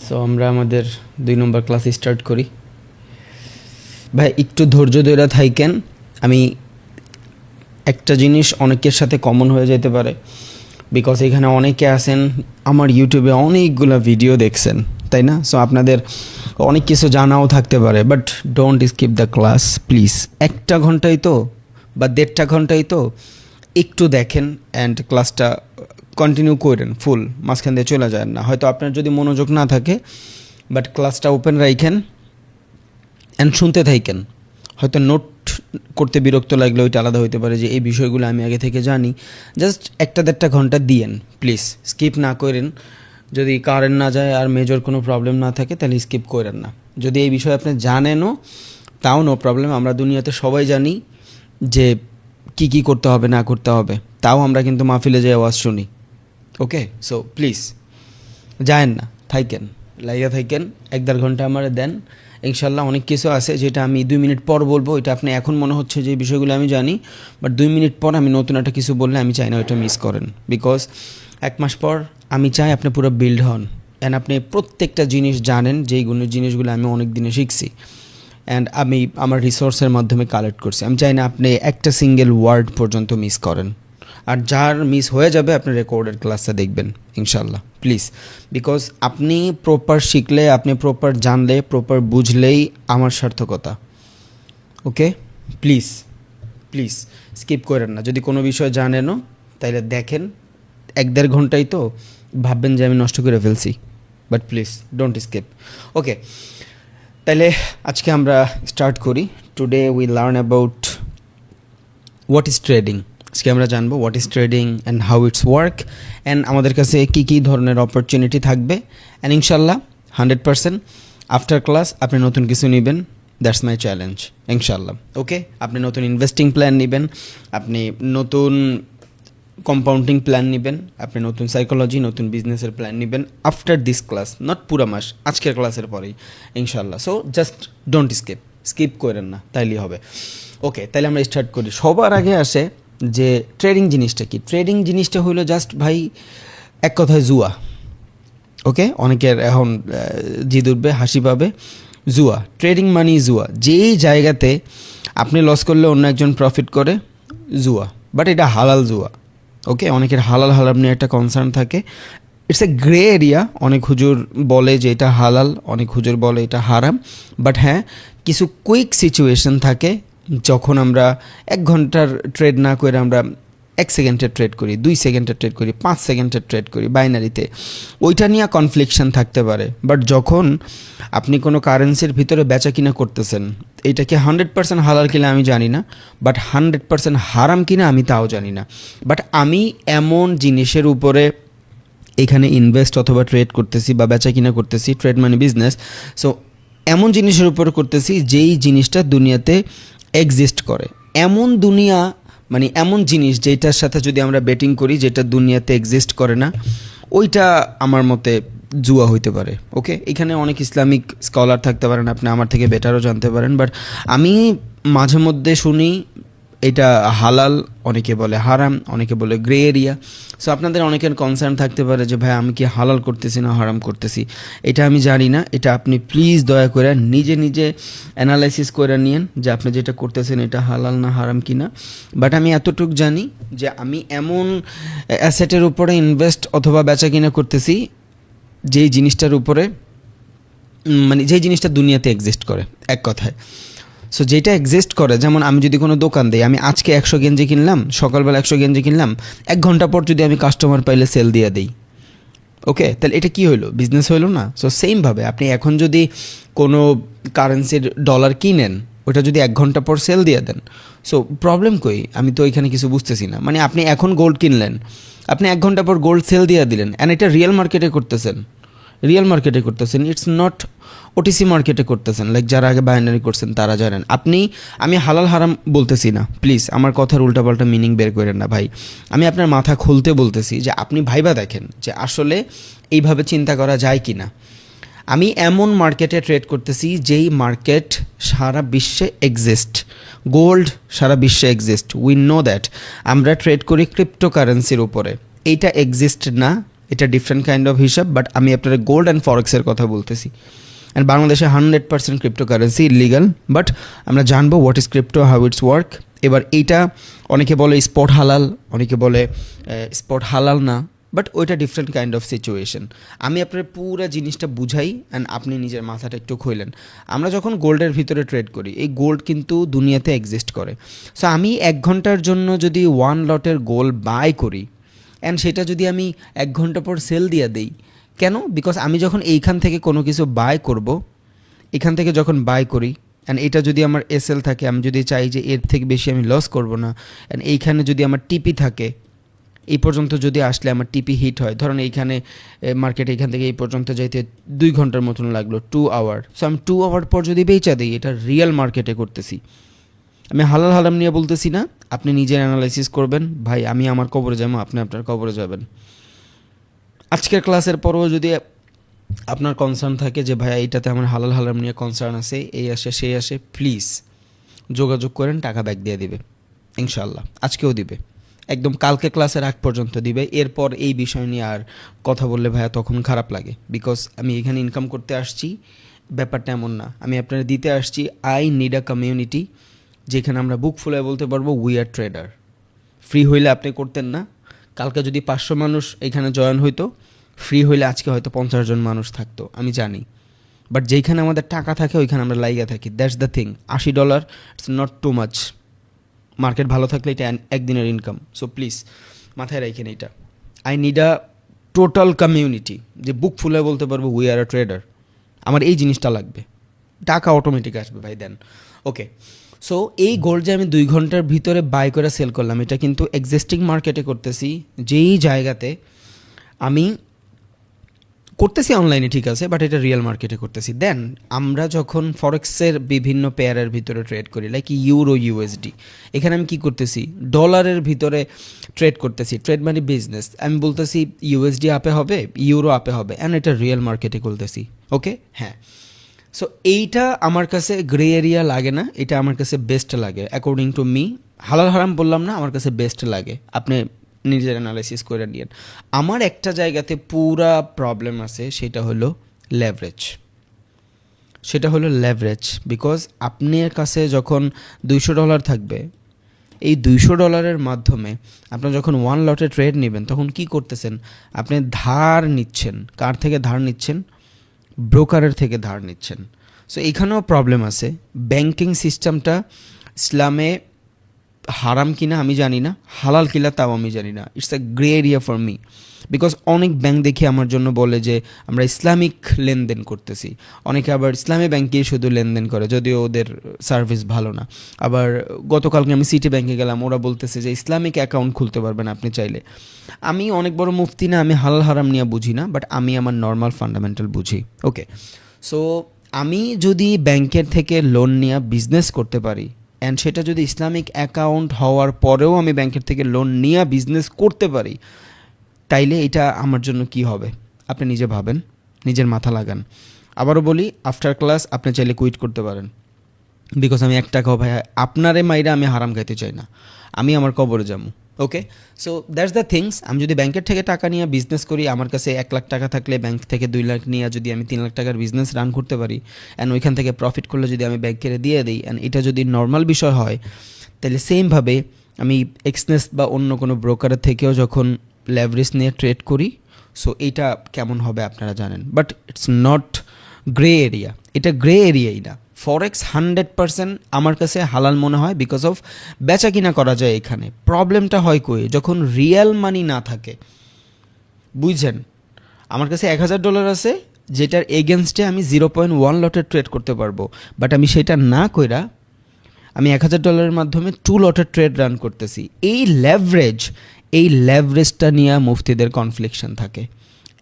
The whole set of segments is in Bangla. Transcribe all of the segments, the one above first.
সো আমরা আমাদের 2 নম্বর ক্লাস স্টার্ট করি। ভাই একটু ধৈর্য ধরে থাকেন। আমি একটা জিনিস অনেকের সাথে কমন হয়ে যেতে পারে, বিকজ এখানে অনেকে আছেন আমার ইউটিউবে অনেকগুলো ভিডিও দেখছেন, তাই না? সো আপনাদের অনেক কিছু জানাও থাকতে পারে, but don't skip the class please. 1 ঘন্টাই তো বা 1.5 ঘন্টাই তো, একটু দেখেন অ্যান্ড ক্লাসটা কন্টিনিউ করেন, ফুল মাঝখান দিয়ে চলে যায় না। হয়তো আপনার যদি মনোযোগ না থাকে, বাট ক্লাসটা ওপেন রাখেন অ্যান্ড শুনতে থাকেন। হয়তো নোট করতে বিরক্ত লাগলে ওইটা আলাদা হইতে পারে, যে এই বিষয়গুলো আমি আগে থেকে জানি। জাস্ট 1-1.5 ঘন্টা দিয়েন প্লিজ, স্কিপ না করেন। যদি কারেন্ট না যায় আর মেজর কোনো প্রবলেম না থাকে তাহলে স্কিপ করেন না। যদি এই বিষয়ে আপনি জানেনও তাও নো প্রবলেম। আমরা দুনিয়াতে সবাই জানি যে কি কি করতে হবে না করতে হবে, তাও আমরা কিন্তু মাহফিলে যে আওয়াজ শুনি। ওকে, সো প্লিজ যায়েন না, থাকেন, লাইয়া থাকেন। 1-1.5 ঘন্টা আমার দেন, ইনশাল্লাহ অনেক কিছু আছে যেটা আমি 2 মিনিট পর বলবো। এটা আপনি এখন মনে হচ্ছে যে এই বিষয়গুলো আমি জানি, বাট 2 মিনিট পর আমি নতুন একটা কিছু বললে আমি চাই না ওইটা মিস করেন। বিকজ 1 মাস পর আমি চাই আপনি পুরো বিল্ড হন অ্যান্ড আপনি প্রত্যেকটা জিনিস জানেন, যেই জিনিসগুলো আমি অনেক দিনে শিখছি অ্যান্ড আমি আমার রিসোর্সের মাধ্যমে কালেক্ট করছি। আমি চাই না আপনি একটা সিঙ্গেল ওয়ার্ড পর্যন্ত মিস করেন। আর যার মিস হয়ে যাবে আপনি রেকর্ডেড ক্লাসটা দেখবেন ইনশাল্লাহ, প্লিজ। বিকজ আপনি প্রপার শিখলে, আপনি প্রপার জানলে, প্রপার বুঝলেই আমার সার্থকতা। ওকে, প্লিজ প্লিজ স্কিপ করেন না। যদি কোনো বিষয় জানেনও তাইলে দেখেন। 1-1.5 ঘন্টাই তো, ভাববেন যে আমি নষ্ট করে ফেলছি, বাট প্লিজ ডোন্ট স্কিপ। ওকে, তাইলে আজকে আমরা স্টার্ট করি। Today we learn about what is trading. আজকে আমরা জানবো what is trading and how it's work, and আমাদের কাছে কী কী ধরনের অপরচুনিটি থাকবে। অ্যান্ড ইনশাল্লাহ 100% আফটার ক্লাস আপনি নতুন কিছু নেবেন। দ্যাটস মাই চ্যালেঞ্জ ইনশাল্লাহ। ওকে, আপনি নতুন ইনভেস্টিং প্ল্যান নেবেন, আপনি নতুন কম্পাউন্ডিং প্ল্যান নেবেন, আপনি নতুন সাইকোলজি, নতুন বিজনেসের প্ল্যান নেবেন আফটার দিস ক্লাস, নট পুরো মাস, আজকের ক্লাসের পরেই ইনশাল্লাহ। সো জাস্ট ডোন্ট স্কিপ করেন না, তাইলেই হবে। ওকে, তাহলে আমরা স্টার্ট করি। সবার আগে আসে যে ট্রেডিং জিনিসটা কি। ট্রেডিং জিনিসটা হইলো জাস্ট ভাই এক কথায় জুয়া। ওকে, অনেকের এখন জিদ উঠবে, হাসি পাবে। জুয়া, ট্রেডিং মানি জুয়া। যেই জায়গাতে আপনি লস করলে অন্য একজন প্রফিট করে, জুয়া। বাট এটা হালাল জুয়া। ওকে, অনেকের হালাল নিয়ে একটা কনসার্ন থাকে। It's a grey area. অনেক হুজুর বলে যে এটা হালাল, অনেক হুজুর বলে এটা হারাম। বাট হ্যাঁ, কিছু কুইক সিচুয়েশন থাকে যখন আমরা 1 ঘন্টার ট্রেড না করে আমরা 1 সেকেন্ডের ট্রেড করি, 2 সেকেন্ডের ট্রেড করি, 5 সেকেন্ডের ট্রেড করি বাইনারিতে। ওইটা নিয়ে কনফ্লিকশন থাকতে পারে। বাট যখন আপনি কোনো কারেন্সির ভিতরে বেচা কিনা করতেছেন, এটাকে 100% হালাল কিনা আমি জানি না, বাট 100% হারাম কিনা আমি তাও জানি না। বাট আমি এমন জিনিসের উপরে এখানে ইনভেস্ট অথবা ট্রেড করতেছি বা বেচা কিনা করতেছি, ট্রেড মানে বিজনেস। সো এমন জিনিসের উপরে করতেছি যেই জিনিসটা দুনিয়াতে এক্সিস্ট করে। এমন দুনিয়া মানে এমন জিনিস যেটার সাথে যদি আমরা বেটিং করি, যেটা দুনিয়াতে এক্সিস্ট করে না, ওইটা আমার মতে জুয়া হইতে পারে। ওকে, এখানে অনেক ইসলামিক স্কলার থাকতে পারেন, আপনি আমার থেকে বেটারও জানতে পারেন, বাট আমি মাঝে মধ্যে শুনি এটা হালাল, অনেকে বলে হারাম, অনেকে বলে গ্রে এরিয়া। সো আপনাদের অনেকের কনসার্ন থাকতে পারে যে ভাই আমি কি হালাল করতেছি না হারাম করতেছি। এটা আমি জানি না। এটা আপনি প্লিজ দয়া করে নিজে অ্যানালাইসিস করে নিন যে আপনি যেটা করতেছেন এটা হালাল না হারাম কিনা। বাট আমি এতটুকু জানি যে আমি এমন অ্যাসেটের উপরে ইনভেস্ট অথবা বেচা কিনা করতেছি যেই জিনিসটার উপরে মানে যেই জিনিসটা দুনিয়াতে এক্সিস্ট করে, এক কথায়। সো যেটা এক্সিস্ট করে, যেমন আমি যদি কোনো দোকান দিই, আমি আজকে 100 গেঞ্জি কিনলাম, সকালবেলা 100 গেঞ্জি কিনলাম, 1 ঘন্টা পর যদি আমি কাস্টমার পাইলে সেল দিয়ে দিই, ওকে, তাহলে এটা কি হলো? বিজনেস হলো না? সো সেমভাবে আপনি এখন যদি কোনো কারেন্সির ডলার কিনেন, ওটা যদি 1 ঘন্টা পর সেল দিয়ে দেন, সো প্রবলেম কই? আমি তো এখানে কিছু বুঝতেছি না। মানে আপনি এখন গোল্ড কিনলেন, আপনি 1 ঘন্টা পর গোল্ড সেল দিয়ে দিলেন, অ্যান্ড এটা রিয়েল মার্কেটে করতেছেন। ইটস নট ওটিসি মার্কেটে করতেছেন। লাইক যারা আগে বাইনারি করছেন তারা জানেন। আমি হালাল হারাম বলতেছি না, প্লিজ আমার কথার উল্টাপাল্টা মিনিং বের করেন না ভাই। আমি আপনার মাথা খুলতে বলতেছি যে আপনি ভাইবা দেখেন যে আসলে এইভাবে চিন্তা করা যায় কি না। আমি এমন মার্কেটে ট্রেড করতেছি যেই মার্কেট সারা বিশ্বে এক্সিস্ট। গোল্ড সারা বিশ্বে এক্সিস্ট, উই নো দ্যাট। আমরা ট্রেড করি ক্রিপ্টোকারেন্সির উপরে, এইটা এক্সিস্ট না, এটা ডিফারেন্ট কাইন্ড অফ হিসাব, বাট আমি আপনার গোল্ড অ্যান্ড ফরেক্সের কথা বলতেছি। অ্যান্ড বাংলাদেশে 100% ক্রিপ্টোকারেন্সি ইলিগাল, বাট আমরা জানবো what is crypto, how it's work. এবার এইটা অনেকে বলে স্পট হালাল, অনেকে বলে স্পট হালাল না, বাট ওইটা ডিফারেন্ট কাইন্ড অফ সিচুয়েশন। আমি আপনার পুরো জিনিসটা বুঝাই অ্যান্ড আপনি নিজের মাথাটা একটু খইলেন। আমরা যখন গোল্ডের ভিতরে ট্রেড করি, এই গোল্ড কিন্তু দুনিয়াতে এক্সিস্ট করে। সো আমি 1 ঘন্টার জন্য যদি 1 লটের গোল্ড বাই করি অ্যান্ড সেটা যদি আমি 1 ঘন্টা পর সেল দিয়ে দিই, কেন? বিকজ আমি যখন এইখান থেকে কোনো কিছু বাই করব, এখান থেকে যখন বাই করি অ্যান্ড এটা যদি আমার এসএল থাকে, আমি যদি চাই যে এর থেকে বেশি আমি লস করব না, অ্যান্ড এইখানে যদি আমার টিপি থাকে, এই পর্যন্ত যদি আসলে আমার টিপি হিট হয়, ধরুন এইখানে মার্কেটে এখান থেকে এই পর্যন্ত যাইতে 2 ঘন্টার মতন লাগলো, 2 আওয়ার। সো আমি 2 আওয়ার পর যদি বেচা দিই, এটা রিয়েল মার্কেটে করতেছি, আমি হালাল হারাম নিয়ে বলতেছি না। আপনি নিজের অ্যানালাইসিস করবেন, ভাই আমি আমার কবরে যাবো, আপনি আপনার কবরে যাবেন। আজকের ক্লাসের পরেও যদি আপনার কনসার্ন থাকে যে ভাই এইটাতে আমার হালাল হারাম নিয়ে কনসার্ন আছে, এই আসে সেই আসে, প্লিজ যোগাযোগ করেন, টাকা ব্যাক দিয়ে দিবে ইনশাল্লাহ। আজকেও দিবে, একদম কালকে ক্লাসের আগ পর্যন্ত দিবে। এরপর এই বিষয় নিয়ে আর কথা বললে ভাইয়া তখন খারাপ লাগে, বিকজ আমি এখানে ইনকাম করতে আসছি, ব্যাপারটা এমন না। আমি আপনারা দিতে আসছি, আই নিড আ কমিউনিটি যেখানে আমরা বুক ফুলে বলতে পারবো উই আর ট্রেডার। ফ্রি হইলে আপনি করতেন না, কালকে যদি 500 মানুষ এখানে জয়েন হইতো, ফ্রি হইলে আজকে হয়তো 50 জন মানুষ থাকতো, আমি জানি। বাট যেইখানে আমাদের টাকা থাকে ওইখানে আমরা লাইগা থাকি, that's the thing. $80 it's not too much. Market ভালো থাকলে এটা একদিনের ইনকাম। সো প্লিজ মাথায় রাখেন এইটা। I need a total community যে বুক ফুলে বলতে পারবো উই আর আ ট্রেডার। আমার এই জিনিসটা লাগবে, টাকা অটোমেটিক আসবে ভাই দেন। ওকে, সো এই গোল্ড যে আমি 2 ঘন্টার ভিতরে বাই করে সেল করলাম, এটা কিন্তু এক্সিস্টিং মার্কেটে করতেছি, যেই জায়গাতে আমি করতেছি অনলাইনে, ঠিক আছে, বাট এটা রিয়েল মার্কেটে করতেছি। দেন আমরা যখন ফরেক্সের বিভিন্ন পেয়ারের ভিতরে ট্রেড করি, লাইক ইউরো ইউএসডি, এখানে আমি কি করতেছি, ডলারের ভিতরে ট্রেড করতেছি। ট্রেড মানে বিজনেস। আমি বলতেছি ইউএসডি আপে হবে, ইউরো আপে হবে, অ্যান্ড এটা রিয়েল মার্কেটে করতেছি। ওকে, হ্যাঁ। সো এইটা আমার কাছে গ্রে এরিয়া লাগে না, এটা আমার কাছে বেস্ট লাগে অ্যাকর্ডিং টু মি। হালাল হারাম বললাম না, আমার কাছে বেস্ট লাগে। আপনি নিজের অ্যানালাইসিস করে নিন। আমার একটা জায়গাতে পুরা প্রবলেম আছে, সেটা হলো লেভারেজ। বিকজ আপনার কাছে যখন $200 থাকবে, এই $200 মাধ্যমে আপনার যখন 1 লটে ট্রেড নেবেন, তখন কি করতেছেন, আপনি ধার নিচ্ছেন। কার থেকে ধার নিচ্ছেন? ব্রোকারের থেকে ধার নিচ্ছেন। সো এখানেও প্রবলেম আছে। ব্যাংকিং সিস্টেমটা ইসলামে হারাম কিনা আমি জানি না, হালাল কিনা তাও আমি জানি না। It's a grey area for me, because অনেক ব্যাংক দেখে আমার জন্য বলে যে আমরা ইসলামিক লেনদেন করতেছি। অনেকে আবার ইসলামী ব্যাংকেই শুধু লেনদেন করে, যদিও ওদের সার্ভিস ভালো না। আবার গতকালকে আমি সিটি ব্যাংকে গেলাম, ওরা বলতেছে যে ইসলামিক অ্যাকাউন্ট খুলতে পারবেন আপনি চাইলে। আমি অনেক বড় মুফতি না, আমি হালাল হারাম নিয়ে বুঝি না, বাট আমি আমার নর্মাল ফান্ডামেন্টাল বুঝি। ওকে, সো আমি যদি ব্যাংকের থেকে লোন নিয়ে বিজনেস করতে পারি, অ্যান্ড সেটা যদি ইসলামিক অ্যাকাউন্ট হওয়ার পরেও আমি ব্যাংকের থেকে লোন নিয়ে বিজনেস করতে পারি, তাইলে এটা আমার জন্য কি হবে আপনি নিজে ভাবেন, নিজের মাথা লাগান। আবারও বলি, আফটার ক্লাস আপনি চাইলে কুইট করতে পারেন, বিকজ আমি 1 টাকাও ভাই আপনারে মাইরা আমি হারাম খাইতে চাই না, আমি আমার কবরে যাবো। ওকে, সো দ্যাটস দ্য থিংস। আমি যদি ব্যাংকের থেকে টাকা নিয়ে বিজনেস করি, আমার কাছে 1 লাখ টাকা থাকলে ব্যাংক থেকে 2 লাখ নিয়ে যদি আমি 3 লাখ টাকার বিজনেস রান করতে পারি, অ্যান্ড ওইখান থেকে প্রফিট করলে যদি আমি ব্যাংকের দিয়ে দিই, অ্যান্ড এটা যদি নর্মাল বিষয় হয়, তাহলে সেমভাবে আমি এক্সনেস বা অন্য কোনো ব্রোকারের থেকেও যখন লেভারেজ নিয়ে ট্রেড করি, সো এইটা কেমন হবে আপনারা জানেন। But it's not grey area, এটা গ্রে এরিয়াই না। ফরেক্স 100% আমার কাছে হালাল মনে হয়, বিকজ অফ বেচা কিনা করা যায় এখানে। প্রবলেমটা হয় কই, যখন রিয়েল মানি না থাকে। বুঝছেন, আমার কাছে $1000 আছে, যেটার এগেনস্টে আমি 0.1 লটের ট্রেড করতে পারবো, বাট আমি সেটা না কইরা আমি $1000 মাধ্যমে 2 লটের ট্রেড রান করতেছি। এই লেভারেজটা নিয়ে মুফতিদের কনফ্লিকশন থাকে।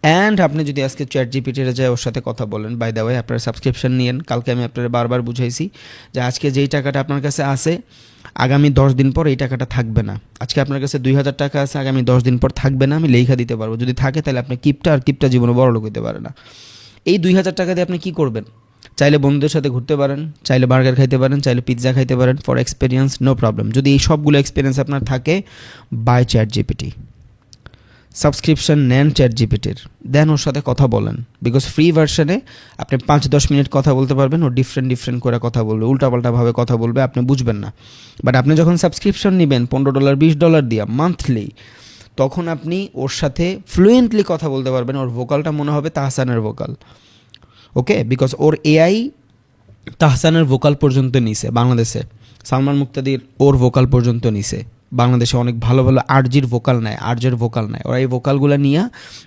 অ্যান্ড আপনি যদি আজকে চ্যাট জিপিটিতে যায় ওর সাথে কথা বলেন, বাই দ্য ওয়ে আপনারা সাবস্ক্রিপশন নিয়েন। কালকে আমি আপনারা বারবার বুঝাইছি যে আজকে যেই টাকাটা আপনার কাছে আছে, আগামী 10 দিন পর এই টাকাটা থাকবে না। আজকে আপনার কাছে 2000 টাকা আছে, আগামী 10 দিন পর থাকবে না, আমি লেখা দিতে পারবো। যদি থাকে তাহলে আপনি কিপটা জীবনে বড় লোক হতে পারে না। এই 2000 টাকা দিয়ে আপনি কী করবেন? চাইলে বন্ধুদের সাথে ঘুরতে পারেন, চাইলে বার্গার খাইতে পারেন, চাইলে পিৎজা খাইতে পারেন, ফর এক্সপিরিয়েন্স নো প্রবলেম। যদি এই সবগুলো এক্সপিরিয়েন্স আপনার থাকে, বাই চ্যাট জিপিটি। সাবস্ক্রিপশন নেন চ্যাট জিপিটির, দেন ওর সাথে কথা বলেন, বিকজ ফ্রি ভার্সনে আপনি 5-10 মিনিট কথা বলতে পারবেন, ও ডিফারেন্ট করে কথা বলবে, উল্টাপাল্টাভাবে কথা বলবে, আপনি বুঝবেন না। বাট আপনি যখন সাবস্ক্রিপশন নেবেন $15 $20 দিয়া মান্থলি, তখন আপনি ওর সাথে ফ্লুয়েন্টলি কথা বলতে পারবেন, ওর ভোকালটা মনে হবে তাহসানের ভোকাল। ওকে, বিকজ ওর এআই তাহসানের ভোকাল পর্যন্ত নিছে বাংলাদেশে, সালমান মুক্তাদির ওর ভোকাল পর্যন্ত নিছে বাংলাদেশে। অনেক ভালো ভালো আরজির ভোকাল নেয়, আরজের ভোকাল নেয়, ওরা এই ভোকালগুলো নিয়ে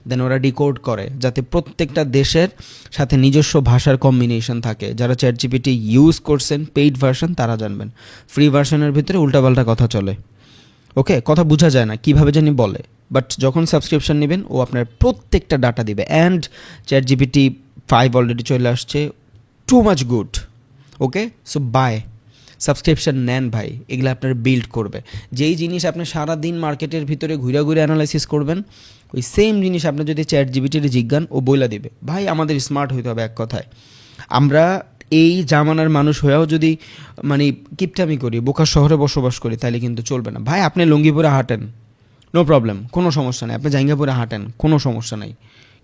দেন ওরা ডিকোড করে, যাতে প্রত্যেকটা দেশের সাথে নিজস্ব ভাষার কম্বিনেশন থাকে। যারা চ্যাট জিপিটি ইউজ করছেন পেইড ভার্সন তারা জানবেন, ফ্রি ভার্সনের ভিতরে উল্টাপাল্টা কথা চলে। ওকে, কথা বোঝা যায় না কীভাবে জানি বলে, বাট যখন সাবস্ক্রিপশন নেবেন ও আপনার প্রত্যেকটা ডাটা দিবে। অ্যান্ড চ্যাট জিপিটি 5 অলরেডি চলে আসছে, too much good. Okay, so bye, subscription নেন ভাই, এগুলো আপনার বিল্ড করবে। যেই জিনিস আপনি সারাদিন মার্কেটের ভিতরে ঘুরে ঘুরে অ্যানালাইসিস করবেন, ওই সেম জিনিস আপনি যদি চ্যাট জিপিটির জিজ্ঞান, ও বইলা দিবে। ভাই আমাদের স্মার্ট হইতে হবে এক কথায়। আমরা এই জামানার মানুষ হয়েও যদি মানে কিপটামি করি, বোকার শহরে বসবাস করি, তাহলে কিন্তু চলবে না ভাই। আপনি লুঙ্গি পরে হাঁটেন, নো প্রবলেম, কোনো সমস্যা নেই। আপনি জাঙ্গা পরে হাঁটেন, কোনো সমস্যা নেই।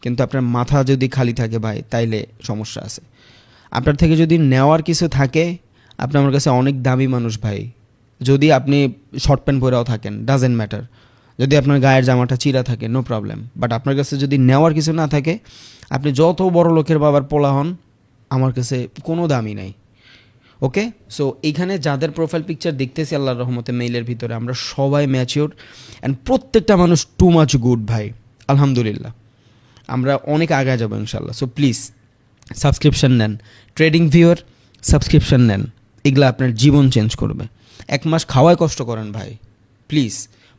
কিন্তু আপনার মাথা যদি খালি থাকে ভাই, তাইলে সমস্যা আছে। আপনার থেকে যদি নেওয়ার কিছু থাকে, আপনি আমার কাছে অনেক দামি মানুষ ভাই। যদি আপনি শর্ট প্যান্ট পরেও থাকেন, ডাজেন্ট ম্যাটার। যদি আপনার গায়ের জামাটা চিরা থাকে, নো প্রবলেম। বাট আপনার কাছে যদি নেওয়ার কিছু না থাকে, আপনি যত বড় লোকের বাবার পোলা হন, আমার কাছে কোনো দামই নাই। ওকে, সো এইখানে যাদের প্রোফাইল পিকচার দেখতেছি আল্লাহর রহমতে মেইলের ভিতরে, আমরা সবাই ম্যাচিওর অ্যান্ড প্রত্যেকটা মানুষ টু মাচ গুড ভাই, আলহামদুলিল্লাহ। আমরা অনেক আগায় যাবো ইনশাল্লাহ। সো প্লিজ সাবস্ক্রিপশন নেন, ট্রেডিং ভিউর সাবস্ক্রিপশন নেন, এগুলো আপনার জীবন চেঞ্জ করবে। 1 মাস খাওয়ায় কষ্ট করেন ভাই প্লিজ,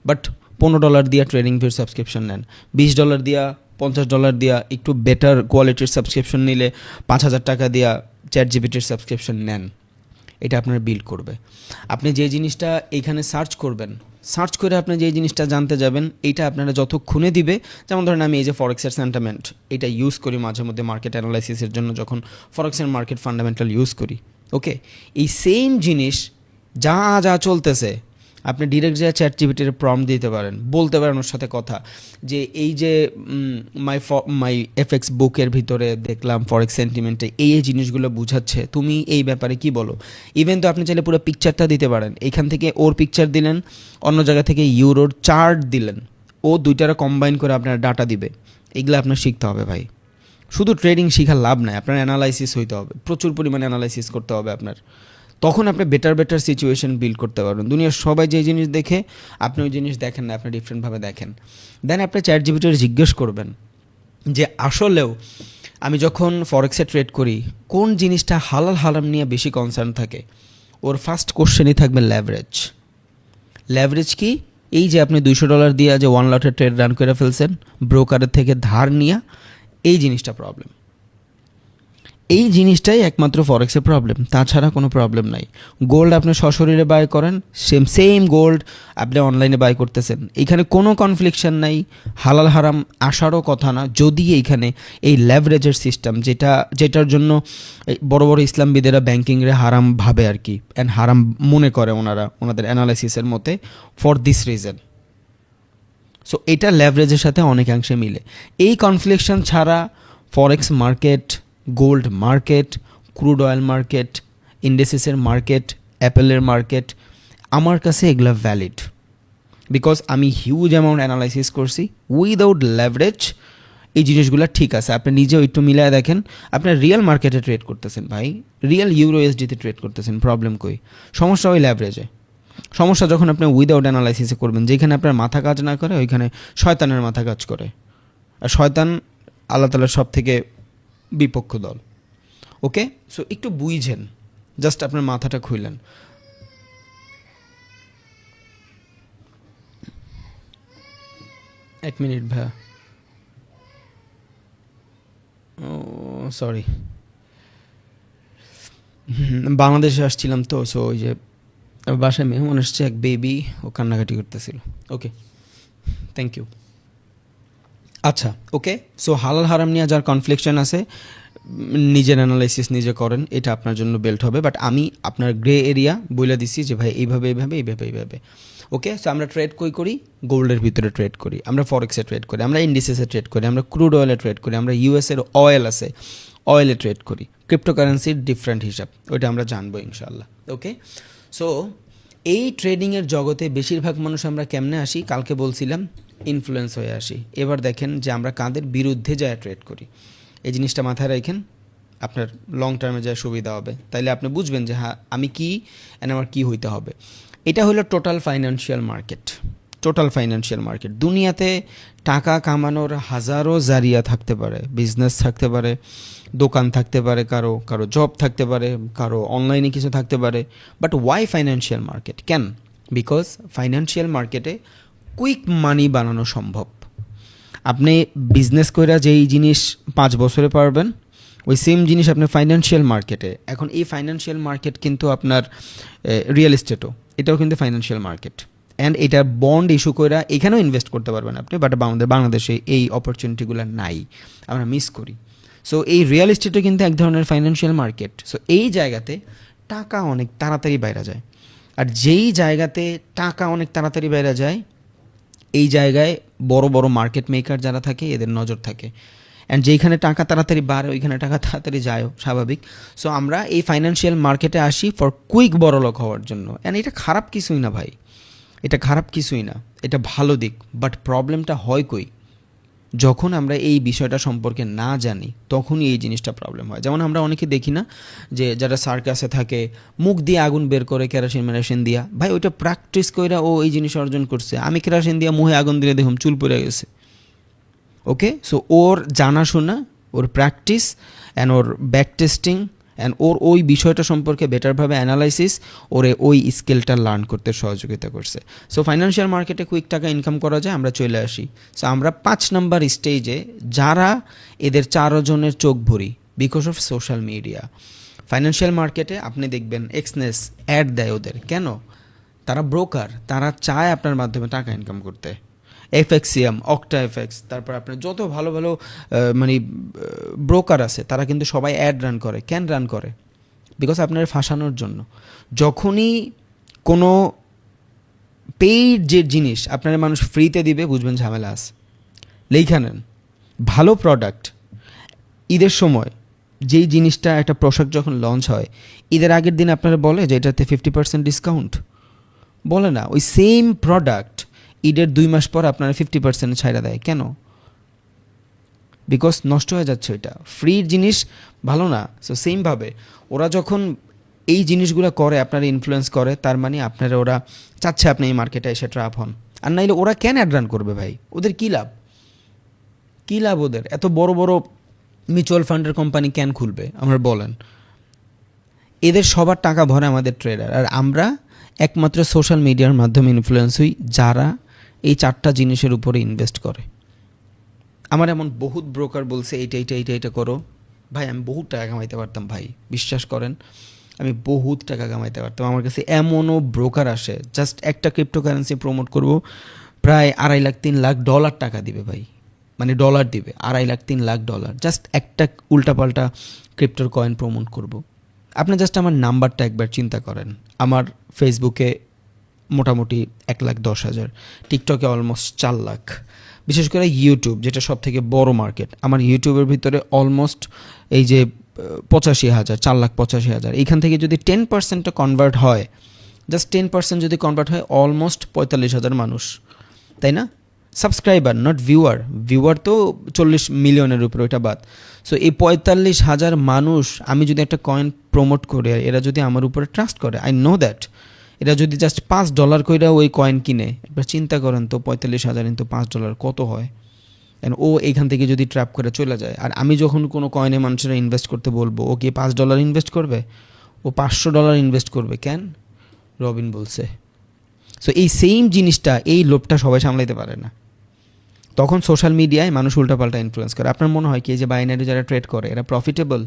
বাট $15 দিয়া ট্রেডিং ভিউর সাবস্ক্রিপশন নেন, $20 দিয়া, $50 দিয়া একটু বেটার কোয়ালিটির সাবস্ক্রিপশন নিলে, 5,000 টাকা দিয়া চ্যাট জিপিটির সাবস্ক্রিপশন নেন। এটা আপনার বিল্ড করবে। আপনি যে জিনিসটা এইখানে সার্চ করবেন, সার্চ করে আপনি যে জিনিসটা জানতে যাবেন, এইটা আপনারা যতক্ষণে দিবে, যেমন ধরেন আমি এই যে ফরেক্সের সেন্টিমেন্ট এটা ইউজ করি মাঝে মধ্যে মার্কেট অ্যানালাইসিসের জন্য, যখন ফরেক্সের মার্কেট ফান্ডামেন্টাল ইউজ করি। ওকে, এই সেম জিনিস যা যা চলতেছে আপনি ডিরেক্ট যা চ্যাট জিপিটির প্রম্পট দিতে পারেন, বলতে পারেন ওর সাথে কথা, যে এই যে মাই এফএক্স বুকের ভিতরে দেখলাম ফরেক্স সেন্টিমেন্টে এই জিনিসগুলো বুঝাচ্ছে, তুমি এই ব্যাপারে কি বলো। ইভেন তো আপনি চাইলে পুরো পিকচারটা দিতে পারেন, এইখান থেকে ওর পিকচার দিলেন, অন্য জায়গা থেকে ইউরোর চার্ট দিলেন, ও দুইটারে কম্বাইন করে আপনার ডাটা দিবে। এগুলো আপনার শিখতে হবে ভাই। শুধু ট্রেডিং শেখার লাভ নাই, আপনার অ্যানালাইসিস হইতে হবে, প্রচুর পরিমাণে অ্যানালাইসিস করতে হবে আপনার। তখন আপনি বেটার সিচুয়েশন বিল্ড করতে পারবেন। দুনিয়ার সবাই যে জিনিস দেখে আপনি ওই জিনিস দেখেন না, আপনি ডিফারেন্টভাবে দেখেন। দেন আপনি চ্যাট জিপিটির জিজ্ঞেস করবেন যে আসলেও আমি যখন ফরেক্সে ট্রেড করি কোন জিনিসটা হালাল হারাম নিয়ে বেশি কনসার্ন থাকে। ওর ফার্স্ট কোশ্চেনই থাকবে ল্যাভারেজ। ল্যাভারেজ কি? এই যে আপনি $200 দিয়ে যে 1 লটের ট্রেড রান করে ফেলছেন ব্রোকারের থেকে ধার নিয়ে, এই জিনিসটা প্রবলেম। এই জিনিসটাই একমাত্র ফরেক্সের প্রবলেম, তাছাড়া কোনো প্রবলেম নাই। গোল্ড আপনি সশরীরে বাই করেন, সেম গোল্ড আপনি অনলাইনে বাই করতেছেন, এইখানে কোনো কনফ্লিকশন নাই, হালাল হারাম আসারও কথা না। যদি এইখানে এই লেভারেজের সিস্টেম যেটার জন্য বড় বড় ইসলামবিদেরা ব্যাংকিংরে হারাম ভাবে আর কি, অ্যান্ড হারাম মনে করে ওনাদের অ্যানালাইসিসের মতে, ফর দিস রিজন। সো এটা লেভারেজের সাথে অনেকাংশে মিলে। এই কনফ্লিকশন ছাড়া forex market, gold market, crude oil market, ইন্ডেসিসের মার্কেট, অ্যাপেলের মার্কেট, আমার কাছে এগুলো ভ্যালিড, বিকজ আমি হিউজ অ্যামাউন্ট অ্যানালাইসিস করছি। উইদাউট লেভারেজ এই জিনিসগুলো ঠিক আছে, আপনি নিজেও একটু মিলায় দেখেন। আপনার রিয়েল মার্কেটে ট্রেড করতেছেন ভাই, রিয়েল ইউরোএসডিতে ট্রেড করতেছেন, প্রবলেম কই? সমস্যা ওই লেভারেজে। সমস্যা যখন আপনি উইদাউট অ্যানালাইসিসে করবেন, যেখানে আপনার মাথা কাজ না করে ওইখানে শয়তানের মাথা কাজ করে, আর শয়তান আল্লাহ তাআলার সব থেকে বিপক্ষ দল। ওকে, সো একটু বুঝেন, জাস্ট আপনার মাথাটা খুললেন। এক মিনিট ভাইয়া, ও সরি, বাংলাদেশে আসছিলাম তো, সো ওই যে বাসায় মেহমান আসছে, এক বেবি, ও কান্নাকাটি করতেছিল। ওকে, থ্যাংক ইউ। আচ্ছা, ওকে, সো হালাল হারাম নিয়ে যার কনফ্লিকশন আছে, নিজের অ্যানালাইসিস নিজে করেন, এটা আপনার জন্য বেল্ট হবে। বাট আমি আপনার গ্রে এরিয়া বলে দিছি যে ভাই এইভাবে। ওকে, সো আমরা ট্রেড করি গোল্ডের ভিতরে ট্রেড করি, আমরা ফরেক্সে ট্রেড করি, আমরা ইন্ডিসেসে ট্রেড করি, আমরা ক্রুড অয়েলে ট্রেড করি, আমরা ইউএসের অয়েল আছে অয়েলে ট্রেড করি। ক্রিপ্টোকারেন্সির ডিফারেন্ট হিসাব, ওইটা আমরা জানবো ইনশাল্লাহ। ওকে, সো এই ট্রেডিংয়ের জগতে বেশিরভাগ মানুষ আমরা কেমনে আসি, কালকে বলছিলাম ইনফ্লুয়েন্স হয়ে আসি। এবার দেখেন যে আমরা কাদের বিরুদ্ধে যায় ট্রেড করি। এই জিনিসটা মাথায় রাখেন, আপনার লং টার্মে যায় সুবিধা হবে। তাইলে আপনি বুঝবেন যে হ্যাঁ আমি কি অ্যান্ড আমার কী হইতে হবে। এটা হলো টোটাল ফাইন্যান্সিয়াল মার্কেট। দুনিয়াতে টাকা কামানোর হাজারো জারিয়া থাকতে পারে, বিজনেস থাকতে পারে, দোকান থাকতে পারে, কারো জব থাকতে পারে, কারো অনলাইনে কিছু থাকতে পারে। But why financial market? কেন? বিকজ ফাইন্যান্সিয়াল মার্কেটে কুইক মানি বানানো সম্ভব। আপনি বিজনেস কইরা যেই জিনিস 5 বছরে পারবেন, ওই সেম জিনিস আপনি ফাইন্যান্সিয়াল মার্কেটে। এখন এই ফাইন্যান্সিয়াল মার্কেট কিন্তু আপনার রিয়েল এস্টেটও, এটাও কিন্তু ফাইন্যান্সিয়াল মার্কেট। অ্যান্ড এটা বন্ড ইস্যু করে এখানেও ইনভেস্ট করতে পারবেন আপনি, বাট আমাদের বাংলাদেশে এই অপরচুনিটিগুলো নাই, আমরা মিস করি। সো এই রিয়েল এস্টেটও কিন্তু এক ধরনের ফাইন্যান্সিয়াল মার্কেট। সো এই জায়গাতে টাকা অনেক তাড়াতাড়ি বাইরে যায়। আর যেই জায়গাতে টাকা অনেক তাড়াতাড়ি বাইরে যায়, এই জায়গায় বড় বড় মার্কেট মেকার যারা থাকে এদের নজর থাকে। অ্যান্ড যেইখানে টাকা তাড়াতাড়ি বাড়ে ওইখানে টাকা তাড়াতাড়ি যায়ও, স্বাভাবিক। সো আমরা এই ফাইন্যান্সিয়াল মার্কেটে আসি ফর কুইক বড়লোক হওয়ার জন্য। অ্যান্ড এটা খারাপ কিছুই না ভাই, এটা খারাপ কিছুই না, এটা ভালো দিক। বাট প্রবলেমটা হয় কই, যখন আমরা এই বিষয়টা সম্পর্কে না জানি তখনই এই জিনিসটা প্রবলেম হয়। যেমন আমরা অনেকে দেখি না যে যারা সার্কাসে থাকে মুখ দিয়ে আগুন বের করে কেরোসিন দিয়া, ভাই ওইটা প্র্যাকটিস কইরা ও এই জিনিস অর্জন করছে। আমি কেরোসিন দিয়া মুখে আগুন দিলে দেখুন চুল পড়ে গেছে। ওকে, সো ওর জানাশোনা, ওর প্র্যাকটিস অ্যান্ড ওর ব্যাক টেস্টিং অ্যান্ড ওর ওই বিষয়টা সম্পর্কে বেটারভাবে অ্যানালাইসিস ওরে ওই স্কিলটা লার্ন করতে সহযোগিতা করছে। সো ফাইন্যান্সিয়াল মার্কেটে কুইক টাকা ইনকাম করা যায়, আমরা চলে আসি। সো আমরা 5 নম্বর স্টেজে যারা এদের 4 জনের চোখ ভরি because of social media. Financial মার্কেটে আপনি দেখবেন এক্সনেস অ্যাড দেয় ওদের। কেন? তারা ব্রোকার, তারা চায় আপনার মাধ্যমে টাকা ইনকাম করতে। এফএক্সিয়াম, অক্টা এফএক্স, তারপর আপনার যত ভালো ভালো মানে ব্রোকার আছে তারা কিন্তু সবাই অ্যাড রান করে। কেন রান করে? বিকজ আপনার ফাঁসানোর জন্য। যখনই কোনো পেইড যে জিনিস আপনার মানুষ ফ্রিতে দিবে, বুঝবেন ঝামেলা আছে। লেখা নেন, ভালো প্রোডাক্ট ঈদের সময় যেই জিনিসটা, একটা পোশাক যখন লঞ্চ হয় ঈদের আগের দিন আপনারা বলে যে এটাতে 50% ডিসকাউন্ট, বলে না। ওই সেম প্রোডাক্ট ঈদের 2 মাস পর আপনারা 50% ছাইড়া দেয়। কেন? বিকজ নষ্ট হয়ে যাচ্ছে। ওইটা ফ্রির জিনিস ভালো না। সো সেমভাবে ওরা যখন এই জিনিসগুলো করে, আপনারা ইনফ্লুয়েন্স করে, তার মানে আপনারা ওরা চাচ্ছে আপনি এই মার্কেটে এসে ট্র্যাপ হন। আর নাইলে ওরা কেন অ্যাড রান করবে ভাই? ওদের কী লাভ? কী লাভ ওদের? এত বড় বড় মিউচুয়াল ফান্ডের কোম্পানি কেন খুলবে আমার বলেন? এদের সবার টাকা ভরে আমাদের ট্রেডার। আর আমরা একমাত্র সোশ্যাল মিডিয়ার মাধ্যমে ইনফ্লুয়েন্স হই যারা এই 4টা জিনিসের উপরে ইনভেস্ট করে। আমার এমন বহুত ব্রোকার বলছে এইটা করো। ভাই আমি বহুত টাকা কামাইতে পারতাম ভাই, বিশ্বাস করেন আমি বহুত টাকা কামাইতে পারতাম। আমার কাছে এমনও ব্রোকার আসে, জাস্ট একটা ক্রিপ্টোকারেন্সি প্রমোট করব, প্রায় $2.5 লাখ 3 লাখ ডলার টাকা দিবে ভাই, মানে ডলার দিবে $2.5 লাখ 3 লাখ ডলার, জাস্ট একটা উল্টাপাল্টা ক্রিপ্টোর কয়েন প্রমোট করব। আপনি জাস্ট আমার নাম্বারটা একবার চিন্তা করেন। আমার ফেসবুকে মোটামুটি 1,10,000, টিকটকে অলমোস্ট 4 লাখ। বিশেষ করে ইউটিউব, যেটা সব থেকে বড় মার্কেট, আমার ইউটিউবের ভিতরে অলমোস্ট এই যে 85,000, 4,85,000। এইখান থেকে যদি 10% কনভার্ট হয়, জাস্ট 10% যদি কনভার্ট হয়, অলমোস্ট 45,000 মানুষ, তাই না? Subscriber, not viewer. ভিউয়ার তো 40 মিলিয়নের উপরে, ওইটা বাদ। সো এই 45,000 মানুষ আমি যদি একটা কয়েন প্রমোট করে, এরা যদি আমার উপরে ট্রাস্ট করে, আই নো দ্যাট, এরা যদি জাস্ট $5 কইরা ওই কয়েন কিনে, একবার চিন্তা করেন তো 45,000 ইন্টু $5 কত হয়। অ্যান্ড ও এইখান থেকে যদি ট্র্যাপ করে চলে যায়, আর আমি যখন কোনো কয়েনে মানুষেরা ইনভেস্ট করতে বলবো, ও কি $5 ইনভেস্ট করবে? ও $500 ইনভেস্ট করবে। কেন? রবিন বলছে। সো এই সেম জিনিসটা, এই লোভটা সবাই সামলাইতে পারে না। তখন সোশ্যাল মিডিয়ায় মানুষ উল্টাপাল্টা ইনফ্লুয়েন্স করে। আপনার মনে হয় কি যে বাইনারি যারা ট্রেড করে এরা প্রফিটেবল?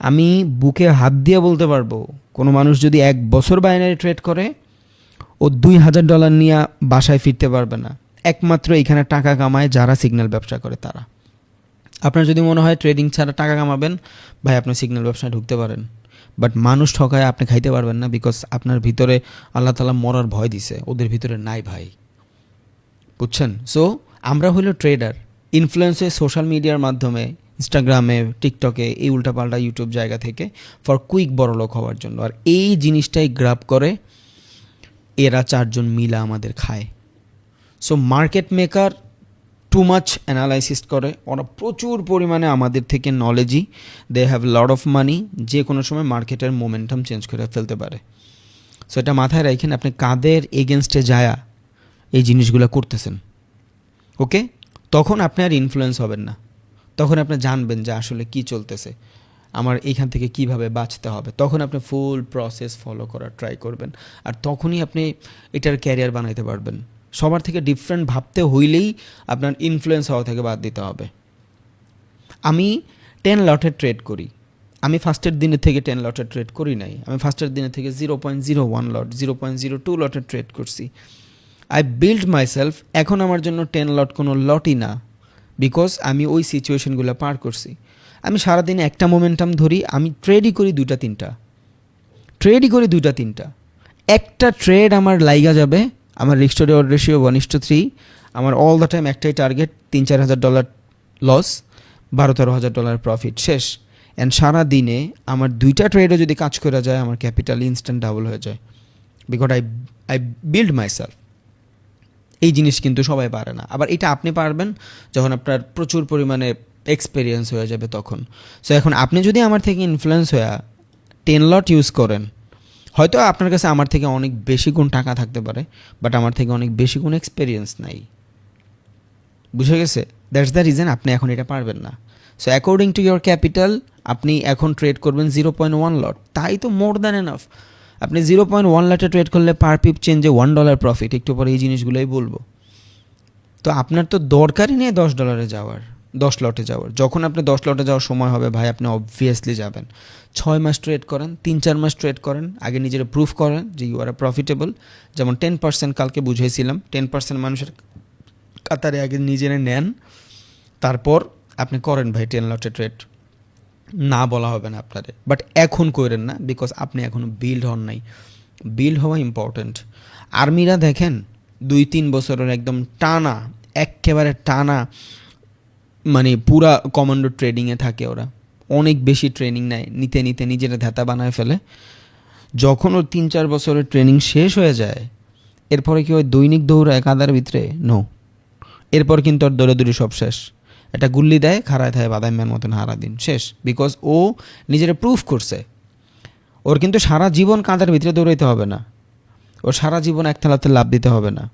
আমি বুকে হাত দিয়ে বলতে পারবো, কোনো মানুষ যদি 1 বছর বাইনারি ট্রেড করে, ও $2,000 নিয়ে বাসায় ফিরতে পারবে না। একমাত্র এখানে টাকা কামায় যারা সিগন্যাল ব্যবসা করে তারা। আপনার যদি মনে হয় ট্রেডিং ছাড়া টাকা কামাবেন, ভাই আপনি সিগন্যাল ব্যবসায় ঢুকতে পারেন, বাট মানুষ ঠকায় আপনি খাইতে পারবেন না, বিকজ আপনার ভিতরে আল্লাহ তাআলা মরার ভয় দিছে, ওদের ভিতরে নাই ভাই, বুঝছেন? সো আমরা হলো ট্রেডার, ইনফ্লুয়েন্স হয়ে সোশ্যাল মিডিয়ার মাধ্যমে, ইনস্টাগ্রামে, টিকটকে, এই উল্টাপাল্টা ইউটিউব জায়গা থেকে ফর কুইক বড়লোক হওয়ার জন্য। আর এই জিনিসটাই গ্রাব করে এরা চারজন মিলা আমাদের খায়। So market maker too much analysis করে, ওরা প্রচুর পরিমাণে আমাদের থেকে নলেজই, দে হ্যাভ লট অফ মানি, যে কোনো সময় মার্কেটের মোমেন্টাম চেঞ্জ করে ফেলতে পারে। সো এটা মাথায় রাখেন, আপনি কাদের এগেনস্টে যায়া এই জিনিসগুলো করতেছেন, ওকে? তখন আপনি আর ইনফ্লুয়েন্স হবেন না, তখন আপনি জানবেন যে আসলে কি চলতেছে, আমার এইখান থেকে কিভাবে বাঁচতে হবে। তখন আপনি ফুল প্রসেস ফলো করার ট্রাই করবেন, আর তখনই আপনি এটার ক্যারিয়ার বানাইতে পারবেন। সবার থেকে ডিফারেন্ট ভাবতে হইলেই আপনার ইনফ্লুয়েন্স হওয়া থেকে বাদ দিতে হবে। আমি 10 লটের ট্রেড করি, আমি ফার্স্টের দিনের থেকে 10 লটের ট্রেড করি নাই, আমি ফার্স্টের দিনের থেকে 0.01 লট, 0.02 লটের ট্রেড করছি। I build myself. এখন আমার জন্য 10 লট কোনো লটই না, বিকজ আমি ওই সিচুয়েশনগুলো পার করছি। আমি সারাদিনে একটা মোমেন্টাম ধরি, আমি ট্রেডই করি 2-3টা, একটা ট্রেড আমার লাইগা যাবে, আমার রিস্ক টু রিওয়ার্ড রেশিও 1:3, আমার অল দ্য টাইম একটাই টার্গেট, $3-4 লস, $12-13 প্রফিট, শেষ। অ্যান্ড সারা দিনে আমার 2টা ট্রেডও যদি কাজ করা যায়, আমার ক্যাপিটাল ইনস্ট্যান্ট ডাবল হয়ে যায়, বিকজ আই বিল্ড মাইসেলফ। এই জিনিস কিন্তু সবাই পারে না। আবার এটা আপনি পারবেন যখন আপনার প্রচুর পরিমাণে এক্সপেরিয়েন্স হয়ে যাবে তখন। সো এখন আপনি যদি আমার থেকে ইনফ্লুয়েন্স হয়ে 10 লট ইউজ করেন, হয়তো আপনার কাছে আমার থেকে অনেক বেশি গুণ টাকা থাকতে পারে, বাট আমার থেকে অনেক বেশি গুণ এক্সপেরিয়েন্স নাই, বুঝে গেছে? দ্যাটস দ্য রিজন আপনি এখন এটা পারবেন না। So according to your capital আপনি এখন ট্রেড করবেন 0.1 লট, তাই তো মোর দ্যান এনাফ। আপনি 0.1 লটে ট্রেড করলে পার পিপ চেঞ্জে $1 প্রফিট, একটু পরে এই জিনিসগুলোই বলবো। তো আপনার তো দরকারই নেই $10 যাওয়ার, 10 লটে যাওয়ার। যখন আপনি 10 লটে যাওয়ার সময় হবে ভাই, আপনি অবভিয়াসলি যাবেন। 6 মাস ট্রেড করেন, 3-4 মাস ট্রেড করেন, আগে নিজের প্রুফ করেন যে ইউ আর প্রফিটেবল। যেমন 10% কালকে বুঝাইছিলাম, 10% মানুষের কাতারে আগে নিজেরা নেন, তারপর আপনি করেন ভাই 10 লটে ট্রেড, না বলা হবে না আপনারে, বাট এখন করেন না, বিকজ আপনি এখনও বিল্ড হন নাই। বিল্ড হওয়া ইম্পর্ট্যান্ট। আর্মিরা দেখেন 2-3 বছরের একদম টানা, একেবারে টানা, মানে পুরা কমান্ডো ট্রেডিংয়ে থাকে, ওরা অনেক বেশি ট্রেনিং নেয়, নিতে নিতে নিজেরা ধ্যাতা বানায় ফেলে। যখন ওর 3-4 বছরের ট্রেনিং শেষ হয়ে যায়, এরপরে কি ওই দৈনিক দৌড়ায় কাদার ভিতরে? নো, এরপর কিন্তু ওর দৌড়াদৌড়ি সব শেষ। একটা গুল্লি দেয়, খাড়ায় থাকে বাদামের মতন হারা দিন, শেষ। বিকজ ও নিজেরা প্রুফ করছে। ওর কিন্তু সারা জীবন কাঁদার ভিতরে দৌড়াইতে হবে না, ওর সারা জীবন এক থালাতে লাভ দিতে হবে না।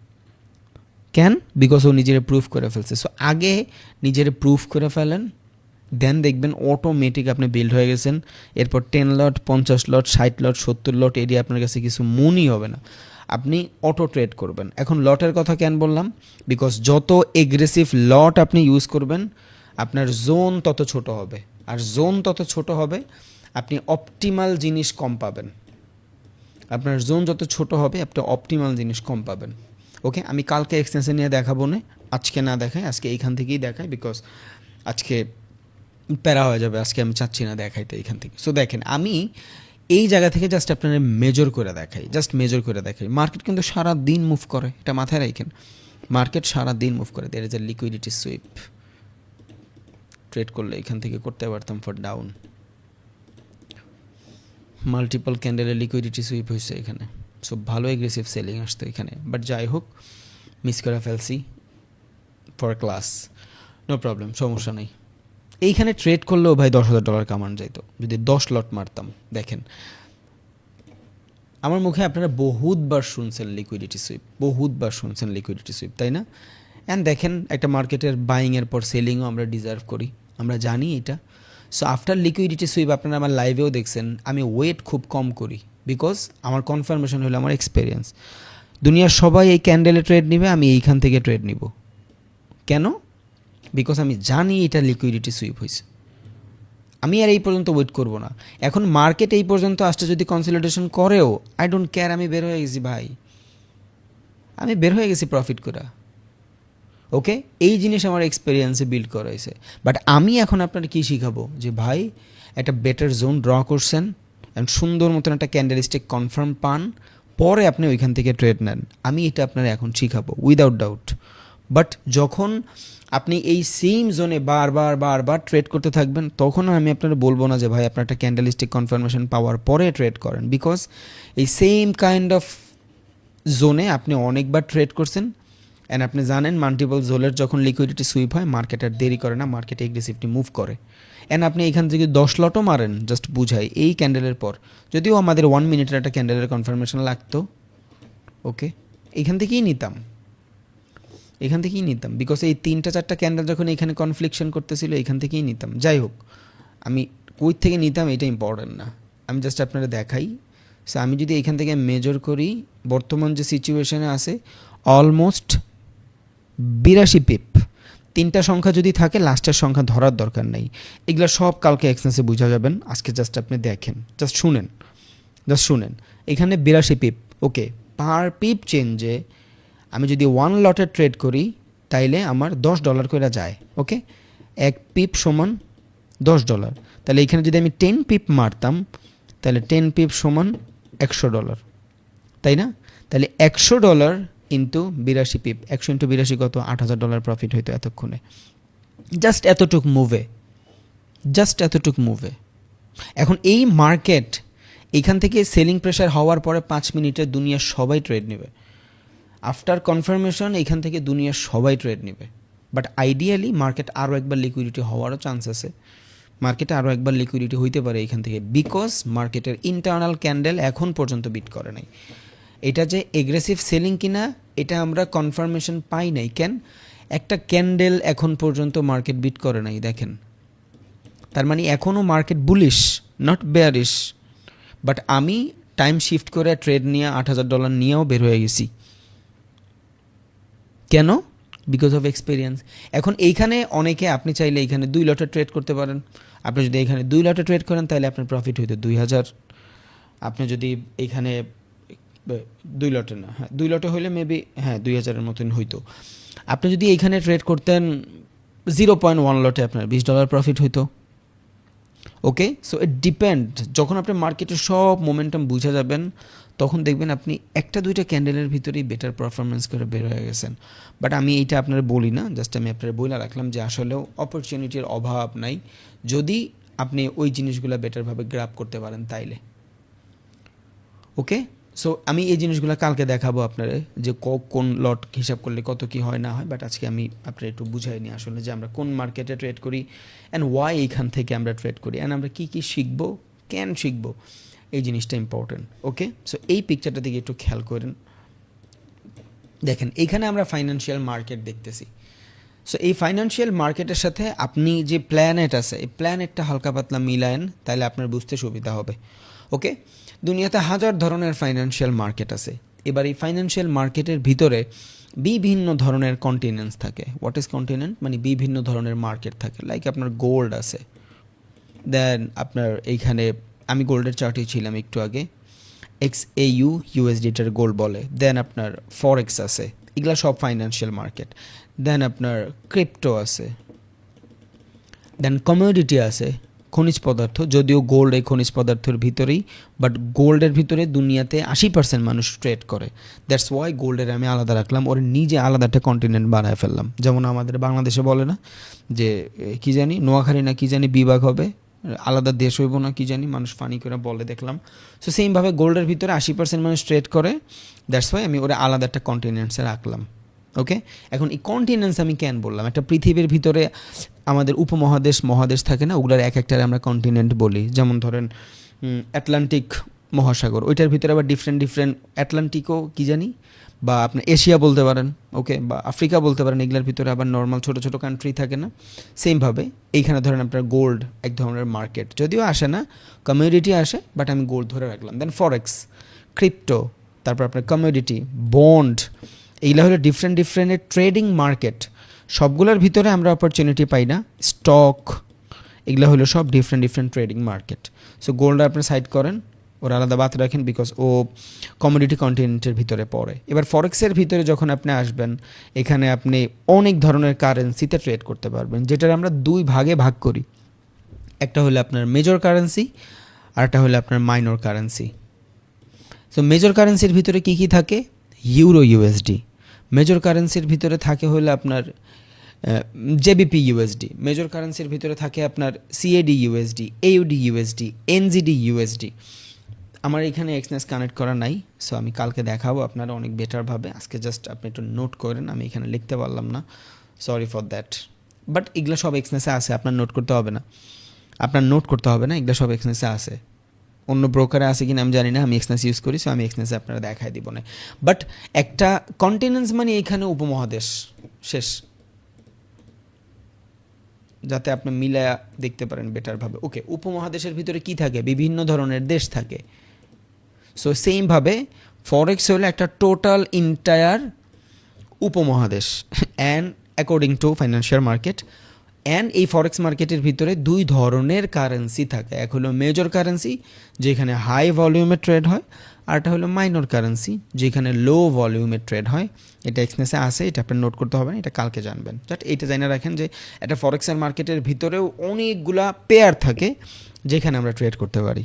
কেন? বিকজ ও নিজেরা প্রুফ করে ফেলছে। সো আগে নিজেরা প্রুফ করে ফেলেন, দেন দেখবেন অটোমেটিক আপনি বিল্ড হয়ে গেছেন। এরপর 10 লট, 50 লট, 60 লট, 70 লট এরিয়া আপনার কাছে কিছু মনই হবে না, আপনি অটো ট্রেড করবেন। এখন লটের কথা কেন বললাম? বিকজ যত এগ্রেসিভ লট আপনি ইউজ করবেন, আপনার জোন তত ছোট হবে, আর জোন তত ছোট হবে আপনি অপটিমাল জিনিস কম পাবেন। আপনার জোন যত ছোট হবে আপনি অপটিমাল জিনিস কম পাবেন। ওকে, আমি কালকে এক্সটেনশন নিয়ে দেখাবো না, আজকে না দেখাই, আজকে এইখান থেকেই দেখাই, বিকজ আজকে প্যারা হয়ে যাবে, আজকে আমি চাচ্ছি না দেখাইতে এইখান থেকে। সো দেখেন, আমি এই জায়গা থেকে জাস্ট আপনারা মেজর করে দেখাই, মার্কেট কিন্তু সারা দিন মুভ করে, এটা মাথায় রাখেন। মার্কেট সারা দিন মুভ করে, there is a liquidity sweep. Trade করলে এখান থেকে করতে পারতাম ফর ডাউন, মাল্টিপল ক্যান্ডেলের লিকুইডিটি সুইপ হয়েছে এখানে। সো ভালো এগ্রেসিভ সেলিং আসতো এখানে, বাট যাই হোক মিস করে ফেলছি ফর ক্লাস, নো প্রবলেম, সমস্যা নেই। এইখানে ট্রেড করলেও ভাই $10,000 কামান যাইতো যদি 10 লট মারতাম। দেখেন আমার মুখে আপনারা বহুতবার শুনছেন লিকুইডিটি সুইপ, তাই না? অ্যান্ড দেখেন একটা মার্কেটের বাইংয়ের পর সেলিংও আমরা ডিজার্ভ করি, আমরা জানি এটা। সো আফটার লিকুইডিটি সুইপ আপনারা আমার লাইভেও দেখছেন আমি ওয়েট খুব কম করি, বিকজ আমার কনফার্মেশন হলো আমার এক্সপিরিয়েন্স। দুনিয়ার সবাই এই ক্যান্ডেলে ট্রেড নিবে, আমি এইখান থেকে ট্রেড নিব। কেন? বিকজ আমি জানি এটা লিকুইডিটি সুইপ হয়েছে, আমি আর এই পর্যন্ত ওয়েট করব না। এখন মার্কেট এই পর্যন্ত আসতে যদি কনসলিডেশন করেও আই ডোন্ট কেয়ার, আমি বের হয়ে গেছি ভাই, আমি বের হয়ে গেছি প্রফিট করে। ওকে, এই জিনিস আমার এক্সপিরিয়েন্সে বিল্ড করা হয়েছে। বাট আমি এখন আপনার কি শিখাবো যে ভাই একটা বেটার জোন ড্র করছেন অ্যান্ড সুন্দর মতন একটা ক্যান্ডেলস্টিক কনফার্ম পান, পরে আপনি ওইখান থেকে ট্রেড নেন। আমি এটা আপনারা এখন শিখাবো উইদাউট ডাউট। বাট যখন আপনি এই সেম জোনে বারবার ট্রেড করতে থাকবেন, তখন আমি আপনারা বলবো না যে ভাই আপনার একটা ক্যান্ডেলস্টিক কনফার্মেশন পাওয়ার পরে ট্রেড করেন, বিকজ এই সেম কাইন্ড অফ জোনে আপনি অনেকবার ট্রেড করছেন অ্যান্ড আপনি জানেন মাল্টিপল জোনের যখন লিকুইডিটি সুইপ হয় মার্কেট আর দেরি করে না, মার্কেট এগ্রেসিভলি মুভ করে। অ্যান্ড আপনি এখান থেকে 10 লটও মারেন, জাস্ট বুঝাই এই ক্যান্ডেলের পর, যদিও আমাদের 1 মিনিটের একটা ক্যান্ডেলের কনফার্মেশন লাগতো, ওকে, এখান থেকেই নিতাম বিকজ এই 3-4টা ক্যান্ডেল যখন এখানে কনফ্লিকশন করতেছিল এখান থেকেই নিতাম। যাই হোক, আমি কই থেকে নিতাম এটা ইম্পর্টেন্ট না, আমি জাস্ট আপনারা দেখাই। সো আমি যদি এখান থেকে মেজর করি বর্তমান যে সিচুয়েশনে আছে অলমোস্ট 82 পিপ, 3টা সংখ্যা যদি থাকে লাস্টের সংখ্যা ধরার দরকার নেই, এগুলো সব কালকে এক্সেন্সে বোঝা যাবেন। আজকে জাস্ট আপনি দেখেন, জাস্ট শুনেন এখানে 82 পিপ, ওকে, পার পিপ চেঞ্জে আমি যদি 1 লটে ট্রেড করি তাইলে আমার $10 করে যায়, ওকে, 1 পিপ সমান $10, তাহলে এখানে যদি আমি 10 পিপ মারতাম তাহলে 10 পিপ সমান $100, তাই না? তাহলে $100 ইন্টু 82 পিপ, 100 ইন্টু 82 কত? $8,000 প্রফিট হইতো এতক্ষণে, জাস্ট এতটুক মুভে। এখন এই মার্কেট এখান থেকে সেলিং প্রেশার হওয়ার পরে 5 মিনিটে দুনিয়ার সবাই ট্রেড নেবে। আফটার কনফার্মেশন এখান থেকে দুনিয়ার সবাই ট্রেড নেবে। বাট আইডিয়ালি মার্কেট আরও একবার লিকুইডিটি হওয়ারও চান্স আছে, মার্কেটে আরও একবার লিকুইডিটি হইতে পারে এখান থেকে, বিকজ মার্কেটের ইন্টারনাল ক্যান্ডেল এখন পর্যন্ত বিট করে নাই। এটা যে এগ্রেসিভ সেলিং কিনা এটা আমরা কনফার্মেশন পাই নাই। কেন? একটা ক্যান্ডেল এখন পর্যন্ত মার্কেট বিট করে নাই, দেখেন, তার মানে এখনও market bullish, not bearish. But আমি টাইম শিফট করে ট্রেড নিয়ে $8,000 নিয়েও বের হয়ে গেছি। কেন? Because of experience. এখন এইখানে অনেকে, আপনি চাইলে এইখানে 2 লটে ট্রেড করতে পারেন। আপনি যদি এখানে 2 লটে ট্রেড করেন তাহলে আপনার প্রফিট হইতো 2,000। আপনি যদি এইখানে 2 লটে না, হ্যাঁ 2 লটে হইলে মেবি 2,000-এর মতন হইতো। আপনি যদি এইখানে ট্রেড করতেন 0.1 লটে আপনার $20 প্রফিট হইতো, ওকে। সো ইট ডিপেন্ড, যখন আপনি মার্কেটের সব মোমেন্টাম বুঝে যাবেন তখন দেখবেন আপনি 1-2টা ক্যান্ডেলের ভিতরেই বেটার পারফরমেন্স করে বের হয়ে গেছেন। বাট আমি এইটা আপনারা বলি না, জাস্ট আমি আপনারা বলে রাখলাম যে আসলেও অপরচুনিটির অভাব নাই যদি আপনি ওই জিনিসগুলো বেটারভাবে গ্র্যাব করতে পারেন তাইলে, ওকে। সো আমি এই জিনিসগুলো কালকে দেখাবো আপনারা যে কোন লট হিসাব করলে কত কি হয় না হয়। বাট আজকে আমি আপনারা একটু বুঝাইনি আসলে যে আমরা কোন মার্কেটে ট্রেড করি অ্যান্ড ওয়াই এইখান থেকে আমরা ট্রেড করি অ্যান্ড আমরা কী কী শিখবো, কেন শিখবো, এই জিনিসটা ইম্পর্টেন্ট, ওকে। সো এই পিকচারটা দিকে একটু খেয়াল করেন, দেখেন এইখানে আমরা ফাইন্যান্সিয়াল মার্কেট দেখতেছি। সো এই ফাইন্যান্সিয়াল মার্কেটের সাথে আপনি যে প্ল্যানেট আছে এই প্ল্যানেটটা হালকা পাতলা মিলায়েন, তাহলে আপনার বুঝতে সুবিধা হবে, ওকে। দুনিয়াতে হাজার ধরনের ফাইন্যান্সিয়াল মার্কেট আছে। এবার এই ফাইন্যান্সিয়াল মার্কেটের ভিতরে বিভিন্ন ধরনের কন্টিনেন্টস থাকে। What is continent? মানে বিভিন্ন ধরনের মার্কেট থাকে। লাইক আপনার গোল্ড আছে, দেন আপনার এইখানে আমি গোল্ডের চার্টে ছিলাম একটু আগে, XAU USDটার গোল্ড বলে। দেন আপনার ফরেক্স আছে, এগুলা সব ফাইন্যান্সিয়াল মার্কেট। দেন আপনার ক্রিপ্টো আছে, দেন কমোডিটি আছে, খনিজ পদার্থ, যদিও গোল্ড এই খনিজ পদার্থের ভিতরেই, বাট গোল্ডের ভিতরে দুনিয়াতে 80% মানুষ ট্রেড করে। দ্যাটস ওয়াই গোল্ডের আমি আলাদা রাখলাম, ওর নিজে আলাদা একটা কন্টিনেন্ট বানায় ফেললাম। যেমন আমাদের বাংলাদেশে বলে না যে কি জানি নোয়াখালী না কি জানি বিভাগ হবে, আলাদা দেশ হইব না কি জানি, মানুষ ফানি করে বলে দেখলাম। সো সেমভাবে গোল্ডের ভিতরে 80% মানুষ ট্রেড করে, দ্যাটস ওয়াই আমি ওরা আলাদা একটা কন্টিনেন্টসে রাখলাম, ওকে। এখন এই কন্টিনেন্টস আমি কেন বললাম? একটা পৃথিবীর ভিতরে আমাদের উপমহাদেশ মহাদেশ থাকে না, ওগুলার এক একটারে আমরা কন্টিনেন্ট বলি। যেমন ধরেন আটলান্টিক মহাসাগর, ওইটার ভিতরে আবার ডিফারেন্ট আটলান্টিকও কি জানি, বা আপনি এশিয়া বলতে পারেন, ওকে, বা আফ্রিকা বলতে পারেন। এগুলোর ভিতরে আবার নর্মাল ছোটো ছোটো কান্ট্রি থাকে না। সেমভাবে এইখানে ধরেন আপনার গোল্ড এক ধরনের মার্কেট, যদিও আসে না, কমিউডিটি আসে, বাট আমি গোল্ড ধরে রাখলাম। দেন ফরেক্স, ক্রিপ্টো, তারপর আপনার কমিউডিটি, বন্ড, এইগুলো হলো ডিফারেন্ট ট্রেডিং মার্কেট। সবগুলোর ভিতরে আমরা অপরচুনিটি পাই না। স্টক, এগুলো হলো সব different trading market. So gold আপনি সাইড করেন, ওর আলাদা বাদ রাখেন, বিকজ ও কমোডিটি কন্টিনেন্টের ভিতরে পড়ে। এবার ফরেক্সের ভিতরে যখন আপনি আসবেন, এখানে আপনি অনেক ধরনের কারেন্সিতে ট্রেড করতে পারবেন, যেটার আমরা দুই ভাগে ভাগ করি। একটা হলো আপনার মেজর কারেন্সি, আর একটা হলো আপনার মাইনর কারেন্সি। সো মেজর কারেন্সির ভিতরে কি কি থাকে? Euro USD. মেজর কারেন্সির ভিতরে থাকে হলো আপনার জেবিপি ইউএসডি। মেজর কারেন্সির ভিতরে থাকে আপনার CAD USD, AUD USD, NZD USD. আমার এখানে এক্সনেস কানেক্ট করা নাই, সো আমি কালকে দেখাবো আপনারা অনেক বেটারভাবে। আজকে জাস্ট আপনি একটু নোট করেন, আমি এখানে লিখতে পারলাম না, সরি ফর দ্যাট। বাট এগুলো সব এক্সনেসে আছে, আপনার নোট করতে হবে না, এগুলো সব এক্সনেসে আছে। অন্য ব্রোকারে আছে কিনা আমি জানি না, আমি এক্সনেস ইউজ করি, সো আমি এক্সনেসে আপনারা দেখাই দিব না। বাট একটা কন্টিনেন্স মানে এইখানে উপমহাদেশ শেষ, যাতে আপনি মিলায়া দেখতে পারেন বেটারভাবে। ওকে, উপমহাদেশের ভিতরে কি থাকে? বিভিন্ন ধরনের দেশ থাকে। সো সেমভাবে ফরেক্স হলো একটা টোটাল ইন্টায়ার উপমহাদেশ, and according to financial market. And এই ফরেক্স মার্কেটের ভিতরে দুই ধরনের কারেন্সি থাকে। এক হলো মেজর কারেন্সি, যেখানে হাই ভলিউমে ট্রেড হয়, আর একটা হলো মাইনর কারেন্সি, যেখানে লো ভলিউমে ট্রেড হয়। এটা এক্সনেসে আসে, এটা আপনার নোট করতে হবে না, এটা কালকে জানবেন। জাস্ট এইটা জানা রাখেন যে একটা ফরেক্সের মার্কেটের ভিতরেও অনেকগুলা পেয়ার থাকে যেখানে আমরা ট্রেড করতে পারি।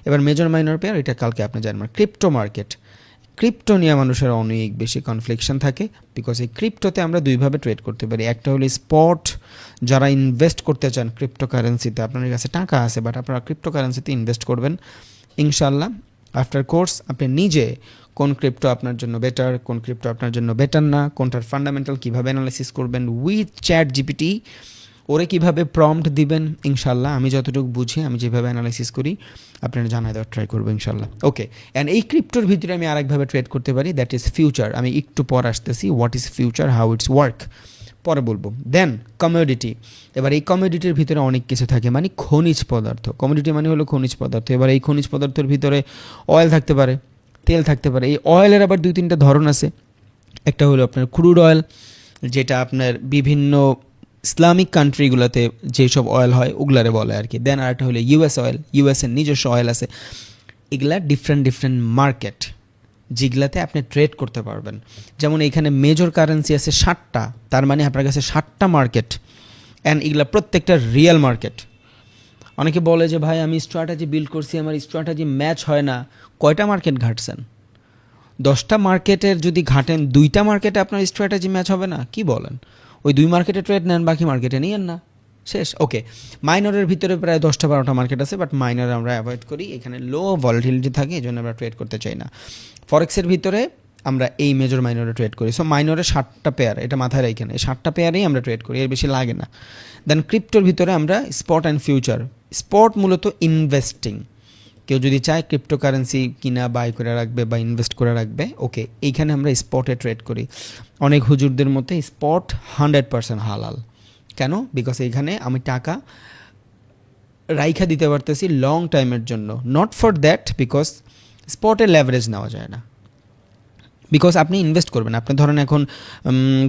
এবার মেজর মাইনর পেয়ার, এটা কালকে আপনি জানবেন। ক্রিপ্টো মার্কেট, ক্রিপ্টো নিয়ে মানুষের অনেক বেশি কনফ্লিকশন থাকে, বিকজ এই ক্রিপ্টোতে আমরা দুইভাবে ট্রেড করতে পারি। একটা হলো স্পট, যারা ইনভেস্ট করতে চান ক্রিপ্টো কারেন্সিতে, আপনার কাছে টাকা আছে বাট আপনারা ক্রিপ্টো কারেন্সিতে ইনভেস্ট করবেন ইনশাল্লাহ। আফটার কোর্স আপনি নিজে কোন ক্রিপ্টো আপনার জন্য বেটার, কোন ক্রিপ্টো আপনার জন্য বেটার না, কোনটার ফান্ডামেন্টাল কীভাবে অ্যানালাইসিস করবেন উইথ চ্যাট জিপিটি, ওরে কীভাবে প্রম্পট দিবেন ইনশাল্লাহ, আমি যতটুকু বুঝি, আমি যেভাবে অ্যানালাইসিস করি আপনারা জানাই দেওয়ার ট্রাই করবো ইনশাল্লাহ। ওকে, অ্যান্ড এই ক্রিপ্টোর ভিতরে আমি আরেকভাবে ট্রেড করতে পারি, দ্যাট ইজ ফিউচার। আমি একটু পর আসতেছি, what is future, how it's work, পরে বলবো। দেন কমোডিটি। এবার এই কমোডিটির ভিতরে অনেক কিছু থাকে, মানে খনিজ পদার্থ। কমোডিটি মানে হলো খনিজ পদার্থ। এবার এই খনিজ পদার্থের ভিতরে অয়েল থাকতে পারে, তেল থাকতে পারে। এই অয়েলের আবার দুই তিনটা ধরন আছে। একটা হলো আপনার ক্রুড অয়েল, যেটা আপনার বিভিন্ন ইসলামিক কান্ট্রিগুলোতে যেসব অয়েল হয় ওগুলারে বলে আর কি। দেন আরেকটা হলো ইউএস অয়েল, ইউএসের নিজস্ব অয়েল আছে। এগুলা ডিফারেন্ট মার্কেট, যেগুলাতে আপনি ট্রেড করতে পারবেন। যেমন এখানে মেজর কারেন্সি আছে 60টা, তার মানে আপনার কাছে 60টা মার্কেট, অ্যান্ড এগুলা প্রত্যেকটা রিয়েল মার্কেট। অনেকে বলে যে ভাই আমি স্ট্র্যাটেজি বিল্ড করছি, আমার স্ট্র্যাটেজি ম্যাচ হয় না। কয়টা মার্কেট ঘাটছেন? 10টা মার্কেটের যদি ঘাটেন, 2টা মার্কেটে আপনার স্ট্র্যাটেজি ম্যাচ হবে না? কি বলেন? ওই 2 মার্কেটে ট্রেড নেন, বাকি মার্কেটে নিয়েন না, শেষ। ওকে, মাইনরের ভিতরে প্রায় 10টা-12টা মার্কেট আছে, বাট মাইনর আমরা অ্যাভয়েড করি, এখানে লো ভলাটিলিটি থাকে, এই জন্য আমরা ট্রেড করতে চাই না। ফরেক্সের ভিতরে আমরা এই মেজর মাইনরে ট্রেড করি। সো মাইনরে 60টা পেয়ার, এটা মাথায় রাখেন, এই 60টা পেয়ারেই আমরা ট্রেড করি, এর বেশি লাগে না। দেন ক্রিপ্টোর ভিতরে আমরা স্পট অ্যান্ড ফিউচার। স্পট মূলত ইনভেস্টিং, কেউ যদি চায় ক্রিপ্টো কারেন্সি কিনা বাই করে রাখবে বা ইনভেস্ট করে রাখবে, ওকে, এইখানে আমরা স্পটে ট্রেড করি। অনেক হুজুরদের মধ্যে স্পট 100% হালাল। কেন? বিকজ এইখানে আমি টাকা রাইখা দিতে পারতেছি লং টাইমের জন্য, নট ফর দ্যাট, বিকজ স্পটে লেভারেজ নেওয়া যায় না। বিকজ আপনি ইনভেস্ট করবেন, আপনি ধরেন এখন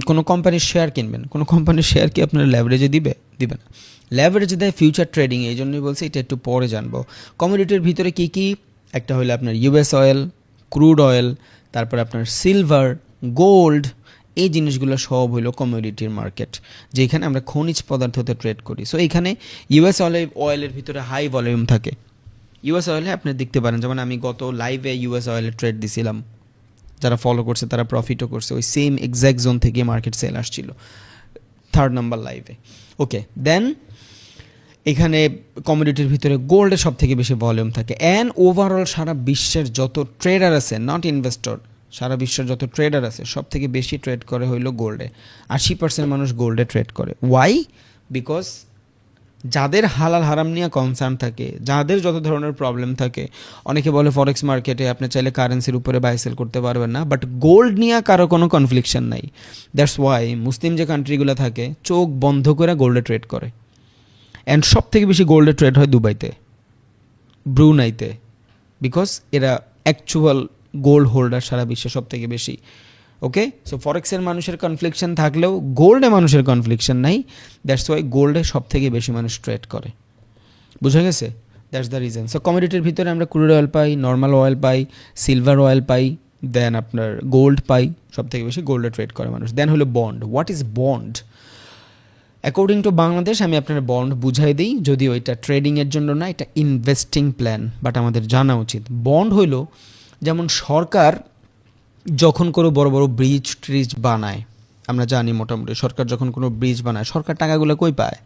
কোনো কোম্পানির শেয়ার কিনবেন, কোনো কোম্পানির শেয়ার কি আপনার লেভারেজে দিবে না। লেভারেজ দেয় ফিউচার ট্রেডিং, এই জন্যই বলছি এটা একটু পরে জানবো। কমোডিটির ভিতরে কি কি? একটা হলো আপনার ইউএস অয়েল, ক্রুড অয়েল, তারপর আপনার সিলভার, গোল্ড, এই জিনিসগুলো সব হলো কমোডিটির মার্কেট, যেখানে আমরা খনিজ পদার্থতে ট্রেড করি। সো এইখানে ইউএস অয়েলের ভিতরে হাই ভলিউম থাকে। ইউএস অয়েলে আপনি দেখতে পারেন, যেমন আমি গত লাইভে ইউএস অয়েলের ট্রেড দিছিলাম, যারা ফলো করছে তারা প্রফিটও করছে, ওই সেম এক্স্যাক্ট জোন থেকে মার্কেট সেল আসছিল 3rd নাম্বার লাইভে। ওকে, দেন এখানে কমোডিটির ভিতরে গোল্ডের সব থেকে বেশি ভলিউম থাকে। অ্যান্ড ওভারঅল সারা বিশ্বের যত ট্রেডার আছে, নট ইনভেস্টর, সারা বিশ্বের যত ট্রেডার আছে সব থেকে বেশি ট্রেড করে হইলো গোল্ডে। 80% মানুষ গোল্ডে ট্রেড করে। ওয়াই? বিকজ যাদের হালাল হারাম নিয়ে কনসার্ন থাকে, যাদের যত ধরনের প্রবলেম থাকে, অনেকে বলে ফরেক্স মার্কেটে আপনি চাইলে কারেন্সির উপরে বাই সেল করতে পারবেন না, বাট গোল্ড নিয়ে কারো কোনো কনফ্লিকশন নাই। দ্যাটস ওয়াই মুসলিম যে কান্ট্রিগুলো থাকে চোখ বন্ধ করে গোল্ডে ট্রেড করে। অ্যান্ড সব থেকে বেশি গোল্ডে ট্রেড হয় দুবাইতে, ব্রুনাইতে, বিকজ এরা অ্যাকচুয়াল গোল্ড হোল্ডার সারা বিশ্বে সব থেকে বেশি। ওকে, সো ফরেক্সের মানুষের কনফ্লিকশন থাকলেও গোল্ডে মানুষের কনফ্লিকশন নাই, দ্যাটস ওয়াই গোল্ডে সব থেকে বেশি মানুষ ট্রেড করে। বুঝা গেছে? That's the reason. সো কমোডিটির ভিতরে আমরা ক্রুড অয়েল পাই, নর্মাল অয়েল পাই, সিলভার অয়েল পাই, দেন আপনার গোল্ড পাই, সব থেকে বেশি গোল্ডে ট্রেড করে মানুষ। দেন হলো bond. What is bond? According to Bangladesh, আমি আপনার বন্ড বুঝাই দিই, যদিও এটা ট্রেডিংয়ের জন্য না, এটা ইনভেস্টিং প্ল্যান, বাট আমাদের জানা উচিত। বন্ড হইল যেমন সরকার যখন কোনো বড় বড় ব্রিজ ট্রিজ বানায়, আমরা জানি মোটামুটি সরকার যখন কোনো ব্রিজ বানায়, সরকার টাকাগুলো কই পায়?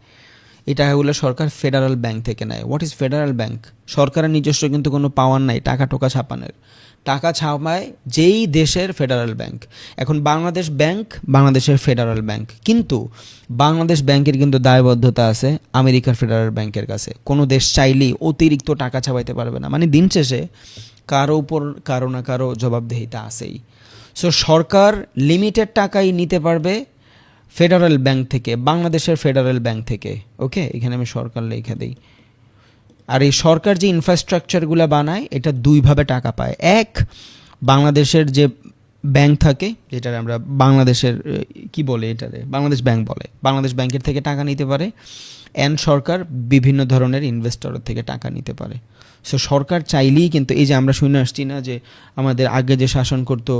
এই টাকাগুলো সরকার ফেডারেল ব্যাংক থেকে নেয়। What is federal bank? সরকারের নিজস্ব কিন্তু কোনো পাওয়ার নাই টাকা টোকা ছাপানোর। টাকা ছাপায় যেই দেশের ফেডারেল ব্যাংক। এখন বাংলাদেশ ব্যাংক বাংলাদেশের ফেডারেল ব্যাংক, কিন্তু বাংলাদেশ ব্যাংকের কিন্তু দায়বদ্ধতা আছে আমেরিকার ফেডারেল ব্যাংকের কাছে। কোনো দেশ চাইলেই অতিরিক্ত টাকা ছাপাইতে পারবে না, মানে দিন শেষে কারো উপর কারো না কারো জবাবদিহিতা আছেই। সো সরকার লিমিটেড টাকাই নিতে পারবে ফেডারেল ব্যাংক থেকে, বাংলাদেশের ফেডারেল ব্যাংক থেকে। ওকে, এখানে আমি সরকার লেখা দিই। আর এই সরকার যে ইনফ্রাস্ট্রাকচারগুলো বানায়, এটা দুইভাবে টাকা পায়। এক, বাংলাদেশের যে ব্যাংক থাকে, যেটা আমরা বাংলাদেশের কি বলে, এটারে বাংলাদেশ ব্যাংক বলে, বাংলাদেশ ব্যাংকের থেকে টাকা নিতে পারে। অ্যান্ড সরকার বিভিন্ন ধরনের ইনভেস্টরের থেকে টাকা নিতে পারে। সো সরকার চাইলেই কিন্তু, এই যে আমরা শুনে আসছি না যে আমাদের আগে যে শাসন করতো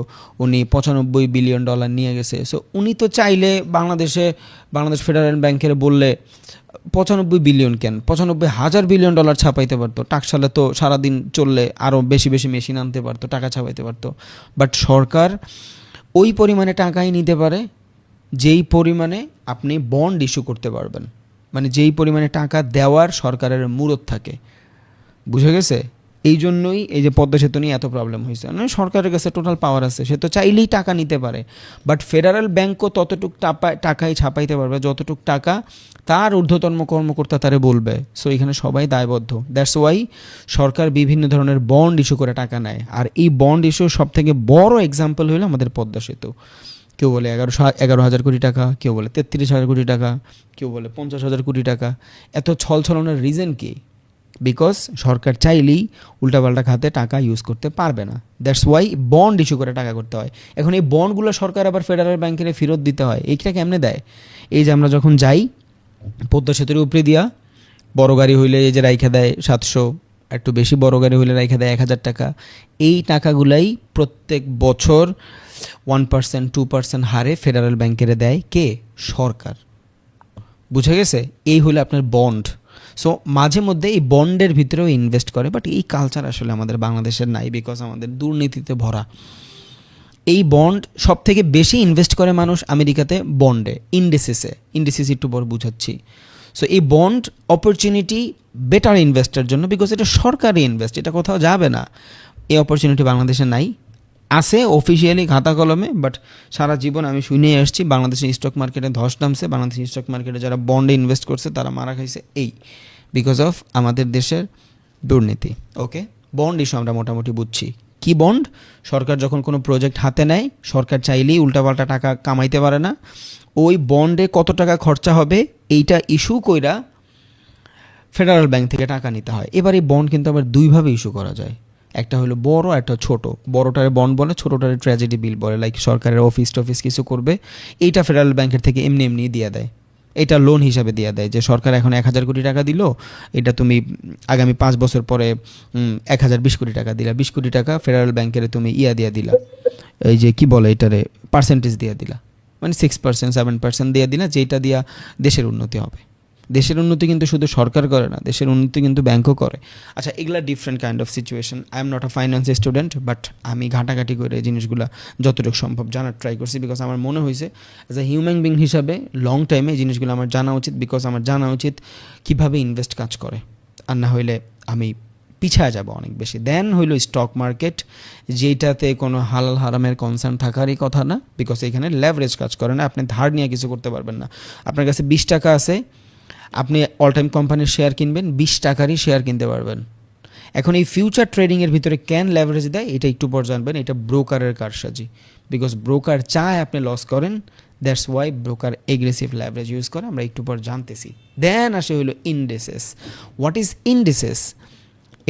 উনি $95 বিলিয়ন নিয়ে গেছে। সো উনি তো চাইলে বাংলাদেশ ফেডারেল ব্যাংকের বললে 95 বিলিয়ন কেন, 95,000 বিলিয়ন ডলার ছাপাইতে পারতো। টাকশালে তো সারাদিন চললে আরও বেশি বেশি মেশিন আনতে পারতো, টাকা ছাপাইতে পারতো। বাট সরকার ওই পরিমাণে টাকাই নিতে পারে যেই পরিমাণে আপনি বন্ড ইস্যু করতে পারবেন, মানে যেই পরিমাণে টাকা দেওয়ার সরকারের মুরত থাকে। বুঝে গেছে? এই জন্যই এই যে পদ্মা সেতু নিয়ে এত প্রবলেম হয়েছে। মানে সরকারের কাছে টোটাল পাওয়ার আছে, সে তো চাইলেই টাকা নিতে পারে। বাট ফেডারেল ব্যাংকও ততটুক টাকাই ছাপাইতে পারবে যতটুক টাকা তার ঊর্ধ্বতন কর্মকর্তা তারে বলবে। সো এখানে সবাই দায়বদ্ধ। দ্যাটস ওয়াই সরকার বিভিন্ন ধরনের বন্ড ইস্যু করে টাকা নেয়। আর এই বন্ড ইস্যু সব থেকে বড় এক্সাম্পল হলো আমাদের পদ্মা সেতু। কেউ বলে 11,000 কোটি টাকা, কেউ বলে 33,000 কোটি টাকা, কেউ বলে 50,000 কোটি টাকা। এত ছলছলনের রিজন কি? বিকজ সরকার চাইলেই উল্টাপাল্টা খাতে টাকা ইউজ করতে পারবে না। দ্যাটস ওয়াই বন্ড ইস্যু করে টাকা করতে হয়। এখন এই বন্ডগুলো সরকার আবার ফেডারেল ব্যাংকের ফেরত দিতে হয়। এইটা কেমনে দেয়? এই যে আমরা যখন যাই পদ্মা সেতুর উপরে দিয়া, বড় গাড়ি হইলে এই যে রাইখা দেয় 700, একটু বেশি বড় গাড়ি হইলে রাইখা দেয় 1,000 টাকা। এই টাকাগুলাই প্রত্যেক বছর 1%, 2% হারে ফেডারেল ব্যাংকের দেয় কে? সরকার। বুঝে গেছে? এই হলো আপনার বন্ড। সো মাঝে মধ্যে এই বন্ডের ভিতরেও ইনভেস্ট করে, বাট এই কালচার আসলে আমাদের বাংলাদেশের নাই, বিকজ আমাদের দুর্নীতিতে ভরা। এই বন্ড সব থেকে বেশি ইনভেস্ট করে মানুষ আমেরিকাতে বন্ডে, ইন্ডিসিস একটু বড় বুঝাচ্ছি। সো এই বন্ড অপরচুনিটি বেটার ইনভেস্টের জন্য, বিকজ এটা সরকারি ইনভেস্ট, এটা কোথাও যাবে না। এই অপরচুনিটি বাংলাদেশে নাই। আছে অফিসিয়ালি খাতা কলমে, বাট সারা জীবন আমি শুনেই আসছি বাংলাদেশের স্টক মার্কেটে ধস নামছে, বাংলাদেশের স্টক মার্কেটে যারা বন্ডে ইনভেস্ট করছে তারা মারা খাইছে, এই বিকজ অফ আমাদের দেশের দুর্নীতি। ওকে, বন্ড ইস্যু আমরা মোটামুটি বুঝছি। কি বন্ড? সরকার যখন কোনো প্রজেক্ট হাতে নেয়, সরকার চাইলেই উল্টাপাল্টা টাকা কামাইতে পারে না। ওই বন্ডে কত টাকা খরচা হবে এইটা ইস্যু কইরা ফেডারেল ব্যাংক থেকে টাকা নিতে হয়। এবার এই বন্ড কিন্তু আবার দুইভাবে ইস্যু করা যায়, একটা হলো বড়, একটা ছোট। বড়টারে বন্ড বলে, ছোটটারে ট্র্যাজেডি বিল বলে। লাইক সরকারের অফিস টফিস কিছু করবে, এইটা ফেডারেল ব্যাংকের থেকে এমনি এমনি দিয়ে দেয়, এটা লোন হিসাবে দিয়ে দেয়। যে সরকার এখন 1,000 কোটি টাকা দিল, এটা তুমি আগামী 5 বছর পরে 1,020 কোটি টাকা দিলা, 20 কোটি টাকা ফেডারেল ব্যাংকের তুমি দিয়ে দিলা, এই যে কি বলে এটারে পার্সেন্টেজ দিয়ে দিলা, মানে 6%, 7% দিয়ে দিলা, যেটা দিয়া দেশের উন্নতি হবে। দেশের উন্নতি কিন্তু শুধু সরকার করে না, দেশের উন্নতি কিন্তু ব্যাংকও করে। আচ্ছা, এগুলা different kind of situation. I am not a finance student, but আমি ঘাটাঘাটি করে এই জিনিসগুলো যতটুকু সম্ভব জানার ট্রাই করছি, বিকজ আমার মনে হয়েছে অ্যাজ এ হিউম্যান বিং হিসাবে লং টাইমে এই জিনিসগুলো আমার জানা উচিত, বিকজ আমার জানা উচিত কীভাবে ইনভেস্ট কাজ করে। আর না হইলে আমি পিছায় যাব অনেক বেশি। দেন হইল স্টক মার্কেট, যেটাতে কোনো হালাল হারামের কনসার্ন থাকারই কথা না, বিকজ এখানে লেভারেজ কাজ করে না। আপনি ধার নিয়ে কিছু করতে পারবেন না। আপনার কাছে 20 টাকা আছে, আপনি অল টাইম কোম্পানির শেয়ার কিনবেন, 20 টাকারই শেয়ার কিনতে পারবেন। এখন এই ফিউচার ট্রেডিংয়ের ভিতরে ক্যান লেভারেজ দেয়, এটা একটু পর জানবেন। এটা ব্রোকারের কারসাজি, বিকজ ব্রোকার চায় আপনি লস করেন। That's why broker aggressive leverage use করে, আমরা একটু পর জানতেছি। দেন আসে হইলো ইন্ডিসেস। What is indices?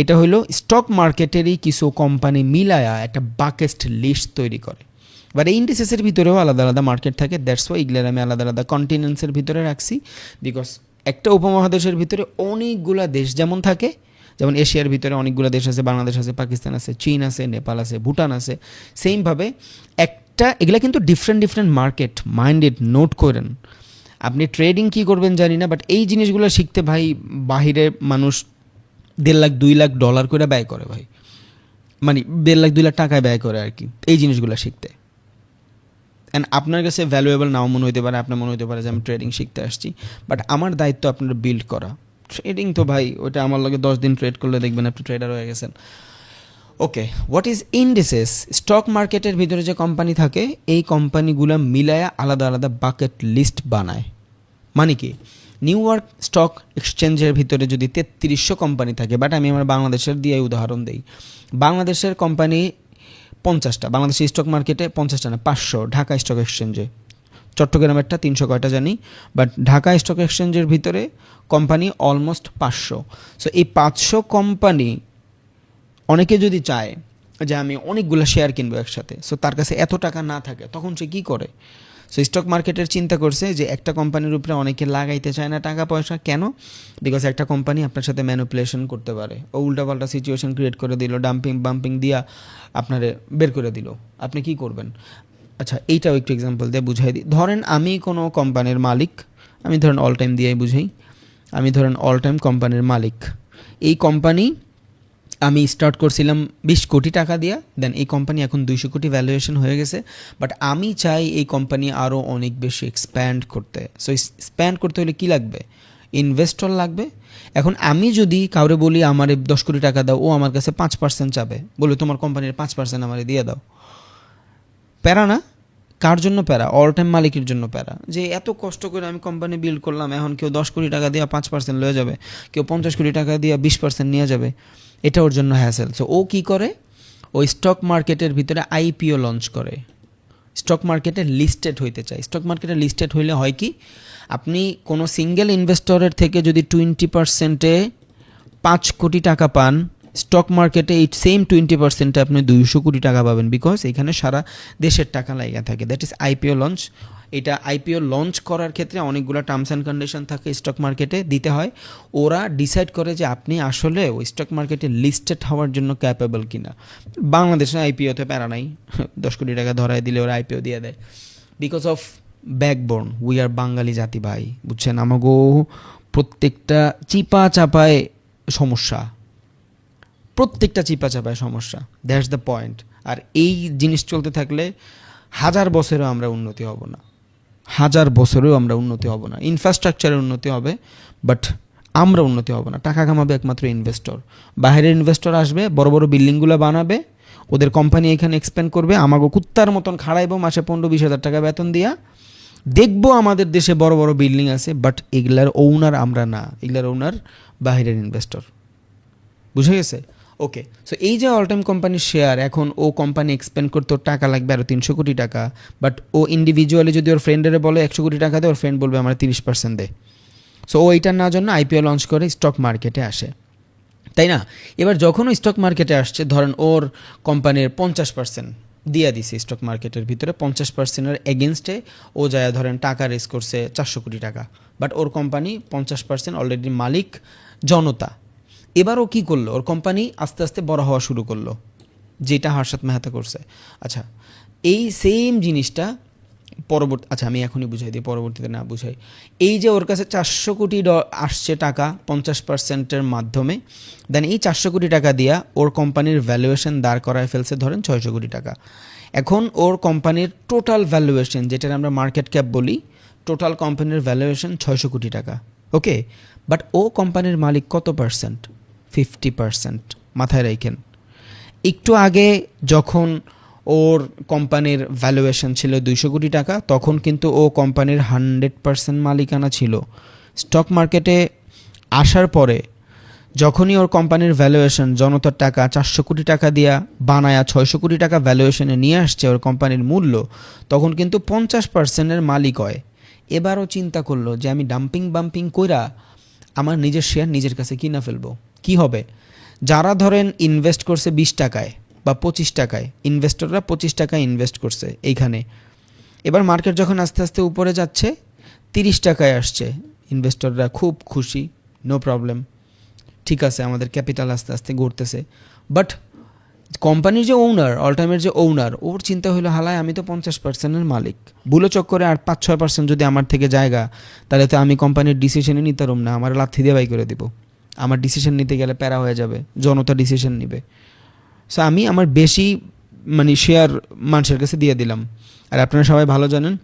এটা হইলো স্টক মার্কেটেরই কিছু কোম্পানি মিলায়া একটা বাকেট লিস্ট তৈরি করে। এবার এই ইন্ডিসেসের ভিতরেও আলাদা আলাদা মার্কেট থাকে। দ্যাটস ওয়াই এগুলোর আমি আলাদা আলাদা কন্টিনেন্টসের ভিতরে রাখছি, বিকজ একটা উপমহাদেশের ভিতরে অনেকগুলা দেশ যেমন থাকে, যেমন এশিয়ার ভিতরে অনেকগুলো দেশ আছে, বাংলাদেশ আছে, পাকিস্তান আছে, চীন আছে, নেপাল আছে, ভুটান আছে। সেমভাবে এগুলা কিন্তু ডিফারেন্ট মার্কেট, মাইন্ডেড, নোট করেন। আপনি ট্রেডিং কী করবেন জানি না, বাট এই জিনিসগুলো শিখতে ভাই বাহিরে মানুষ 1.5 লাখ 2 লাখ ডলার করে ব্যয় করে ভাই, মানে 1.5 লাখ 2 লাখ টাকায় ব্যয় করে আর কি এই জিনিসগুলো শিখতে। অ্যান্ড আপনার কাছে ভ্যালুয়েবল নাও মনে হতে পারে, আপনার মনে হতে পারে যে আমি ট্রেডিং শিখতে আসছি, বাট আমার দায়িত্ব আপনার বিল্ড করা। ট্রেডিং তো ভাই ওইটা আমার লগে 10 দিন ট্রেড করলে দেখবেন আপনি ট্রেডার হয়ে গেছেন। ওকে, হোয়াট ইজ ইন্ডিসেস? স্টক মার্কেটের ভিতরে যে কোম্পানি থাকে এই কোম্পানিগুলো মিলায়া আলাদা আলাদা বাকেট লিস্ট বানায়। মানে কি, নিউ ইয়র্ক স্টক এক্সচেঞ্জের ভিতরে যদি 3300 কোম্পানি থাকে, বাট আমি আমার বাংলাদেশের দিয়ে উদাহরণ দিই, বাংলাদেশের কোম্পানি 50টা, বাংলাদেশের স্টক মার্কেটে 50টা না 500, ঢাকা স্টক এক্সচেঞ্জে, চট্টগ্রামেরটা 300 কয়টা জানি, বাট ঢাকা স্টক এক্সচেঞ্জের ভিতরে কোম্পানি অলমোস্ট 500। সো এই 500 কোম্পানি অনেকে যদি চায় যে আমি অনেকগুলো শেয়ার কিনবো একসাথে, সো তার কাছে এত টাকা না থাকে, তখন সে কী করে? সো স্টক মার্কেটের চিন্তা করছে যে একটা কোম্পানির উপরে অনেকে লাগাইতে চায় না টাকা পয়সা। কেন? বিকজ একটা কোম্পানি আপনার সাথে ম্যানিপুলেশন করতে পারে, ও উল্টাপাল্টা সিচুয়েশন ক্রিয়েট করে দিল, বাম্পিং দিয়া আপনারে বের করে দিল, আপনি কি করবেন? আচ্ছা, এইটাও একটু এক্সাম্পল দিয়ে বুঝাই দিই। ধরেন আমি কোনো কোম্পানির মালিক, আমি ধরেন অল টাইম দিয়েই বুঝাই, আমি ধরেন অল টাইম কোম্পানির মালিক। এই কোম্পানি আমি স্টার্ট করছিলাম 20 কোটি টাকা দিয়া, দেন এই কোম্পানি এখন 200 কোটি ভ্যালুয়েশন হয়ে গেছে, বাট আমি চাই এই কোম্পানি আরও অনেক বেশি এক্সপ্যান্ড করতে। সো এক্সপ্যান্ড করতে হলে কী লাগবে? ইনভেস্টর লাগবে। এখন আমি যদি কাউরে বলি আমার 10 কোটি টাকা দাও, ও আমার কাছে 5% চাবে, বলে তোমার কোম্পানির 5% আমারে দিয়ে দাও। প্যারা না? কার জন্য প্যারা? অল টাইম মালিকের জন্য প্যারা, যে এত কষ্ট করে আমি কোম্পানি বিল্ড করলাম, এখন কেউ 10 কোটি টাকা দিয়ে 5% লয়ে যাবে, কেউ 50 কোটি টাকা দিয়ে 20% নিয়ে যাবে, এটা ওর জন্য হ্যাসেল। সো ও কী করে? ওই স্টক মার্কেটের ভিতরে আইপিও লঞ্চ করে, স্টক মার্কেটে লিস্টেড হইতে চায়। স্টক মার্কেটে লিস্টেড হইলে হয় কি, আপনি কোনো সিঙ্গেল ইনভেস্টরের থেকে যদি 20%-এ 5 কোটি টাকা পান, স্টক মার্কেটে এই সেম 20%-এ আপনি 200 কোটি টাকা পাবেন, বিকজ এখানে সারা দেশের টাকা লাগা থাকে। That is IPO launch. এটা আইপিও লঞ্চ করার ক্ষেত্রে অনেকগুলো টার্মস অ্যান্ড কন্ডিশন থাকে, স্টক মার্কেটে দিতে হয়। ওরা ডিসাইড করে যে আপনি আসলে ওই স্টক মার্কেটে লিস্টেড হওয়ার জন্য ক্যাপেবল কিনা। বাংলাদেশে আইপিওতে প্যারা নাই, 10 কোটি টাকা ধরায় দিলে ওরা আইপিও দিয়ে দেয়, because of backbone. We are Bengali জাতি ভাই, বুঝছেন? আমাগো প্রত্যেকটা চিপা চাপায় সমস্যা, প্রত্যেকটা চিপা চাপায় সমস্যা। That's the point. আর এই জিনিস চলতে থাকলে 1000 বছরেও আমরা উন্নতি হব না, 1000 বছরেও আমরা উন্নতি হব না। ইনফ্রাস্ট্রাকচারের উন্নতি হবে, বাট আমরা উন্নতি হব না। টাকা কামাবে একমাত্র ইনভেস্টর। বাইরের ইনভেস্টর আসবে, বড় বড় বিল্ডিংগুলো বানাবে, ওদের কোম্পানি এখানে এক্সপ্যান্ড করবে, আমাকে কুত্তার মতন খাড়াইব মাসে 15-20 হাজার টাকা বেতন দিয়া। দেখবো আমাদের দেশে বড় বড় বিল্ডিং আছে, বাট এগুলার ওনার আমরা না, এগুলার ওনার বাইরের ইনভেস্টর। বুঝে গেছে? ওকে, সো এই যে অল টাইম কোম্পানির শেয়ার, এখন ও কোম্পানি এক্সপেন্ড করতে ওর টাকা লাগবে আরও 300 কোটি টাকা, বাট ও ইন্ডিভিজুয়ালি যদি ওর ফ্রেন্ডের বলে 100 কোটি টাকা দেয়, ওর ফ্রেন্ড বলবে আমার 30% দে। সো ও এইটার না জন্য আইপিও লঞ্চ করে স্টক মার্কেটে আসে, তাই না? এবার যখন ও স্টক মার্কেটে আসছে, ধরেন ওর কোম্পানির 50% দিয়ে দিছে স্টক মার্কেটের ভিতরে, 50%-এর এগেনস্টে ও যায় ধরেন টাকা রেজ করছে 400 কোটি টাকা, বাট ওর কোম্পানি 50% অলরেডি মালিক জনতা। এবার ও কী করলো? ওর কোম্পানি আস্তে আস্তে বড় হওয়া শুরু করলো, যেটা হর্ষদ মেহতা করছে। আচ্ছা, এই সেম জিনিসটা আচ্ছা আমি এখনই বুঝাই দিই, পরবর্তীতে না বুঝাই। এই যে ওর কাছে 400 কোটি আসছে টাকা 50%-এর মাধ্যমে, দেন এই 400 কোটি টাকা দিয়া ওর কোম্পানির ভ্যালুয়েশন দাঁড় করায় ফেলছে ধরেন 600 কোটি টাকা। এখন ওর কোম্পানির টোটাল ভ্যালুয়েশন, যেটার আমরা মার্কেট ক্যাপ বলি, টোটাল কোম্পানির ভ্যালুয়েশন 600 কোটি টাকা। ওকে, বাট ও কোম্পানির মালিক কত পার্সেন্ট? 50%। মাথায় রাখেন, একটু আগে যখন ওর কোম্পানির ভ্যালুয়েশন ছিল 200 কোটি টাকা, তখন কিন্তু ও কোম্পানির 100% মালিকানা ছিল। স্টক মার্কেটে আসার পরে যখনই ওর কোম্পানির ভ্যালুয়েশন জনতার টাকা 400 কোটি টাকা দিয়া বানায়া 600 কোটি টাকা ভ্যালুয়েশনে নিয়ে আসছে ওর কোম্পানির মূল্য, তখন কিন্তু 50%-এর মালিক হয়। এবারও চিন্তা করলো যে আমি বাম্পিং কইরা আমার নিজের শেয়ার নিজের কাছে কিনা ফেলবো। কি হবে? যারা ধরেন ইনভেস্ট করছে 20 টাকায় বা 25 টাকায়, ইনভেস্টররা 25 টাকায় ইনভেস্ট করছে এইখানে, এবার মার্কেট যখন আস্তে আস্তে উপরে যাচ্ছে 30 টাকায় আসছে, ইনভেস্টররা খুব খুশি, নো প্রবলেম, ঠিক আছে, আমাদের ক্যাপিটাল আস্তে আস্তে গড়তেছে, বাট কোম্পানির যে ওনার, অলটাইমের যে ওনার, ওর চিন্তা হলো হালায় আমি তো 50%-এর মালিক, বুলো চক্করে আর 5-6% যদি আমার থেকে জায়গা, তাহলে তো আমি কোম্পানির ডিসিশনই নিতে পারব না, আমার লাথি দিয়ে বাই করে দিব, আমার ডিসিশন নিতে গেলে প্যারা হয়ে যাবে, জনতা ডিসিশন নিবে। সো আমি আমার বেশি মানে শেয়ার মানুষের কাছে দিয়ে দিলাম। আর আপনারা সবাই ভালো জানেন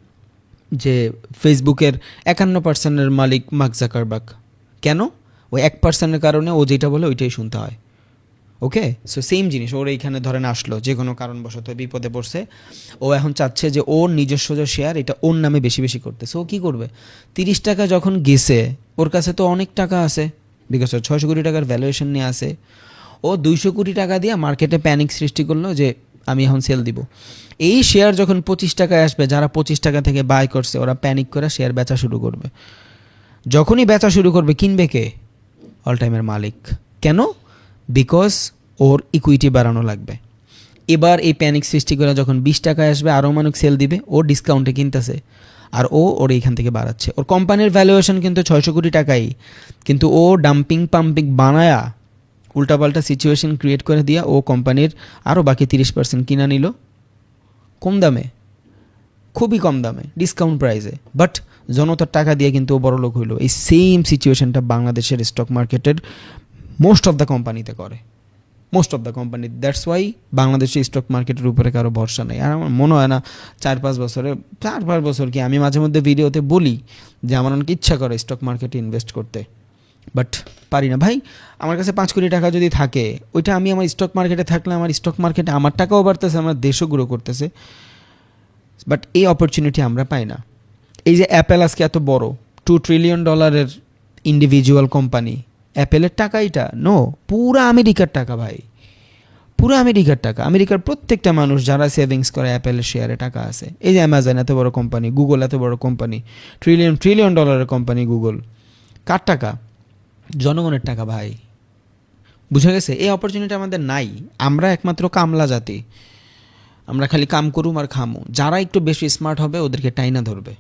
যে ফেসবুকের 51%-এর মালিক মার্ক জাকারবার্গ। কেন? ওই 1%-এর কারণে ও যেটা বলে ওইটাই শুনতে হয়। ওকে, সো সেম জিনিস ওর এইখানে ধরেন আসলো, যে কোনো কারণবশত বিপদে পড়ছে, ও এখন চাচ্ছে যে ওর নিজস্ব যে শেয়ার এটা ওর নামে বেশি বেশি করতেছে। ও কী করবে? 30 টাকা যখন গেছে, ওর কাছে তো অনেক টাকা আছে, বিকজ ও 600 কোটি টাকার ভ্যালুয়েশন নিয়ে আসে। ও 200 কোটি টাকা দিয়ে মার্কেটে প্যানিক সৃষ্টি করলো যে আমি এখন সেল দিব। এই শেয়ার যখন 25 টাকায় আসবে, যারা 25 টাকা থেকে বাই করছে ওরা প্যানিক করে শেয়ার বেচা শুরু করবে। যখনই বেচা শুরু করবে, কিনবে কে? অল টাইমের মালিক। কেন? বিকজ ওর ইকুইটি বাড়ানো লাগবে। এবার এই প্যানিক সৃষ্টি করে যখন 20 টাকায় আসবে, আরও মানুষ সেল দিবে, ও ডিসকাউন্টে কিনতেছে, আর ওর এইখান থেকে বাড়াচ্ছে। ওর কোম্পানির ভ্যালুয়েশন কিন্তু 600 কোটি টাকাই, কিন্তু ও ডাম্পিং পাম্পিং বানায়া উল্টাপাল্টা সিচুয়েশন ক্রিয়েট করে দিয়া ও কোম্পানির আরও বাকি 30% কিনা নিল কম দামে, খুবই কম দামে, ডিসকাউন্ট প্রাইসে, বাট জনতার টাকা দিয়ে কিন্তু ও বড়লোক হইল। এই সেম সিচুয়েশনটা বাংলাদেশের স্টক মার্কেটের মোস্ট অফ দ্য কোম্পানিতে করে, most of the company. That's why বাংলাদেশের স্টক মার্কেটের উপরে কারো ভরসা নেই। আর আমার মনে হয় না 4-5 বছর কি, আমি মাঝে মধ্যে ভিডিওতে বলি যে আমার অনেক ইচ্ছা করে স্টক মার্কেটে ইনভেস্ট করতে, বাট পারি না ভাই। আমার কাছে 5 কোটি টাকা যদি থাকে, ওইটা আমি আমার স্টক মার্কেটে থাকলে আমার স্টক মার্কেটে আমার টাকাও বাড়তেছে, আমার দেশও গ্রো করতেছে, বাট এই অপরচুনিটি আমরা পাই না। এই যে অ্যাপেল আজকে এত বড় $2 ট্রিলিয়ন ইন্ডিভিজুয়াল কোম্পানি, অ্যাপেলের টাকা এটা? নো, পুরা আমেরিকার টাকা ভাই, পুরো আমেরিকার টাকা। আমেরিকার প্রত্যেকটা মানুষ যারা সেভিংস করে অ্যাপেলের শেয়ারে টাকা আছে। এই যে অ্যামাজন এত বড় কোম্পানি, গুগল এত বড় কোম্পানি, ট্রিলিয়ন ডলারের কোম্পানি গুগল, কার টাকা? জনগণের টাকা ভাই। বুঝা গেছে? এই অপরচুনিটি আমাদের নাই। আমরা একমাত্র কামলা জাতি, আমরা খালি কাম করুম আর খামু। যারা একটু বেশি স্মার্ট হবে ওদেরকে টাইনা ধরবে।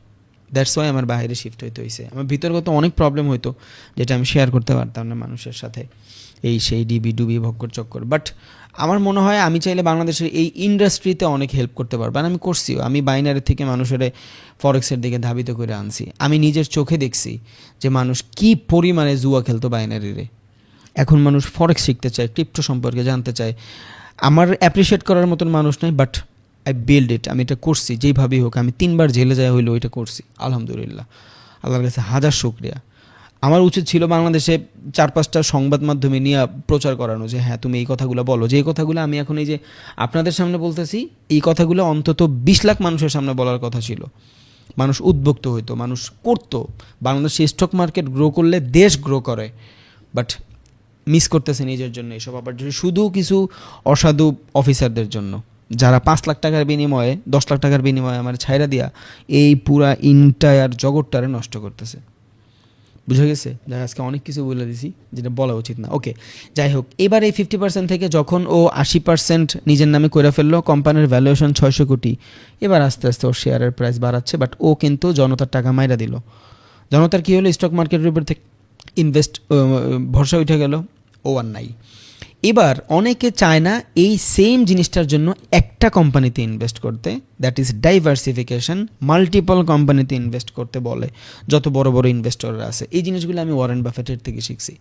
দ্যাটস ওয়াই আমার বাইরে শিফট হইতে হয়েছে। আমার ভিতরগত অনেক প্রবলেম হইতো যেটা আমি শেয়ার করতে পারতাম না মানুষের সাথে, এই সেই ডিবি ডুবি ভক্কর চক্কর। বাট আমার মনে হয় আমি চাইলে বাংলাদেশের এই ইন্ডাস্ট্রিতে অনেক হেল্প করতে পারবো, আর আমি করছিও। আমি বাইনারি থেকে মানুষের ফরেক্সের দিকে ধাবিত করে আনছি। আমি নিজের চোখে দেখছি যে মানুষ কি পরিমাণে জুয়া খেলতো বাইনারিরে। এখন মানুষ ফরেক্স শিখতে চায়, ক্রিপ্টো সম্পর্কে জানতে চায়। আমার অ্যাপ্রিসিয়েট করার মতন মানুষ নাই, বাট আই বিল্ড ইট। আমি এটা করছি যেইভাবেই হোক। আমি 3 বার জেলে যায় হইলো ওইটা করছি, আলহামদুলিল্লাহ, আল্লাহর কাছে হাজার শুকরিয়া। আমার উচিত ছিল বাংলাদেশে 4-5টা সংবাদ মাধ্যমে নিয়ে প্রচার করানো যে হ্যাঁ তুমি এই কথাগুলো বলো, যে এই কথাগুলো আমি এখন এই যে আপনাদের সামনে বলতেছি, এই কথাগুলো অন্তত 20 লাখ মানুষের সামনে বলার কথা ছিল। মানুষ উদ্বুদ্ধ হইতো, মানুষ করতো। বাংলাদেশে স্টক মার্কেট গ্রো করলে দেশ গ্রো করে, বাট মিস করতেছে নিজের জন্য এসব, আবার শুধু কিছু অসাধু অফিসারদের জন্য, যারা 5 লাখ টাকার বিনিময়ে 10 লাখ টাকার বিনিময়ে আমার ছাইরা দিয়া এই পুরা ইন্টায়ার জগৎটারে নষ্ট করতেছে। বুঝা গেছে? যাই আজকে অনেক কিছু বলে দিছি যেটা বলা উচিত না। ওকে, যাই হোক, এবার এই 50% থেকে যখন ও 80% নিজের নামে করে ফেললো, কোম্পানির ভ্যালুয়েশন 600 কোটি, এবার আস্তে আস্তে ওর শেয়ারের প্রাইস বাড়াচ্ছে, বাট ও কিন্তু জনতার টাকা মাইরা দিল। জনতার কী হলো? স্টক মার্কেটের উপর থেকে ভরসা উঠে গেল, ও আর নাই। এবার অনেকে চায় না এই সেম জিনিসটার জন্য একটা কোম্পানিতে ইনভেস্ট করতে, দ্যাট ইজ ডাইভার্সিফিকেশন। মাল্টিপল কোম্পানিতে ইনভেস্ট করতে বলে যত বড় বড় ইনভেস্টররা আছে। এই জিনিসগুলো আমি ওয়ারেন বাফেটের থেকে শিখছি।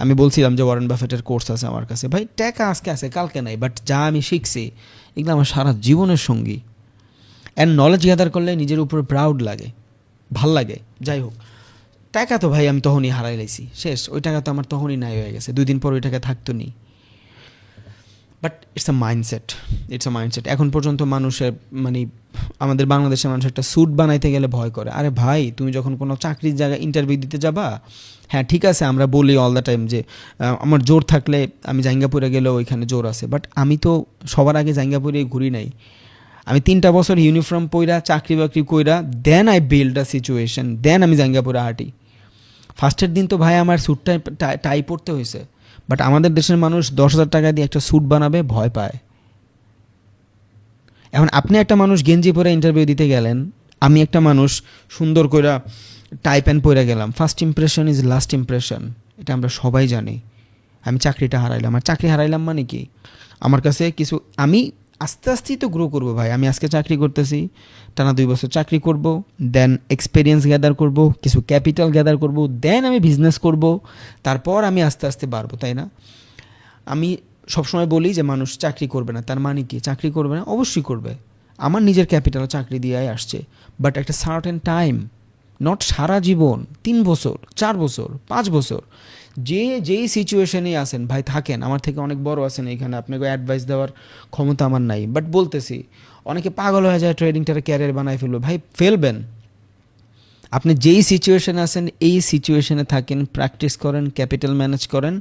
আমি বলছিলাম যে ওয়ারেন বাফেটের কোর্স আছে আমার কাছে, ভাই টাকা আজকে আছে কালকে নাই, বাট যা আমি শিখছি এগুলো আমার সারা জীবনের সঙ্গী। অ্যান্ড নলেজ গ্যাদার করলে নিজের উপর প্রাউড লাগে, ভাল লাগে। যাই হোক, টাকা তো ভাই আমি তখনই হারাই লাইছি, শেষ। ওই টাকা তো আমার তখনই নাই হয়ে গেছে, 2 দিন পর ওই টাকা থাকতো নি। But it's a mindset. এখন পর্যন্ত মানুষের মানে আমাদের বাংলাদেশের মানুষ একটা স্যুট বানাইতে গেলে ভয় করে। আরে ভাই, তুমি যখন কোনো চাকরির জায়গায় ইন্টারভিউ দিতে যাবা, হ্যাঁ ঠিক আছে আমরা বলি অল দ্য টাইম যে আমার জোর থাকলে আমি জাঙ্গাপুরে গেলেও ওইখানে জোর আছে, বাট আমি তো সবার আগে জাঙ্গাপুরে ঘুরি নাই। আমি 3টা বছর ইউনিফর্ম পইরা চাকরি বাকরি কইরা then I build a situation, then আমি জাঙ্গাপুরে হাঁটি। ফার্স্টের দিন তো ভাই আমার স্যুটটা টাই পরতে হয়েছে, বাট আমাদের দেশের মানুষ 10,000 টাকা দিয়ে একটা স্যুট বানাবে ভয় পায়। এখন আপনি একটা মানুষ গেঞ্জি পরে ইন্টারভিউ দিতে গেলেন, আমি একটা মানুষ সুন্দর করে টাই প্যান্ট পরে গেলাম। First impression is last impression, এটা আমরা সবাই জানি। আমি চাকরিটা হারাইলাম, আর চাকরি হারাইলাম মানে কি, আমার কাছে কিছু, আমি আস্তে আস্তেই তো গ্রো করবো ভাই। আমি আজকে চাকরি করতেছি, টানা 2 বছর চাকরি করব, দেন এক্সপিরিয়েন্স গ্যাদার করব, কিছু ক্যাপিটাল গ্যাদার করব, দেন আমি বিজনেস করব, তারপর আমি আস্তে আস্তে বাড়বো, তাই না? আমি সবসময় বলি যে মানুষ চাকরি করবে না, তার মানে কি চাকরি করবে না? অবশ্যই করবে। আমার নিজের ক্যাপিটাল চাকরি দিয়ে আসছে, বাট একটা সার্টেন টাইম, নট সারা জীবন, 3 বছর, 4 বছর, 5 বছর, যেই সিচুয়েশনে আছেন ভাই থাকেন। আমার থেকে অনেক বড় আছেন এখানে, আপনাকে অ্যাডভাইস দেওয়ার ক্ষমতা আমার নাই, বাট বলতেছি অনেকে পাগল হয়ে যায়, ট্রেডিংটারে ক্যারিয়ার বানায় ফেলবে। ভাই ফেলবেন, আপনি যেই সিচুয়েশনে আছেন এই সিচুয়েশনে থাকেন, প্র্যাকটিস করেন, ক্যাপিটাল ম্যানেজ করেন,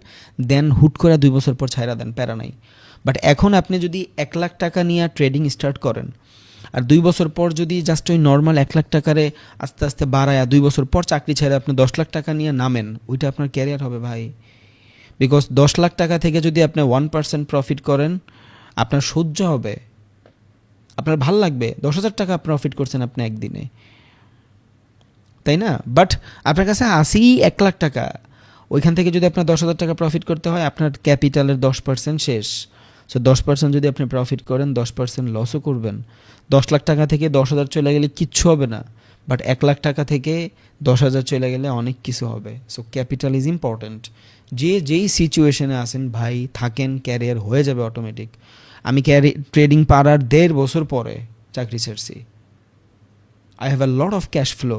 দেন হুট করে 2 বছর পর ছাইরা দেন, প্যারা নাই। বাট এখন আপনি যদি 1 লাখ টাকা নিয়ে ট্রেডিং স্টার্ট করেন, আর 2 বছর পর যদি জাস্ট ওই নর্মাল 1 লাখ টাকারে আস্তে আস্তে বাড়ায় 2 বছর পর চাকরি ছেড়ে আপনি 10 লাখ টাকা নিয়ে নামেন, ওইটা আপনার ক্যারিয়ার হবে ভাই। বিকজ 10 লাখ টাকা থেকে যদি আপনি 1% প্রফিট করেন, আপনার সহ্য হবে, আপনার ভাল লাগবে। 10,000 টাকা প্রফিট করছেন আপনি একদিনে, তাই না? বাট আপনার কাছে আসেই 1 লাখ টাকা, ওইখান থেকে যদি আপনার 10,000 টাকা প্রফিট করতে হয়, আপনার ক্যাপিটালের 10% শেষ। সো 10% যদি আপনি প্রফিট করেন, 10% লসও করবেন। 10 লাখ টাকা থেকে 10,000 চলে গেলে কিচ্ছু হবে না, বাট 1 লাখ টাকা থেকে 10,000 চলে গেলে অনেক কিছু হবে। So capital is important. যেই সিচুয়েশনে আছেন ভাই থাকেন, ক্যারিয়ার হয়ে যাবে অটোমেটিক। আমি ট্রেডিং পারার 1.5 বছর পরে চাকরি ছেড়ছি। I have a lot of cash flow.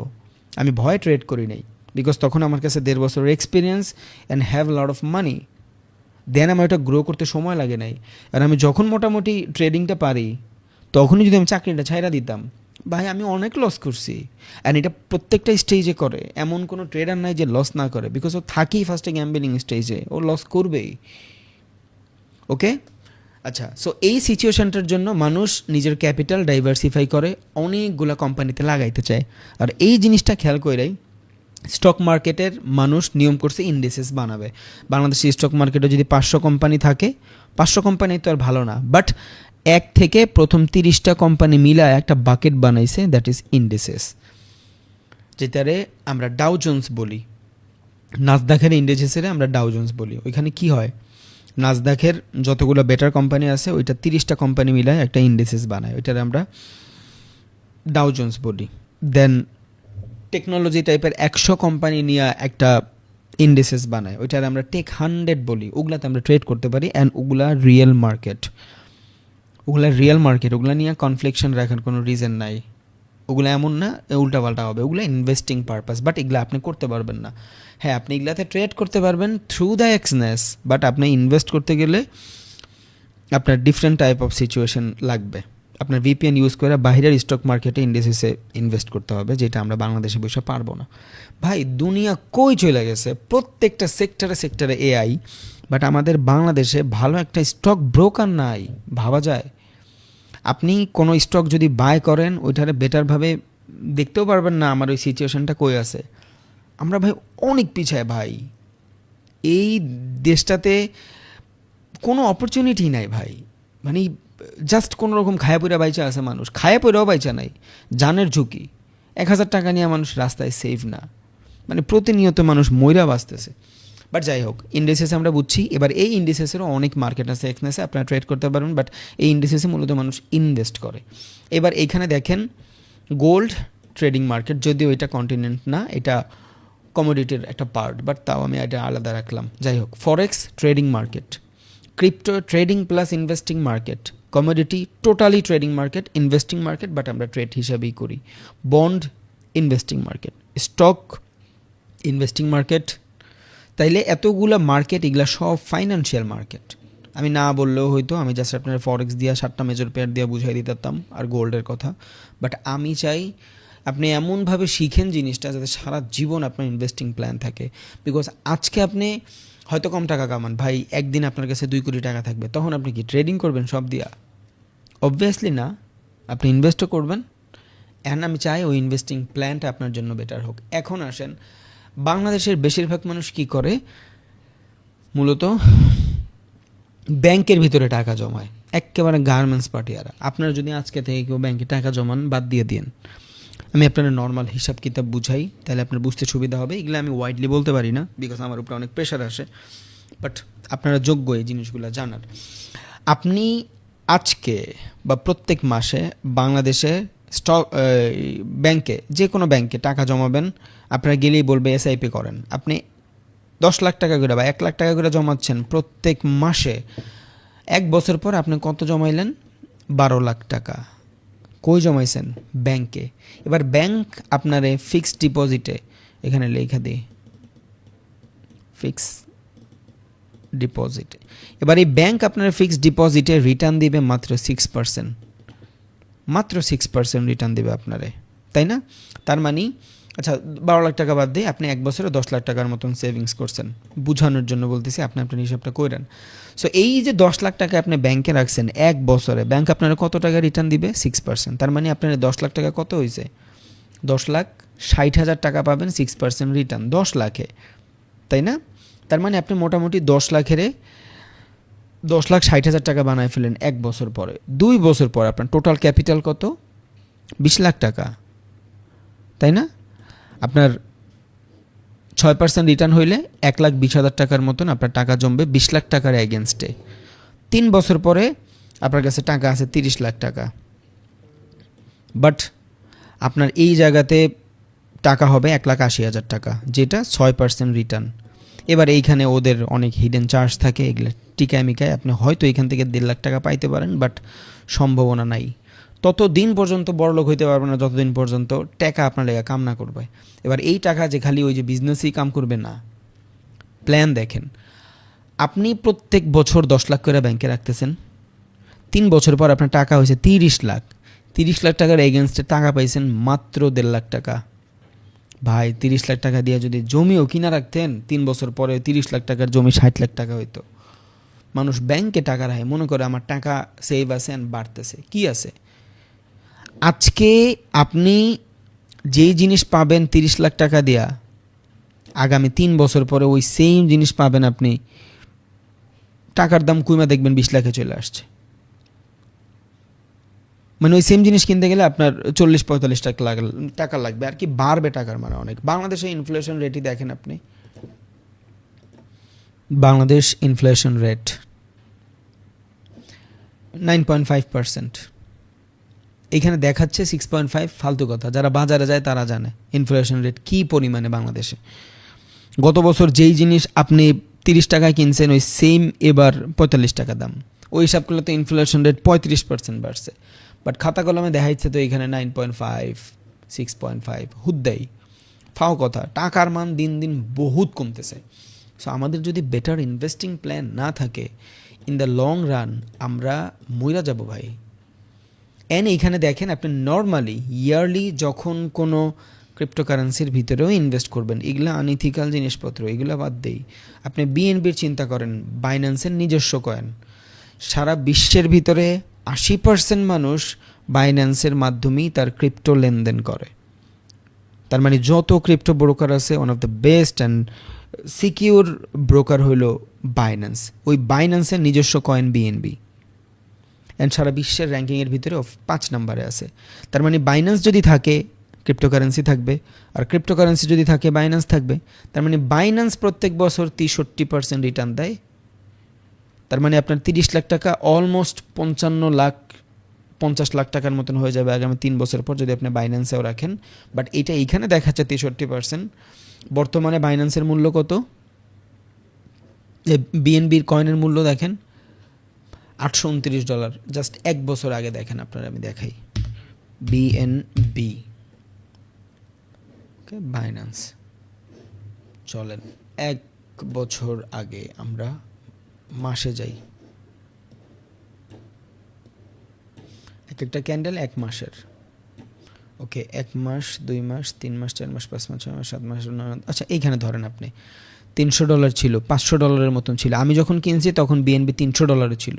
আমি ভয় ট্রেড করি নাই, বিকজ তখন আমার কাছে 1.5 বছরের experience and have lot of money. Then আমার এটা গ্রো করতে সময় লাগে নাই। আর আমি যখন মোটামুটি ট্রেডিংটা পারি, তখনই যদি আমি চাকরিটা ছাইরা দিতাম, ভাই আমি অনেক লস করছি। অ্যান্ড এটা প্রত্যেকটা স্টেজে করে, এমন কোনো ট্রেডার নাই যে লস না করে, বিকজ ও থাকেই ফার্স্টে গ্যাম্বলিং স্টেজে, ও লস করবেই। ওকে, আচ্ছা। সো এই সিচুয়েশনটার জন্য মানুষ নিজের ক্যাপিটাল ডাইভার্সিফাই করে, অনেকগুলো কোম্পানিতে লাগাইতে চায়। আর এই জিনিসটা খেয়াল করেই স্টক মার্কেটের মানুষ নিয়ম করছে ইন্ডিসেস বানাবে। বাংলাদেশের স্টক মার্কেটে যদি 500 কোম্পানি থাকে, 500 কোম্পানি তো আর ভালো না, বাট 1 থেকে প্রথম 30টা কোম্পানি মিলায় একটা বাকেট বানাইছে, দ্যাট ইজ ইন্ডিসেস, যেটারে আমরা ডাউ জোন্স বলি। নাসদাকের ইন্ডিসেসের আমরা ডাউ জোন্স বলি। ওইখানে কি হয়, নাসদাকের যতগুলো বেটার কোম্পানি আছে ওইটা 30টা কোম্পানি মিলায় একটা ইন্ডিসেস বানায়, ওইটারে আমরা ডাউ জোন্স বলি। দেন টেকনোলজি টাইপের 100 কোম্পানি নিয়ে একটা ইন্ডিসেস বানায়, ওইটার আমরা টেক 100 বলি। ওগুলাতে আমরা ট্রেড করতে পারি, অ্যান্ড ওগুলা রিয়েল মার্কেট, ওগুলা নিয়ে কনফ্লিকশন রাখার কোনো রিজন নাই। ওগুলো এমন না উল্টাপাল্টা হবে, ওগুলো ইনভেস্টিং পারপাস, বাট এগুলো আপনি করতে পারবেন না। হ্যাঁ, আপনি এগুলাতে ট্রেড করতে পারবেন থ্রু দ্য এক্সনেস, বাট আপনি ইনভেস্ট করতে গেলে আপনার ডিফারেন্ট টাইপ অফ সিচুয়েশন লাগবে। আপনার ভিপিএন ইউজ করে বাইরের স্টক মার্কেটে ইন্ডিসেসে ইনভেস্ট করতে হবে, যেটা আমরা বাংলাদেশে বসে পারবো না। ভাই দুনিয়া কই চলে গেছে, প্রত্যেকটা সেক্টরে এআই, বাট আমাদের বাংলাদেশে ভালো একটা স্টক ব্রোকার নাই। ভাবা যায়, আপনি কোনো স্টক যদি বাই করেন, ওইটারে বেটারভাবে দেখতেও পারবেন না আমার ওই সিচুয়েশনটা কই আছে। আমরা ভাই অনেক পিছায় ভাই, এই দেশটাতে কোনো অপরচুনিটি নাই ভাই। মানে জাস্ট কোনো রকম খায়া পইরা বাইচা আছে মানুষ, খায়া পইরাও বাইচা নাই, জানের ঝুঁকি। 1,000 টাকা নিয়ে মানুষ রাস্তায় সেফ না, মানে প্রতিনিয়ত মানুষ মইরা বাঁচতেছে। বাট যাই হোক, ইন্ডিসেস আমরা বুঝছি। এবার এই ইন্ডিসেসেরও অনেক মার্কেট আছে, এক্সনেসে আপনারা ট্রেড করতে পারবেন, বাট এই ইন্ডিসেসে মূলত মানুষ ইনভেস্ট করে। এবার এইখানে দেখেন গোল্ড ট্রেডিং মার্কেট, যদিও এটা কন্টিনেন্ট না, এটা কমোডিটির একটা পার্ট, বাট তাও আমি এটা আলাদা রাখলাম। যাই হোক, forex trading market, crypto trading plus investing market, commodity totally trading market, investing market, but আমরা ট্রেড হিসাবেই করি। Bond investing market, stock investing market. তাইলে এতগুলো মার্কেট, এগুলা সব ফাইন্যান্সিয়াল মার্কেট। আমি না বললেও হয়তো, আমি জাস্ট আপনার ফরেক্স দিয়া 7টা মেজর পেয়ার দিয়ে বুঝাই দিতাম আর গোল্ডের কথা। বাট আমি চাই আপনি এমনভাবে শিখেন জিনিসটা যাতে সারা জীবন আপনার ইনভেস্টিং প্ল্যান থাকে। বিকজ আজকে আপনি হয়তো কম টাকা কামান ভাই, একদিন আপনার কাছে 2 কোটি টাকা থাকবে, তখন আপনি কি ট্রেডিং করবেন সব দিয়া? অবভিয়াসলি না, আপনি ইনভেস্টও করবেন। অ্যান্ড আমি চাই ওই ইনভেস্টিং প্ল্যানটা আপনার জন্য বেটার হোক। এখন আসেন, বাংলাদেশের বেশিরভাগ মানুষ কি করে, মূলত ব্যাংকের ভিতরে টাকা জমায়, একেবারে গার্মেন্টস পার্টিয়ারা। আপনারা যদি আজকে থেকে কেউ ব্যাংকে টাকা জমান, বাদ দিয়ে দিন, আমি আপনার নর্মাল হিসাব কিতাব বুঝাই, তাহলে আপনার বুঝতে সুবিধা হবে। এগুলো আমি ওয়াইডলি বলতে পারি না, বিকজ আমার উপরে অনেক প্রেশার আসে। বাট আপনারা যোগ্য এই জিনিসগুলো জানার। আপনি আজকে বা প্রত্যেক মাসে বাংলাদেশে স্টক ব্যাংকে, যে কোনো ব্যাংকে টাকা জমাবেন, আপনারা গেলেই বলবে এসআইপি করেন। আপনি 10 লাখ টাকা করে বা 1 লাখ টাকা করে জমাচ্ছেন প্রত্যেক মাসে, 1 বছর পর আপনি কত জমাইলেন? 12 লাখ টাকা। কই জমাইছেন? ব্যাংকে। এবার ব্যাংক আপনারে ফিক্সড ডিপোজিটে, এখানে লেখা দিই ফিক্স ডিপোজিট, এবার এই ব্যাংক আপনার ফিক্সড ডিপোজিটে রিটার্ন দিবে মাত্র 6%, মাত্র 6% রিটার্ন দিবে আপনারে, তাই না? তার মানে আচ্ছা 12 লাখ টাকা বাদ দিয়ে আপনি 1 বছরে 10 লাখ টাকার মতন সেভিংস করছেন, বুঝানোর জন্য বলতেছি, আপনি আপনার হিসাবটা করেন। সো এই যে 10 লাখ টাকা আপনি ব্যাংকে রাখছেন 1 বছরে, ব্যাংক আপনারা কত টাকা রিটার্ন দিবে? 6%। তার মানে আপনার 10 লাখ টাকা কত হয়েছে? 10,60,000 টাকা পাবেন 6% রিটার্ন 10 লাখে, তাই না? তার মানে আপনি মোটামুটি 10,60,000 টাকা বানায় ফেলেন 1 বছর পরে। 2 বছর পর আপনার টোটাল ক্যাপিটাল কত? 20 লাখ টাকা, তাই না? আপনার 6% রিটার্ন হইলে 1,20,000 টাকার মতন আপনার টাকা জমবে 20 লাখ টাকার এগেনস্টে। 3 বছর পরে আপনার কাছে টাকা আছে 30 লাখ টাকা, বাট আপনার এই জায়গাতে টাকা হবে 1,80,000 টাকা, যেটা 6% রিটার্ন। এবার এইখানে ওদের অনেক হিডেন চার্জ থাকে, এগুলো টিকায় মিকায় আপনি হয়তো এখান থেকে 1.5 লাখ টাকা পাইতে পারেন, বাট সম্ভাবনা নাই। ততদিন পর্যন্ত বড়লোক হইতে পারবে না যতদিন পর্যন্ত টাকা আপনার লেগা কাম না করবে। এবার এই টাকা যে খালি ওই যে বিজনেসই কাম করবে না, প্ল্যান দেখেন। আপনি প্রত্যেক বছর 10 লাখ করে ব্যাংকে রাখতেছেন, 3 বছর পর আপনার টাকা হয়েছে 30 লাখ। 30 লাখ টাকার এগেনস্টে টাকা পাইছেন মাত্র 1.5 লাখ টাকা। ভাই 30 লাখ টাকা দিয়ে যদি জমিও কিনা রাখতেন, 3 বছর পরে 30 লাখ টাকার জমি 60 লাখ টাকা হইতো। মানুষ ব্যাংকে টাকা রাখে, মনে করে আমার টাকা সেভ আছে আর বাড়তেছে। কি আছে? আজকে আপনি যেই জিনিস পাবেন 30 লাখ টাকা দিয়া, আগামী 3 বছর পরে ওই সেম জিনিস পাবেন আপনি, টাকার দাম কইমা দেখবেন 20 লাখে চলে আসছে। মানে ওই সেম জিনিস কিনতে গেলে আপনার 40-45 টাকা লাগবে, আর কি বাড়বে টাকার মানে অনেক। বাংলাদেশে ইনফ্লেশন রেটই দেখেন আপনি, বাংলাদেশ ইনফ্লেশন রেট 9.5%, এখানে দেখাচ্ছে 6.5। ফালতু কথা, যারা বাজারে যায় তারা জানে ইনফ্লেশন রেট কী পরিমাণে বাংলাদেশে। গত বছর যেই জিনিস আপনি 30 টাকায় কিনছেন ওই সেম এবার 45 টাকা দাম। ওই হিসাব করলে তো ইনফ্লেশন রেট 35% বাড়ছে, বাট খাতা কলমে দেখাইছে তো এখানে 9.5, 6.5। হুদ্দাই ফাও কথা, টাকার মান দিন দিন বহুত কমতেছে। সো আমাদের যদি বেটার ইনভেস্টিং প্ল্যান না থাকে, ইন দ্য লং রান আমরা মইরা যাব ভাই। এইখানে দেখেন আপনি নর্মালি ইয়ারলি যখন কোনো ক্রিপ্টোকারেন্সির ভিতরেও ইনভেস্ট করবেন, এগুলো আনইথিক্যাল জিনিসপত্র, এগুলো বাদ দেই। আপনি বিএনবির চিন্তা করেন, বাইন্যান্সের নিজস্ব কয়েন। সারা বিশ্বের ভিতরে 80% মানুষ বাইন্যান্সের মাধ্যমেই তার ক্রিপ্টো লেনদেন করে। তার মানে যত ক্রিপ্টো ব্রোকার আছে, one of the best and secure broker হইল বাইন্যান্স। ওই বাইন্যান্সের নিজস্ব কয়েন বিএনবি, অ্যান্ড সারা বিশ্বের র্যাঙ্কিংয়ের ভিতরে 5 নম্বরে আছে। তার মানে বাইন্যান্স যদি থাকে ক্রিপ্টোকারেন্সি থাকবে, আর ক্রিপ্টোকারেন্সি যদি থাকে বাইন্যান্স থাকবে। তার মানে বাইন্যান্স প্রত্যেক বছর 63% রিটার্ন দেয়। তার মানে আপনার 30 লাখ টাকা অলমোস্ট 50 লাখ টাকার মতন হয়ে যাবে আগামী 3 বছর পর যদি আপনি বাইন্যান্সেও রাখেন। বাট এটা এইখানে দেখাচ্ছে 63%। বর্তমানে বাইন্যান্সের মূল্য কত? বিএনবির কয়েনের মূল্য দেখেন $829। জাস্ট 1 বছর আগে দেখেন আপনারা, আমি দেখাই। বিএনবি, ওকে, বাইন্যান্স। চলেন 1 বছর আগে আমরা মাসে যাই। একটা ক্যান্ডেল 1 মাসের, ওকে, 1 মাস, 2 মাস, 3 মাস, 4 মাস, 5 মাস, 6 মাস, 7 মাস, 9 মাস। আচ্ছা এইখানে ধরেন আপনি $300 ছিল, $500 মতন ছিল। আমি যখন কিনছি তখন বিএনবি $300 ছিল।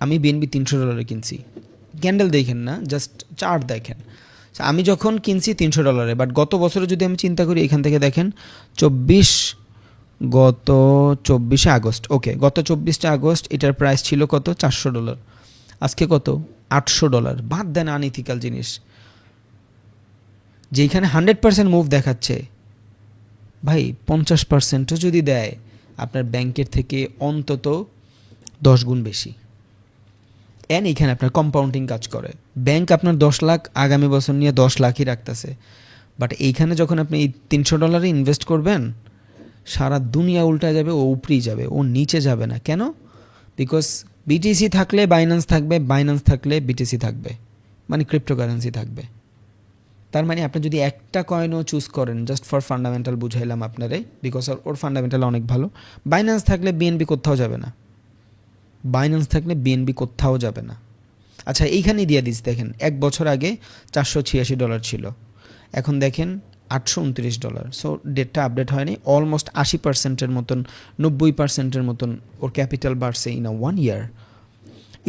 আমি বিএনবি $300 কিনছি। ক্যান্ডেল দেখেন না, জাস্ট চার্ট দেখেন। আমি যখন কিনছি $300, বাট গত বছরে যদি আমি চিন্তা করি, এখান থেকে দেখেন গত 24শে আগস্ট, ওকে, গত 24শে আগস্ট এটার প্রাইস ছিল কত? $400। আজকে কত? $800। বাদ দেন আনইথিক্যাল জিনিস, যেখানে 100% মুভ দেখাচ্ছে, ভাই 50%ও যদি দেয় আপনার ব্যাংকের থেকে অন্তত 10 গুণ বেশি। অ্যান্ড এইখানে আপনার কম্পাউন্ডিং কাজ করে। ব্যাংক আপনার 10 লাখ আগামী বছর নিয়ে 10 লাখই রাখতেছে, বাট এইখানে যখন আপনি এই $300 ইনভেস্ট করবেন, সারা দুনিয়া উল্টা যাবে, ও উপরেই যাবে, ও নিচে যাবে না। কেন? বিকজ বিটিসি থাকলে বাইন্যান্স থাকবে, বাইন্যান্স থাকলে বিটিসি থাকবে, মানে ক্রিপ্টোকারেন্সি থাকবে। তার মানে আপনি যদি একটা কয়েনও চুজ করেন, জাস্ট ফর ফান্ডামেন্টাল বুঝাইলাম আপনারে, বিকজ ওর ফান্ডামেন্টাল অনেক ভালো। বাইন্যান্স থাকলে বিএনবি কোথাও যাবে না, বাইন্যান্স থাকলে বিএনবি কোথাও যাবে না। আচ্ছা, এইখানেই দিয়ে দিচ্ছি, দেখেন 1 বছর আগে $486 ছিল, এখন দেখেন $829। সো ডেটটা আপডেট হয়নি, অলমোস্ট 80%-এর মতন, 90%-এর মতন ওর ক্যাপিটাল বাড়ছে ইন আ 1 ইয়ার।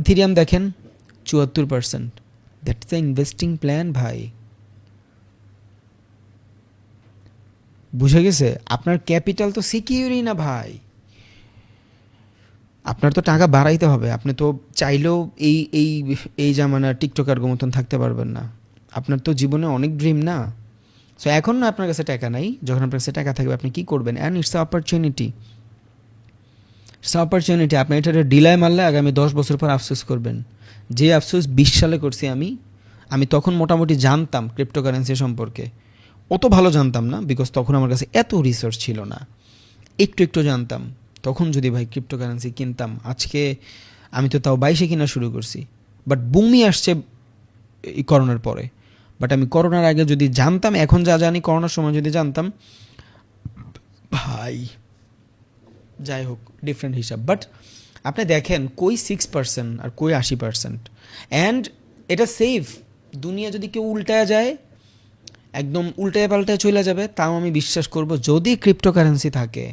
ইথেরিয়াম দেখেন 74%। দ্যাটস দ্য ইনভেস্টিং প্ল্যান ভাই। বুঝে গেছে? আপনার ক্যাপিটাল তো সিকিউরই না ভাই, আপনার তো টাকা বাড়াইতে হবে। আপনি তো চাইলেও এই এই এই জামানার টিকটকার মতন থাকতে পারবেন না। আপনার তো জীবনে অনেক ড্রিম না। সো এখন না আপনার কাছে টাকা নাই, যখন আপনার কাছে টাকা থাকবে আপনি কী করবেন? And it's opportunity, it's opportunity. আপনি এটা ডিলাই মারলে আগামী 10 বছর পর আফসোস করবেন। যে আফসোস 20 সালে করছি আমি তখন মোটামুটি জানতাম ক্রিপ্টোকারেন্সি সম্পর্কে, অত ভালো জানতাম না, বিকজ তখন আমার কাছে এত রিসার্চ ছিল না, একটু একটু জানতাম। তখন যদি ভাই ক্রিপ্টোকারেন্সি কিনতাম, আজকে আমি তো তাও 22-এ কিনা শুরু করছি, বাট বুমই আসছে এই করোনার পরে। বাট আমি করোনার আগে যদি জানতাম, এখন যা জানি করোনার সময় যদি জানতাম, ভাই যাই হোক ডিফারেন্ট হিসাব। বাট আপনি দেখেন কই 6% আর কই 80%, অ্যান্ড এটা সেফ। দুনিয়া যদি কেউ উল্টায় যায়, একদম উল্টায় পাল্টায় চলে যাবে, তাও আমি বিশ্বাস করব যদি ক্রিপ্টোকারেন্সি থাকে।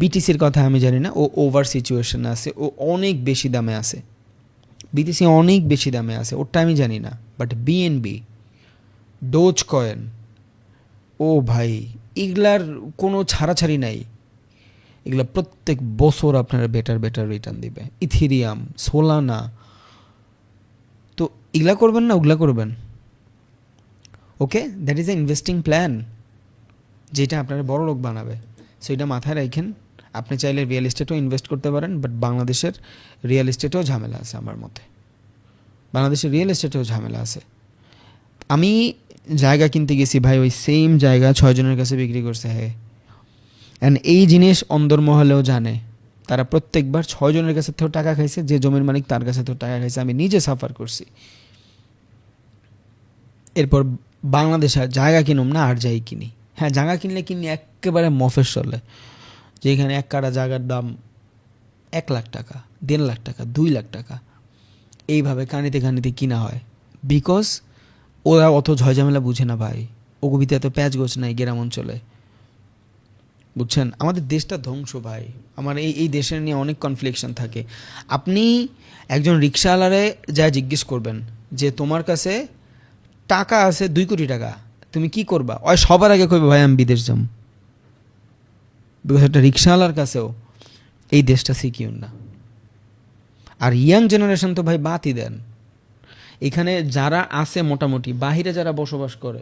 বিটিসির কথা আমি জানি না, ও ওভার সিচুয়েশনে আছে, ও অনেক বেশি দামে আছে, বিটিসি অনেক বেশি দামে আছে, ওটা আমি জানি না। বাট বিএনবি, ডোজ কয়েন, ও ভাই এগুলার কোনো ছাড়াছাড়ি নাই, এগুলা প্রত্যেক বছর আপনারা বেটার রিটার্ন দিবে। ইথেরিয়াম, সোলানা, তো এগুলা করবেন না ওগুলা করবেন। Okay, that is a investing plan, যেটা আপনারা বড় লোক বানাবে। সো এটা মাথায় রাখেন। আপনি চাইলে রিয়েল এস্টেটেও ইনভেস্ট করতে পারেন, বাট বাংলাদেশের রিয়েল এস্টেটেও ঝামেলা আছে আমার মতে, বাংলাদেশের রিয়েল এস্টেটেও ঝামেলা আছে। আমি জায়গা কিনতে গেছি ভাই, ওই সেম জায়গা 6 জনের কাছে বিক্রি করছে। হ্যাঁ, অ্যান্ড এই জিনিস অন্দরমহলেও জানে, তারা প্রত্যেকবার 6 জনের কাছে তো টাকা খাইছে, যে জমির মালিক তার কাছে তো টাকা খাইছে, আমি নিজে সাফার করছি। এরপর বাংলাদেশে জায়গা কিনুম না, আর যাই কিনি। হ্যাঁ, জায়গা কিনলে একেবারে মফস্বলে, যেখানে 1 কাঠা জায়গার দাম 1 লাখ টাকা, 1.5 লাখ টাকা, 2 লাখ টাকা, এইভাবে কানিতে কিনা হয়। বিকজ ওরা অত ঝয়ঝামেলা বুঝে না ভাই, ওগুবিতে এত প্যাঁচ গোছ নাই গ্রাম অঞ্চলে, বুঝছেন? আমাদের দেশটা ধ্বংস ভাই। আমার এই দেশের নিয়ে অনেক কনফ্লিকশন থাকে। আপনি একজন রিক্সাওয়ালারে যা জিজ্ঞেস করবেন যে তোমার কাছে টাকা আছে 2 কোটি টাকা, তুমি কি করবা? ওই সবার আগে কইবে ভাই আমি বিদেশ যাম। বিকজ একটা রিক্সাওয়ালার কাছেও এই দেশটা সিকিউর না। আর ইয়াং জেনারেশন তো ভাই বাতই দেন। এখানে যারা আছে মোটামুটি, বাহিরে যারা বসবাস করে,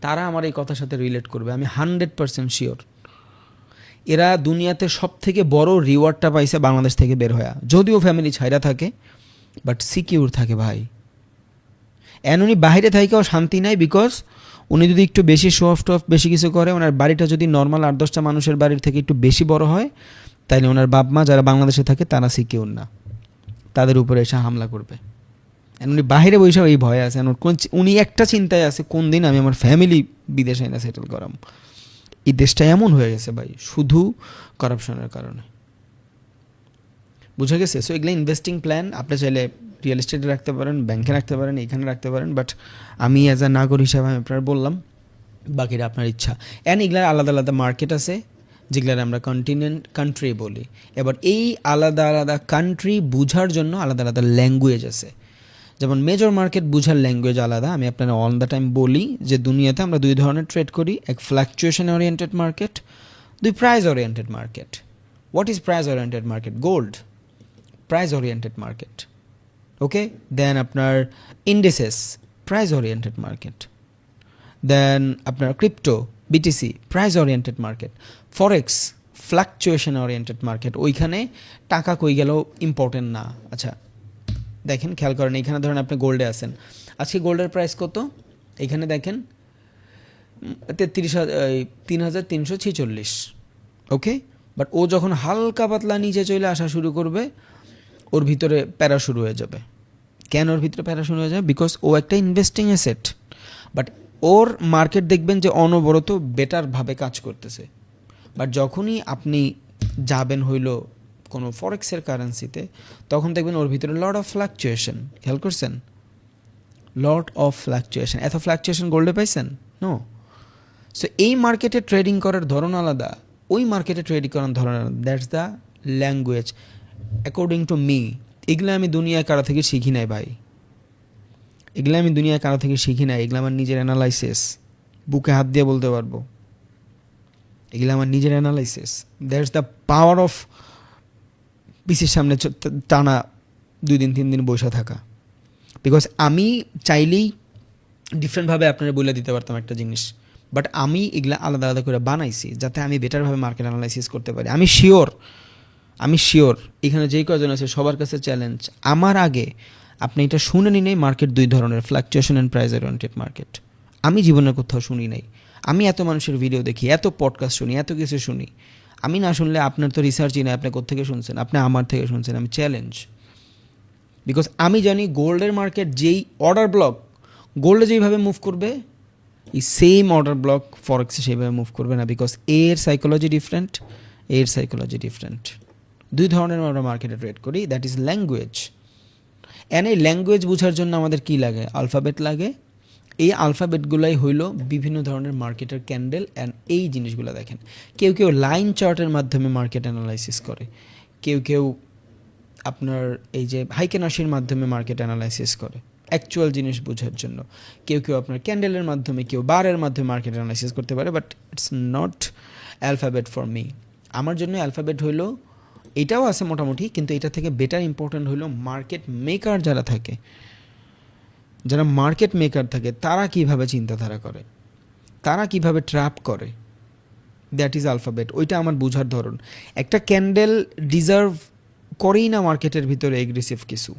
তারা আমার এই কথার সাথে রিলেট করবে, আমি 100% শিওর। এরা দুনিয়াতে সব থেকে বড় রিওয়ার্ডটা পাইছে বাংলাদেশ থেকে বের হয়া, যদিও ফ্যামিলি ছাইরা থাকে, বাট সিকিউর থাকে ভাই। অ্যান্ড উনি বাহিরে থাকেও শান্তি নাই, বিকজ উনি যদি একটু বেশি শো অফ বেশি কিছু করে, ওনার বাড়িটা যদি নর্মাল 8-10টা মানুষের বাড়ির থেকে একটু বেশি বড় হয়, তাইলে ওনার বাপ মা যারা বাংলাদেশে থাকে তারা সিকিউর না, তাদের উপরে এসে হামলা করবে। উনি বাহিরে বসে এই ভয়ে আছে, উনি একটা চিন্তায় আছে, কোন দিন আমি আমার ফ্যামিলি বিদেশে এনে সেটেল করাম। এই দেশটা এমন হয়ে গেছে ভাই, শুধু করাপশনের কারণে। বুঝে গেছে? সো এগুলো ইনভেস্টিং প্ল্যান আপনি চাইলে রিয়েল এস্টেটে রাখতে পারেন, ব্যাংকে রাখতে পারেন, এখানে রাখতে পারেন, বাট আমি অ্যাজ আ নাগরিক হিসাবে আমি আপনার বললাম, বাকিটা আপনার ইচ্ছা। অ্যান্ড এগুলার আলাদা আলাদা মার্কেট আছে, যেগুলার আমরা কান্ট্রি বলি। এবার এই আলাদা আলাদা কান্ট্রি বুঝার জন্য আলাদা আলাদা ল্যাঙ্গুয়েজ আছে। যেমন মেজর মার্কেট বুঝার ল্যাঙ্গুয়েজ আলাদা। আমি আপনারা অল দ্য টাইম বলি যে দুনিয়াতে আমরা 2 ধরনের ট্রেড করি, এক fluctuation oriented market, 2 price oriented market. What is price oriented market? Gold, price oriented market. Okay, then আপনার indices, price oriented market. Then আপনার crypto, BTC, price oriented market. Fluctuation oriented market, ওইখানে টাকা কই গেল ইম্পর্টেন্ট না। আচ্ছা দেখেন, খেয়াল করেন, এখানে ধরেন আপনি গোল্ডে আছেন, আজকে গোল্ডের প্রাইস কত, এখানে দেখেন 33,346, ওকে। বাট ও যখন হালকা পাতলা নিচে চলে আসা শুরু করবে, ওর ভিতরে প্যারা শুরু হয়ে যাবে। কেন ওর ভিতরে প্যারা শুরু হয়ে যাবে? বিকজ ও একটা investing asset, but or market দেখবেন যে অনবরত বেটারভাবে কাজ করতেছে। বাট যখনই আপনি যাবেন হইল কোনো ফরেক্সের কারেন্সিতে, তখন দেখবেন ওর ভিতরে লট অফ ফ্লাকচুয়েশন। খেয়াল করছেন? Lot of fluctuation. এত ফ্লাকচুয়েশন গোল্ডে পাইছেন? নো। সো এই মার্কেটে ট্রেডিং করার ধরন আলাদা, ওই মার্কেটে ট্রেডিং করার ধরন আলাদা। That's the language according to me. এগুলো আমি দুনিয়ায় কারো থেকে শিখি নাই ভাই, এগুলো আমি দুনিয়ায় কারো থেকে শিখি নাই। এগুলো আমার নিজের অ্যানালাইসিস, বুকে হাত দিয়ে বলতে পারবো, এগুলো আমার নিজের analysis. That's the power of পিসির সামনে টানা 2 দিন 3 দিন বসে থাকা। বিকজ আমি চাইলেই ডিফারেন্টভাবে আপনারা বলে দিতে পারতাম একটা জিনিস, বাট আমি এগুলা আলাদা আলাদা করে বানাইছি যাতে আমি বেটারভাবে মার্কেট অ্যানালাইসিস করতে পারি। আমি শিওর এখানে যেই কজন আছে সবার কাছে চ্যালেঞ্জ, আমার আগে আপনি এটা শুনেনি নেই, মার্কেট 2 ধরনের, fluctuation and price oriented market. আমি জীবনে কোথাও শুনি নাই। আমি এত মানুষের ভিডিও দেখি, এত পডকাস্ট শুনি, এত কিছু শুনি। আমি না শুনলে আপনার তো রিসার্চই নাই, আপনি কোত্থেকে শুনছেন? আপনি আমার থেকে শুনছেন। আমি চ্যালেঞ্জ, বিকজ আমি জানি গোল্ডের মার্কেট যেই অর্ডার ব্লক গোল্ডে যেইভাবে মুভ করবে, এই সেম অর্ডার ব্লক ফরেক্সে সেইভাবে মুভ করবে না। বিকজ এর সাইকোলজি ডিফারেন্ট, এর সাইকোলজি ডিফারেন্ট। 2 ধরনের আমরা মার্কেটে ট্রেড করি, দ্যাট ইজ ল্যাঙ্গুয়েজ। অ্যান্ড এই ল্যাঙ্গুয়েজ বোঝার জন্য আমাদের কী লাগে? আলফাবেট লাগে। এই আলফাবেটগুলাই হইল বিভিন্ন ধরনের মার্কেটের ক্যান্ডেল। অ্যান্ড এই জিনিসগুলো দেখেন, কেউ কেউ লাইন চার্টের মাধ্যমে মার্কেট অ্যানালাইসিস করে, কেউ আপনার এই যে হাইকেনাশির মাধ্যমে মার্কেট অ্যানালাইসিস করে অ্যাকচুয়াল জিনিস বোঝার জন্য, কেউ আপনার ক্যান্ডেলের মাধ্যমে, কেউ বারের মাধ্যমে মার্কেট অ্যানালাইসিস করতে পারে। But it's not alphabet for me. আমার জন্য অ্যালফাবেট হইল, এটাও আছে মোটামুটি, কিন্তু এটা থেকে বেটার ইম্পর্ট্যান্ট হইল মার্কেট মেকার যারা থাকে, যারা মার্কেট মেকার থাকে, তারা কিভাবে চিন্তাধারা করে, তারা কিভাবে ট্র্যাপ করে, দ্যাট ইজ আলফাবেট। ওইটা আমার বোঝার ধরন। একটা ক্যান্ডেল ডিজার্ভ করেই না মার্কেটের ভিতরে এগ্রেসিভ কিছু।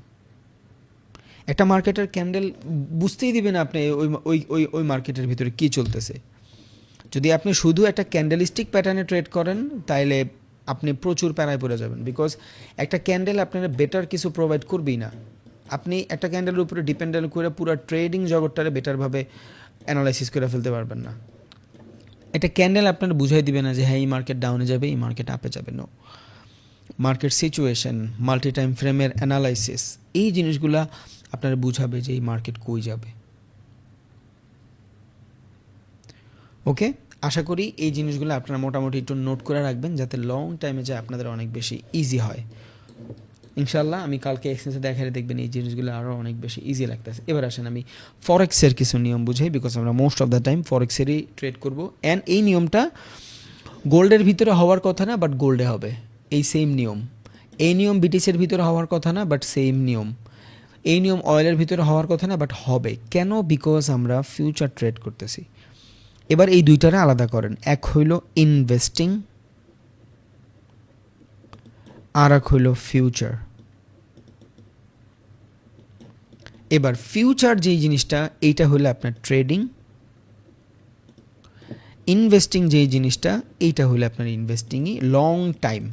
একটা মার্কেটের ক্যান্ডেল বুঝতেই দিবে না আপনি ওই মার্কেটের ভিতরে কী চলতেছে। যদি আপনি শুধু একটা ক্যান্ডেলিস্টিক প্যাটার্নে ট্রেড করেন, তাইলে আপনি প্রচুর প্যারায় পড়ে যাবেন। বিকজ একটা ক্যান্ডেল আপনারা বেটার কিছু প্রোভাইড করবেই না। আপনি একটা ক্যান্ডেলের উপরে ডিপেন্ডেন্ট করে পুরো ট্রেডিং জগৎটারে বেটারভাবে অ্যানালাইসিস করে ফেলতে পারবেন না। একটা ক্যান্ডেল আপনারা বুঝাই দিবে না যে হ্যাঁ এই মার্কেট ডাউনে যাবে, এই মার্কেট আপে যাবে। No, market situation, multi time ফ্রেমের অ্যানালাইসিস, এই জিনিসগুলা আপনারা বুঝাবে যে এই মার্কেট কই যাবে। ওকে, আশা করি এই জিনিসগুলো আপনারা মোটামুটি একটু নোট করে রাখবেন, যাতে লং টাইমে যায় আপনাদের অনেক বেশি ইজি হয়। ইনশাল্লাহ আমি কালকে এক্সচেঞ্জে দেখালে দেখবেন এই জিনিসগুলো আরও অনেক বেশি ইজি লাগতেছে। এবার আসেন আমি ফরেক্সের কিছু নিয়ম বুঝাই, বিকজ আমরা মোস্ট অফ দ্য টাইম ফরেক্সেরই ট্রেড করব। অ্যান্ড এই নিয়মটা গোল্ডের ভিতরে হওয়ার কথা না, বাট গোল্ডে হবে। এই সেম নিয়ম, এই নিয়ম বিটিসের ভিতরে হওয়ার কথা না, বাট সেম নিয়ম। এই নিয়ম অয়েলের ভিতরে হওয়ার কথা না, বাট হবে। কেন? বিকজ আমরা ফিউচার ট্রেড করতেছি। এবার এই দুইটারে আলাদা করেন। এক হইল ইনভেস্টিং, আর এক হইল ফিউচার। এবার ফিউচার যেই জিনিসটা, এইটা হলো আপনার ট্রেডিং। ইনভেস্টিং যেই জিনিসটা, এইটা হলো আপনার ইনভেস্টিংই লং টাইম।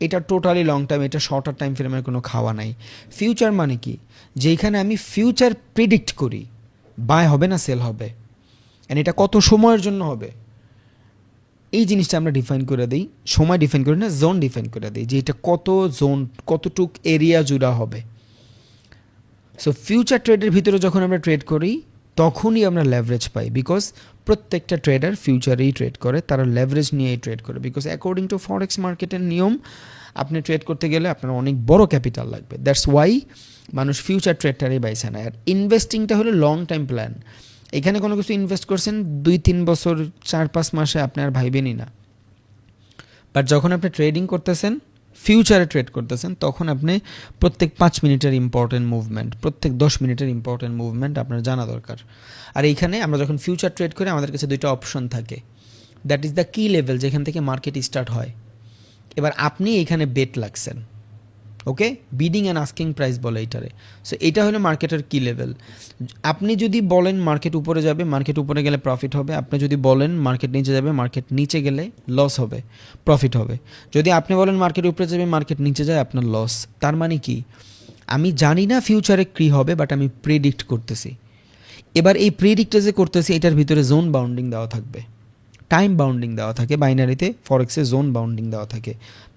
এটা টোটালি লং টাইম, এটা শর্টার টাইম ফ্রেমের কোনো খাওয়া নাই। ফিউচার মানে কি? যেখানে আমি ফিউচার প্রিডিক্ট করি বাই হবে না সেল হবে, অ্যান্ড এটা কত সময়ের জন্য হবে, এই জিনিসটা আমরা ডিফাইন করে দিই। সময় ডিফাইন করি না, জোন ডিফাইন করে দিই, যে এটা কত জোন, কতটুক এরিয়া জুড়া হবে। সো ফিউচার ট্রেডের ভিতরে যখন আমরা ট্রেড করি, তখনই আমরা লেভারেজ পাই। বিকজ প্রত্যেকটা ট্রেডার ফিউচারেই ট্রেড করে, তারা লেভারেজ নিয়েই ট্রেড করে। বিকজ অ্যাকর্ডিং টু ফরেক্স মার্কেটের নিয়ম, আপনি ট্রেড করতে গেলে আপনার অনেক বড় ক্যাপিটাল লাগবে। দ্যাটস ওয়াই মানুষ ফিউচার ট্রেডটারই বাইছে না। আর ইনভেস্টিংটা হলো লং টাইম প্ল্যান। এখানে কোনো কিছু ইনভেস্ট করছেন 2-3 বছর, 4-5 মাসে, আপনি আর ভাইবেনই না। বাট যখন আপনি ট্রেডিং করতেছেন, ফিউচারে ট্রেড করতেছেন, তখন আপনি প্রত্যেক 5 মিনিটের ইম্পর্টেন্ট মুভমেন্ট, প্রত্যেক 10 মিনিটের ইম্পর্টেন্ট মুভমেন্ট আপনার জানা দরকার। আর এইখানে আমরা যখন ফিউচার ট্রেড করি, আমাদের কাছে 2টা অপশন থাকে। That is the key level যেখান থেকে মার্কেট স্টার্ট হয়। এবার আপনি এখানে বেট লাগছেন, okay, bidding and asking price বলে এইটারে। সো এটা হলো মার্কেটের কি লেভেল। আপনি যদি বলেন মার্কেট উপরে যাবে, মার্কেট উপরে গেলে প্রফিট হবে। আপনি যদি বলেন মার্কেট নিচে যাবে, মার্কেট নিচে গেলে লস হবে, প্রফিট হবে। যদি আপনি বলেন মার্কেট উপরে যাবে, মার্কেট নিচে যায়, আপনার লস। তার মানে কি, আমি জানি না ফিউচারে কী হবে, বাট আমি প্রেডিক্ট করতেছি। এবার এই প্রেডিক্টটা যে করতেছি এটার ভিতরে জোন বাউন্ডিং দেওয়া থাকবে, টাইম বাউন্ডিং দেওয়া থাকে। বাইনারিতে ফরেক্সে জোন বাউন্ডিং দেওয়া থাকে।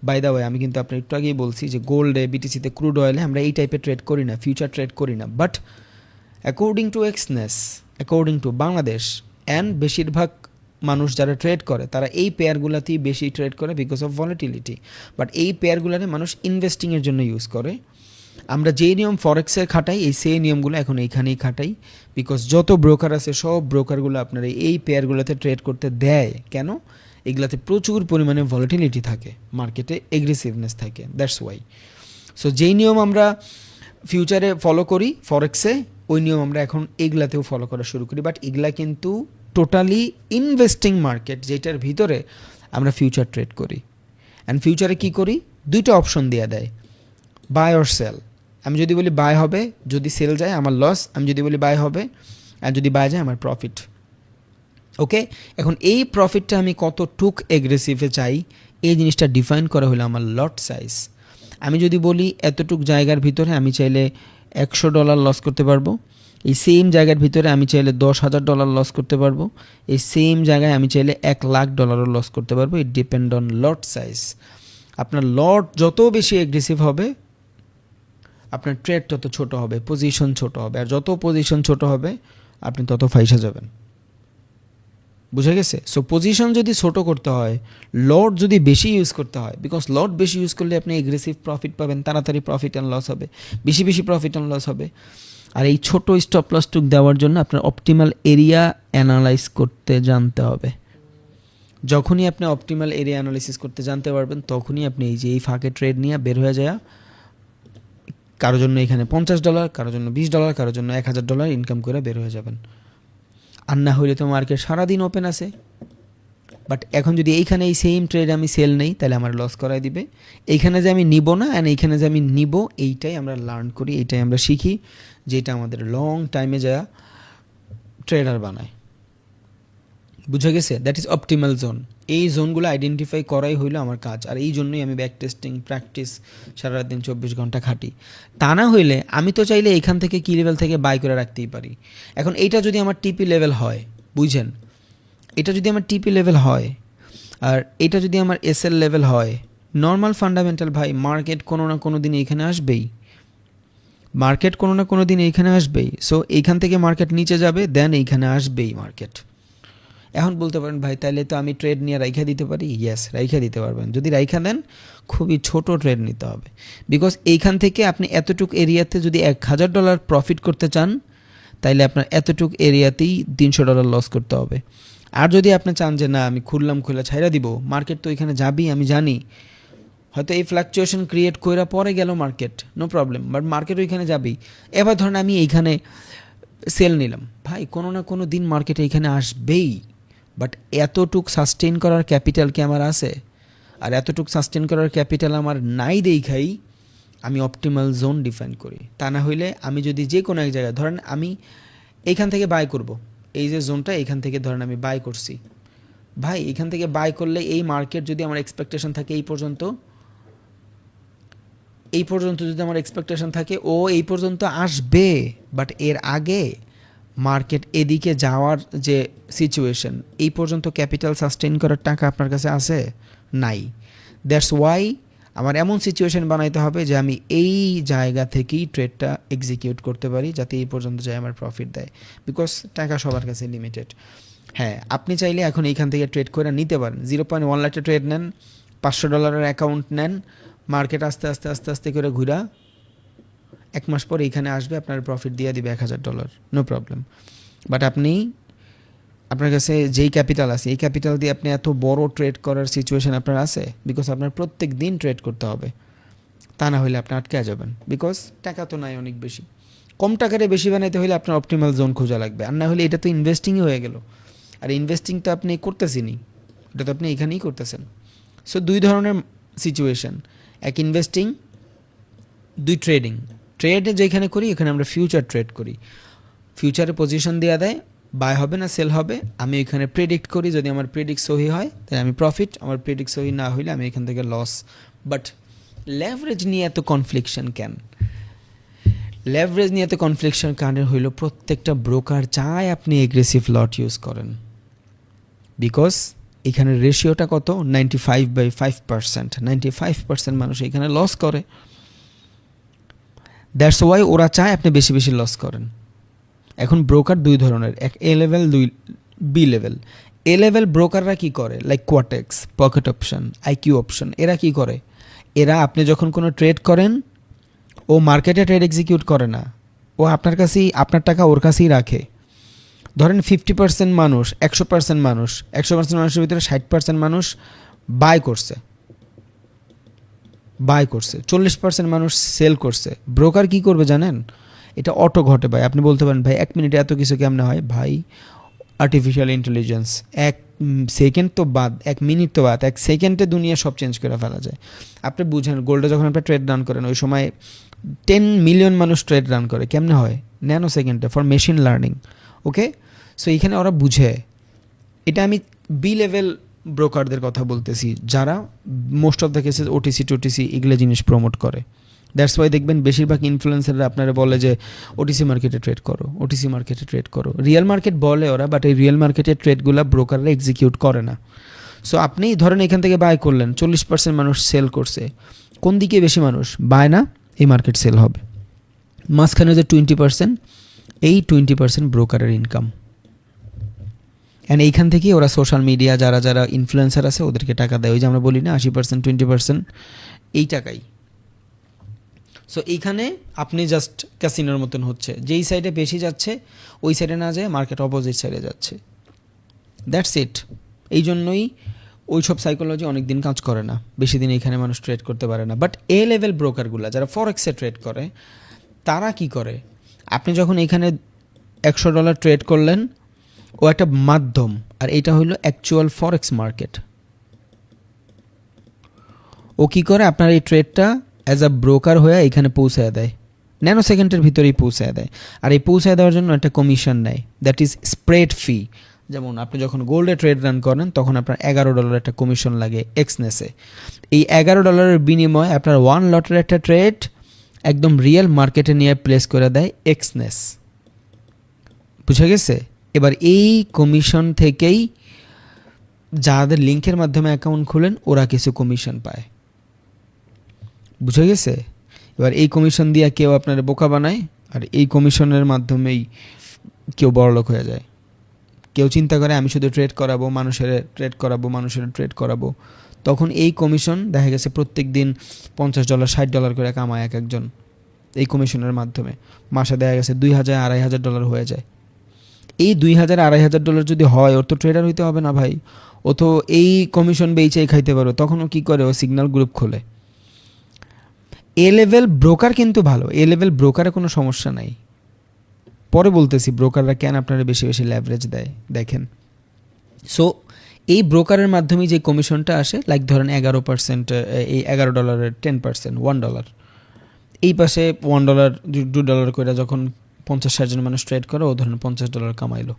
বাই দ্য ওয়ে, আমি কিন্তু আপনার একটু আগেই বলছি যে গোল্ডে, বিটিসিতে, ক্রুড অয়েলে আমরা এই টাইপের ট্রেড করি না, ফিউচার ট্রেড করি না। But according to Exness, according to Bangladesh and বেশিরভাগ মানুষ যারা ট্রেড করে তারা এই পেয়ারগুলোতেই বেশি ট্রেড করে বিকজ অফ ভলাটিলিটি। বাট এই পেয়ারগুলোতে মানুষ ইনভেস্টিংয়ের জন্য ইউজ করে। আমরা যেই নিয়ম ফরেক্সের খাটাই, এই সেই নিয়মগুলো এখন এইখানেই খাটাই। বিকজ যত ব্রোকার আছে সব ব্রোকারগুলো আপনার এই পেয়ারগুলোতে ট্রেড করতে দেয়। কেন? এগুলাতে প্রচুর পরিমাণে ভলাটিলিটি থাকে, মার্কেটে এগ্রেসিভনেস থাকে, দ্যাটস ওয়াই। সো যেই নিয়ম আমরা ফিউচারে ফলো করি ফরেক্সে, ওই নিয়ম আমরা এখন এগুলাতেও ফলো করা শুরু করি। বাট এগুলা কিন্তু টোটালি ইনভেস্টিং মার্কেট, যেটার ভিতরে আমরা ফিউচার ট্রেড করি। অ্যান্ড ফিউচারে কী করি, দুইটা অপশন দেওয়া দেয়, বাই অর সেল। আমি যদি বলি বাই হবে, যদি সেল যায় আমার লস। আমি যদি বলি বাই হবে, আর যদি বাই যায় আমার প্রফিট। ওকে, এখন এই প্রফিটটা আমি কতটুক এগ্রেসিভে চাই, এই জিনিসটা ডিফাইন করা হলো আমার লট সাইজ। আমি যদি বলি এতটুক জায়গার ভিতরে আমি চাইলে $100 লস করতে পারবো, এই সেম জায়গার ভিতরে আমি চাইলে $10,000 লস করতে পারবো, এই সেম জায়গায় আমি চাইলে $1,00,000 লস করতে পারবো। ইট ডিপেন্ড অন লট সাইজ। আপনার লট যত বেশি এগ্রেসিভ হবে, আপনার ট্রেড তত ছোট হবে, পজিশন ছোট হবে। আর যত পজিশন ছোট হবে আপনি তত ফাইসা যাবেন। বুঝে গেছে? সো পজিশন যদি ছোট করতে হয়, লট যদি বেশি ইউজ করতে হয়, বিকজ লট বেশি ইউজ করলে আপনি এগ্রেসিভ প্রফিট পাবেন, তাড়াতাড়ি প্রফিট অ্যান্ড লস হবে, বেশি বেশি প্রফিট অ্যান্ড লস হবে। আর এই ছোট স্টপ লস টুক দেওয়ার জন্য আপনার অপটিমাল এরিয়া অ্যানালাইজ করতে জানতে হবে। যখনই আপনি অপটিমাল এরিয়া অ্যানালাইসিস করতে জানতে পারবেন, তখনই আপনি এই যে এই ফাঁকে ট্রেড নিয়ে বের হয়ে যায়, কারোর জন্য এখানে $50, কারোর জন্য $20, কারোর জন্য $1,000 ইনকাম করে বের হয়ে যাবেন। আর না হইলে তো মার্কেট সারাদিন ওপেন আছে। বাট এখন যদি এইখানে এই সেম ট্রেড আমি সেল নেই, তাহলে আমার লস করাই দিবে। এইখানে যে আমি নিব না, অ্যান্ড এইখানে যে আমি নিব, এইটাই আমরা লার্ন করি, এইটাই আমরা শিখি, যেটা আমাদের লং টাইমে যা ট্রেডার বানায়। বুঝে গেছে? That is optimal zone. এই জোনগুলো আইডেন্টিফাই করাই হইলো আমার কাজ। আর এই জন্যই আমি ব্যাক টেস্টিং, প্র্যাকটিস সারাদিন 24 ঘন্টা খাটি। তা না হইলে আমি তো চাইলে এখান থেকে কি লেভেল থেকে বাই করে রাখতেই পারি। এখন এইটা যদি আমার টিপি লেভেল হয়, বুঝছেন, এটা যদি আমার টিপি লেভেল হয়, আর এটা যদি আমার এসএল লেভেল হয়, নর্মাল ফান্ডামেন্টাল ভাই, মার্কেট কোনো না কোনো দিন এইখানে আসবেই। মার্কেট কোনো না কোনো দিন এইখানে আসবেই। সো এইখান থেকে মার্কেট নিচে যাবে, দেন এইখানে আসবেই মার্কেট। এখন বলতে পারেন ভাই তাহলে তো আমি ট্রেড নিয়ে রাইখা দিতে পারি। ইয়েস, রাইখা দিতে পারবেন। যদি রাইখা দেন, খুবই ছোট ট্রেড নিতে হবে। বিকজ এইখান থেকে আপনি এতটুক এরিয়াতে যদি $1,000 প্রফিট করতে চান, তাইলে আপনার এতটুক এরিয়াতেই $300 লস করতে হবে। আর যদি আপনি চান যে না আমি খুললাম, খুলে ছাইরা দিব, মার্কেট তো এখানে যাবেই, আমি জানি হয়তো এই ফ্লাকচুয়েশন ক্রিয়েট কইরা পরে গেল market, no problem, but market ওইখানে যাবেই। এবার ধরেন আমি এইখানে সেল নিলাম, ভাই কোনো না কোনো দিন মার্কেট এইখানে আসবেই। বাট এতটুক সাস্টেইন করার ক্যাপিটাল কি আমার আছে? আর এতটুক সাস্টেইন করার ক্যাপিটাল আমার নাই দেখাই আমি অপটিমাল জোন ডিফাইন করি। তা না হইলে আমি যদি যে কোনো এক জায়গায়, ধরেন আমি এইখান থেকে বাই করব, এই যে জোনটা এইখান থেকে ধরেন আমি বাই করছি, ভাই এখান থেকে বাই করলে এই মার্কেট যদি আমার এক্সপেকটেশন থাকে এই পর্যন্ত যদি আমার এক্সপেকটেশন থাকে ও এই পর্যন্ত আসবে, বাট এর আগে মার্কেট এদিকে যাওয়ার যে সিচুয়েশন, এই পর্যন্ত ক্যাপিটাল সাস্টেইন করার টাকা আপনার কাছে আছে? নাই। দ্যাটস ওয়াই আমার এমন সিচুয়েশন বানাইতে হবে যে আমি এই জায়গা থেকেই ট্রেডটা এক্সিকিউট করতে পারি, যাতে এই পর্যন্ত যায় আমার প্রফিট দেয়। বিকজ টাকা সবার কাছে লিমিটেড। হ্যাঁ, আপনি চাইলে এখন এইখান থেকে ট্রেড করে নিতে পারেন। 0.1 লাখে ট্রেড নেন, $500 অ্যাকাউন্ট নেন, মার্কেট আস্তে আস্তে আস্তে আস্তে করে ঘুরা 1 মাস পর এইখানে আসবে, আপনার প্রফিট দিয়ে দিবে $1,000, নো প্রবলেম। বাট আপনার কাছে যেই ক্যাপিটাল আছে, এই ক্যাপিটাল দিয়ে আপনি এত বড় ট্রেড করার সিচুয়েশন আপনার আছে? বিকজ আপনার প্রত্যেক দিন ট্রেড করতে হবে, তা না হলে আপনি আটকে যাবেন। বিকজ টাকা তো নাই অনেক বেশি। কম টাকারে বেশি বানাইতে হলে আপনার অপটিমাল জোন খোঁজা লাগবে, আর না হলে এটা তো ইনভেস্টিংই হয়ে গেল। আর ইনভেস্টিং তো আপনি করতেছেনই, ওটা তো আপনি এখানেই করতেছেন। সো দুই ধরনের সিচুয়েশন, এক ইনভেস্টিং, দুই ট্রেডিং। ট্রেড যেখানে করি এখানে আমরা ফিউচার ট্রেড করি, ফিউচারে পজিশন দেওয়া দেয়, বাই হবে না সেল হবে, আমি এখানে প্রেডিক্ট করি, যদি আমার প্রেডিক্ট সহি হয় তাহলে আমি প্রফিট, আমার প্রেডিক্ট সহি না হইলে আমি এখান থেকে লস। বাট লেভারেজ নিয়ে এত কনফ্লিকশন কেন? লেভারেজ নিয়ে এত কনফ্লিকশন কারণ হইল প্রত্যেকটা ব্রোকার চায় আপনি এগ্রেসিভ লট ইউজ করেন, বিকজ এখানে রেশিওটা কত, 95/5%, 95% মানুষ এখানে লস করে। দ্যাটস ওয়াই ওরা চায় আপনি বেশি বেশি লস করেন। এখন ব্রোকার দুই ধরনের, এক এ লেভেল, দুই বি লেভেল। এ লেভেল ব্রোকাররা কি করে, like Quotex, Pocket Option, IQ Option, এরা কি করে, এরা আপনি যখন কোনো ট্রেড করেন ও মার্কেটে ট্রেড এক্সিকিউট করে না, ও আপনার কাছেই, আপনার টাকা ওর কাছেই রাখে। ধরেন 50% মানুষ, 100% মানুষ, 100% মানুষের ভিতরে 60% মানুষ বাই করছে, 40% মানুষ সেল করছে। ব্রোকার কি করবে জানেন, এটা অটো ঘটে ভাই। আপনি বলতে পারেন ভাই 1 মিনিটে এত কিছু কেমনে হয়? ভাই আর্টিফিশিয়াল ইন্টেলিজেন্স, 1 সেকেন্ড তো বাদ, 1 মিনিট তো বাদ, 1 সেকেন্ডে দুনিয়া সব চেঞ্জ করে ফেলা যায়। আপনি বুঝেন, গোল্ডে যখন আপনি ট্রেড রান করেন ওই সময় 10 মিলিয়ন মানুষ ট্রেড রান করে, কেমনে হয়? ন্যানো সেকেন্ডে, for machine learning. Okay, so এখানে ওরা বুঝে। এটা আমি বি লেভেল ব্রোকারদের কথা বলতেছি, যারা most of the cases OTC টোটিসি এগুলো জিনিস প্রমোট করে। দ্যাটস ওয়াই দেখবেন বেশিরভাগ ইনফ্লুয়েন্সাররা আপনারা বলে যে ওটিসি মার্কেটে ট্রেড করো, ওটিসি মার্কেটে ট্রেড করো। রিয়েল মার্কেট বলে ওরা, বাট এই রিয়েল মার্কেটের ট্রেডগুলো ব্রোকাররা এক্সিকিউট করে না। সো আপনি ধরেন এখান থেকে বাই করলেন, 40% মানুষ সেল করছে, কোন দিকে বেশি মানুষ বায় না, এই মার্কেট সেল হবে। মাঝখানে যে 20%, এই 20% ব্রোকারের ইনকাম। অ্যান্ড এইখান থেকে ওরা সোশ্যাল মিডিয়া যারা যারা ইনফ্লুয়েন্সার আছে ওদেরকে টাকা দেয়। ওই যে আমরা বলি না 80%, 20%, এই টাকাই। সো এইখানে আপনি জাস্ট ক্যাসিনোর মতন হচ্ছে, যেই সাইডে বেশি যাচ্ছে ওই সাইডে না যায়, মার্কেট অপোজিট সাইডে যাচ্ছে। That's it. এই জন্যই ওই সব সাইকোলজি অনেক দিন কাজ করে না, বেশি দিন এখানে মানুষ ট্রেড করতে পারে না। বাট এ লেভেল ব্রোকারগুলো যারা ফরেক্সে ট্রেড করে, তারা কি করে, আপনি যখন এখানে $100 ট্রেড করলেন, ও একটা মাধ্যম, আর এটা হইল অ্যাকচুয়াল ফরেক্স মার্কেট। ও কি করে, আপনার এই ট্রেডটা অ্যাজ আ ব্রোকার হয়ে এখানে পৌঁছায় দেয়, ন্যানো সেকেন্ডের ভিতরেই পৌঁছায় দেয়। আর এই পৌঁছায় দেওয়ার জন্য একটা কমিশন নেয়, দ্যাট ইজ স্প্রেড ফি। যেমন আপনি যখন গোল্ডে ট্রেড রান করেন তখন আপনার $11 একটা কমিশন লাগে এক্সনেসে। এই $11 বিনিময়ে আপনার 1 লটের একটা ট্রেড একদম রিয়েল মার্কেটে নিয়ে প্লেস করে দেয় এক্সনেস। বুঝা গেছে? এবার এই কমিশন থেকেই যাদের লিঙ্কের মাধ্যমে অ্যাকাউন্ট খুলেন ওরা কিছু কমিশন পায়। বুঝা গেছে? এবার এই কমিশন দিয়ে কেউ আপনার বোকা বানায়, আর এই কমিশনের মাধ্যমেই কেউ বড়লোক হয়ে যায়। কেউ চিন্তা করে আমি শুধু ট্রেড করাবো, মানুষের ট্রেড করাবো। তখন এই কমিশন দেখা গেছে প্রত্যেক দিন $50, $60 করে কামায় এক একজন এই কমিশনের মাধ্যমে। মাসে দেখা গেছে $2000, $2500 হয়ে যায়। এই $2000, $2500 যদি হয়, ওর তো ট্রেডার হইতে হবে না ভাই, ও তো এই কমিশন বেচেই খাইতে পারো। তখন ও কী করে, ও সিগন্যাল গ্রুপ খোলে। এ লেভেল ব্রোকার কিন্তু ভালো, এ লেভেল ব্রোকারে কোনো সমস্যা নাই। পরে বলতেছি ব্রোকাররা কেন আপনারা বেশি বেশি লেভারেজ দেয়। দেখেন, সো এই ব্রোকারের মাধ্যমে যে কমিশনটা আসে, লাইক ধরেন 11%, এই $11 10%, $1, এই পাশে $1, $2 করে যখন 50-60 জন মানুষ ট্রেড করে, ও ধরেন $50 কামাইলো।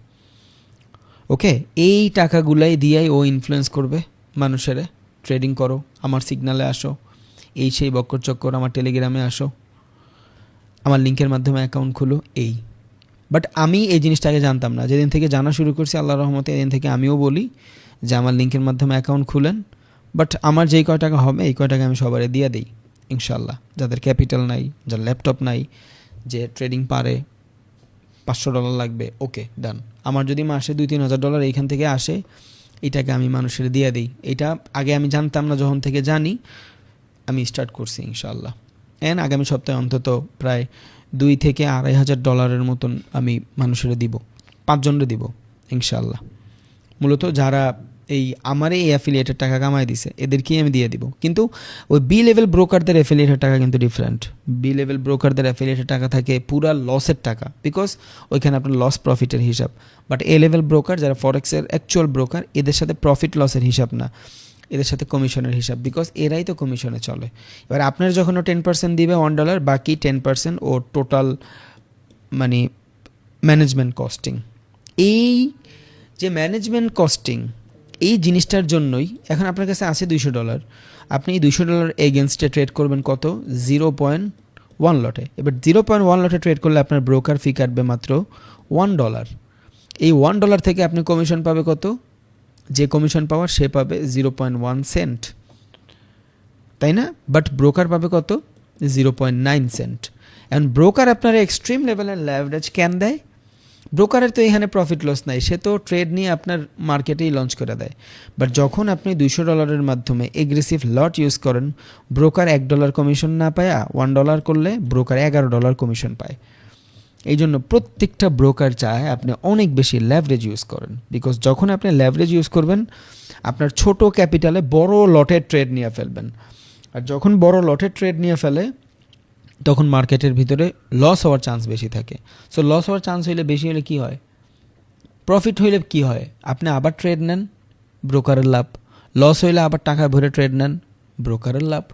ওকে, এই টাকাগুলাই দিয়েই ও ইনফ্লুয়েন্স করবে মানুষের, ট্রেডিং করো, আমার সিগনালে আসো, এই সেই বক্কর চক্কর, আমার টেলিগ্রামে আসো, আমার লিঙ্কের মাধ্যমে অ্যাকাউন্ট খুলো, এই। বাট আমি এই জিনিসটা আগে জানতাম না। যেদিন থেকে জানা শুরু করছি আল্লাহর রহমতে, এদিন থেকে আমিও বলি যে আমার লিঙ্কের মাধ্যমে অ্যাকাউন্ট খুলেন। বাট আমার যেই কয় টাকা হবে এই কয় টাকা আমি সবারে দিয়ে দিই ইনশাল্লাহ। যাদের ক্যাপিটাল নাই, যার ল্যাপটপ নাই, যে ট্রেডিং পারে, $500 লাগবে, ওকে ডান। আমার যদি মাসে $2-3 হাজার এইখান থেকে আসে, এটাকে আমি মানুষের দিয়ে দিই। এটা আগে আমি জানতাম না, যখন থেকে জানি আমি স্টার্ট করছি ইনশাল্লাহ। আগামী সপ্তাহে অন্তত প্রায় $2,000-2,500 মতন আমি মানুষের দিব, 5 জনরে দিব ইনশাল্লাহ। মূলত যারা এই আমারে এই অ্যাফিলিয়েটের টাকা কামাই দিছে, এদেরকেই আমি দিয়ে দিব। কিন্তু ওই বি লেভেল ব্রোকারদের অ্যাফিলিয়েটের টাকা কিন্তু ডিফারেন্ট। বি লেভেল ব্রোকারদের অ্যাফিলিয়েটের টাকা থাকে পুরা লসের টাকা, বিকজ ওইখানে আপনার লস প্রফিটের হিসাব। বাট এ লেভেল ব্রোকার যারা ফরেক্সের অ্যাকচুয়াল ব্রোকার, এদের সাথে প্রফিট লসের হিসাব না, এদের সাথে কমিশনের হিসাব, বিকজ এরাই তো কমিশনে চলে। এবার আপনার যখন ও 10% দিবে $1, বাকি 10% ও টোটাল মানে ম্যানেজমেন্ট কস্টিং। এই যে ম্যানেজমেন্ট কস্টিং, এই জিনিসটার জন্যই এখন আপনার কাছে আছে $200, আপনি এই $200 এগেনস্টে ট্রেড করবেন কত? 0.1 লটে। এবার 0.1 লটে ট্রেড করলে আপনার ব্রোকার ফি কাটবে মাত্র $1। এই $1 থেকে আপনি কমিশন পাবে কত? যে কমিশন পাওয়ার সে পাবে 0.1 সেন্ট, তাই না? বাট ব্রোকার পাবে কত? 0.9 সেন্ট। এখন ব্রোকার আপনার এক্সট্রিম লেভেলের লেভারেজ কেন দেয়? ব্রোকারের তো এখানে প্রফিট লস নাই, সে তো ট্রেড নিয়ে আপনার মার্কেটেই লঞ্চ করে দেয়। বাট যখন আপনি $200 মাধ্যমে এগ্রেসিভ লট ইউজ করেন, ব্রোকার $1 কমিশন না পায়, $1 করলে ব্রোকার $11 কমিশন পায়। এই জন্য প্রত্যেকটা ব্রোকার চায় আপনি অনেক বেশি লেভারেজ ইউজ করেন, বিকজ যখন আপনি লেভারেজ ইউজ করবেন আপনার ছোট ক্যাপিটালে বড় লটের ট্রেড নিয়ে ফেলবেন। আর যখন বড় লটের ট্রেড নিয়ে ফেলে তখন মার্কেটের ভিতরে লস হওয়ার চান্স বেশি থাকে। সো লস হওয়ার চান্স হইলে বেশি হলে কি হয়? প্রফিট হইলে কি হয়? আপনি আবার ট্রেড নেন, ব্রোকারের লাভ। লস হইলে আবার টাকা ভরে ট্রেড নেন, ব্রোকারের লাভ।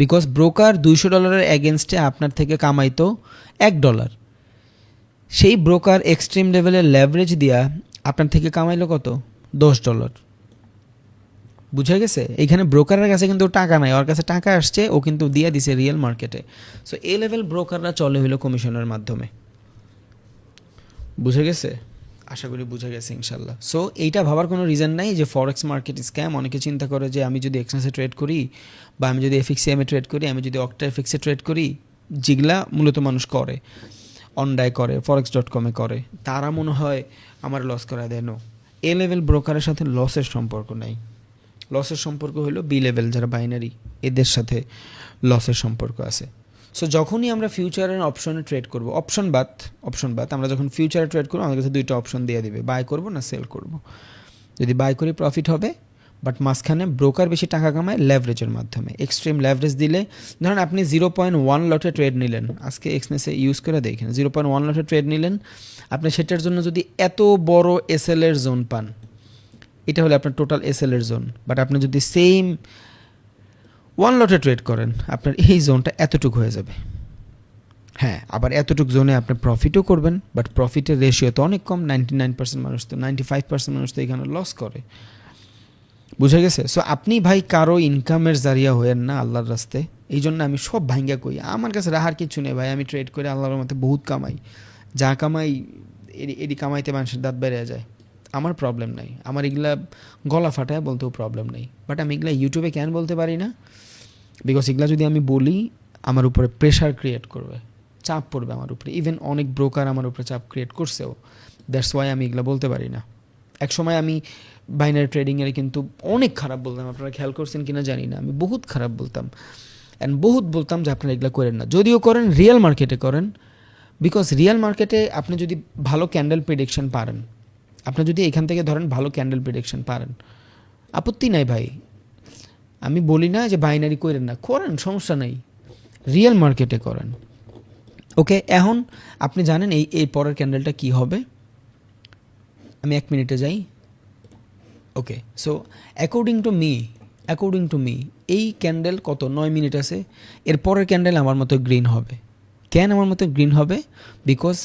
বিকজ ব্রোকার $200 এগেনস্টে আপনার থেকে কামাইতো $1, সেই ব্রোকার এক্সট্রিম লেভেলের লেভারেজ দিয়া আপনার থেকে কামাইলো কত? $10। বুঝে গেছে? এইখানে ব্রোকারের কাছে কিন্তু টাকা নাই, ওর কাছে টাকা আসছে, ও কিন্তু দিয়ে দিছে রিয়েল মার্কেটে। সো এ লেভেল ব্রোকাররা চলে হইলো কমিশনের মাধ্যমে। বুঝে গেছে? আশা করি বুঝে গেছে ইনশাল্লাহ। সো এইটা ভাবার কোনো রিজন নাই যে ফরেক্স মার্কেট স্ক্যাম। অনেকে চিন্তা করে যে আমি যদি এক্সচেঞ্জে ট্রেড করি, বা আমি যদি এফএক্সিএমে ট্রেড করি, আমি যদি অক্টা এফএক্সে ট্রেড করি, যেগুলা মূলত মানুষ করে, অনডায় করে, forex.com এ করে, তারা মনে হয় আমার লস করা দেয়। নো, এ লেভেল ব্রোকারের সাথে লসের সম্পর্ক নাই। লসের সম্পর্ক হলো বি লেভেল যারা বাইনারি, এদের সাথে লসের সম্পর্ক আছে। সো যখনই আমরা ফিউচারের অপশনে ট্রেড করব, অপশন বাদ আমরা যখন ফিউচারে ট্রেড করবো, আমাদের কাছে দুইটা অপশন দিয়ে দিবে, বাই করব না সেল করব। যদি বাই করি প্রফিট হবে, বাট মাঝখানে ব্রোকার বেশি টাকা কামায় লেভারেজের মাধ্যমে। এক্সট্রিম লেভারেজ দিলে, ধরেন আপনি 0.1 লটে ট্রেড নিলেন, আজকে এক্সনেসে ইউজ করে দেখেন, 0.1 লটে ট্রেড নিলেন, আপনি সেটার জন্য যদি এত বড় এসএল এর জোন পান, এটা হলে আপনার টোটাল এসএল এর জোন। বাট আপনি যদি সেম 1 লটে ট্রেড করেন, আপনার এই জোনটা এতটুকু হয়ে যাবে। হ্যাঁ, আবার এতটুকু জোনে আপনি প্রফিটও করবেন, বাট প্রফিটের রেশিও তো অনেক কম। 99% মানুষ তো, 95% মানুষ তো এখানে লস করে। বুঝে গেছে? সো আপনি ভাই কারো ইনকামের জারিয়া হয়েন না আল্লাহর রাস্তায়। এই জন্য আমি সব ভাঙ্গা কই, আমার কাছে রাহার কিছু নেই ভাই, আমি ট্রেড করে আল্লাহর মধ্যে বহুত কামাই, যা কামাই এডি কামাইতে মানুষের দাঁত বেড়ে যায়। আমার প্রবলেম নাই, আমার এগুলা গলা ফাটায় বলতেও প্রবলেম নেই। বাট আমি এগুলা ইউটিউবে কেন বলতে পারি না? বিকজ এগুলা যদি আমি বলি আমার উপরে প্রেশার ক্রিয়েট করবে, চাপ পড়বে আমার উপরে। ইভেন অনেক ব্রোকার আমার উপরে চাপ ক্রিয়েট করছেও, দ্যাটস ওয়াই আমি এগুলো বলতে পারি না। একসময় আমি বাইনারি ট্রেডিংয়ের কিন্তু অনেক খারাপ বলতাম, আপনারা খেয়াল করছেন কিনা জানি না, আমি বহুত খারাপ বলতাম অ্যান্ড বহুত বলতাম যে আপনারা এগুলো করেন না। যদিও করেন, রিয়েল মার্কেটে করেন, বিকজ রিয়েল মার্কেটে আপনি যদি ভালো ক্যান্ডেল প্রেডিকশন পারেন, আপনি যদি এখান থেকে ধরেন ভালো ক্যান্ডেল প্রেডিকশন পারেন, আপত্তি নাই ভাই। আমি বলি না যে বাইনারি করেন না, করেন, সমস্যা নেই, রিয়েল মার্কেটে করেন। ওকে, এখন আপনি জানেন এই পরের ক্যান্ডেলটা কি হবে? আমি 1 মিনিটে যাই। ওকে, সো অ্যাকর্ডিং টু মি এই ক্যান্ডেল কত 9 মিনিট আছে, এর পরের ক্যান্ডেল আমার মতো গ্রিন হবে। কেন আমার মতো গ্রিন হবে? বিকজ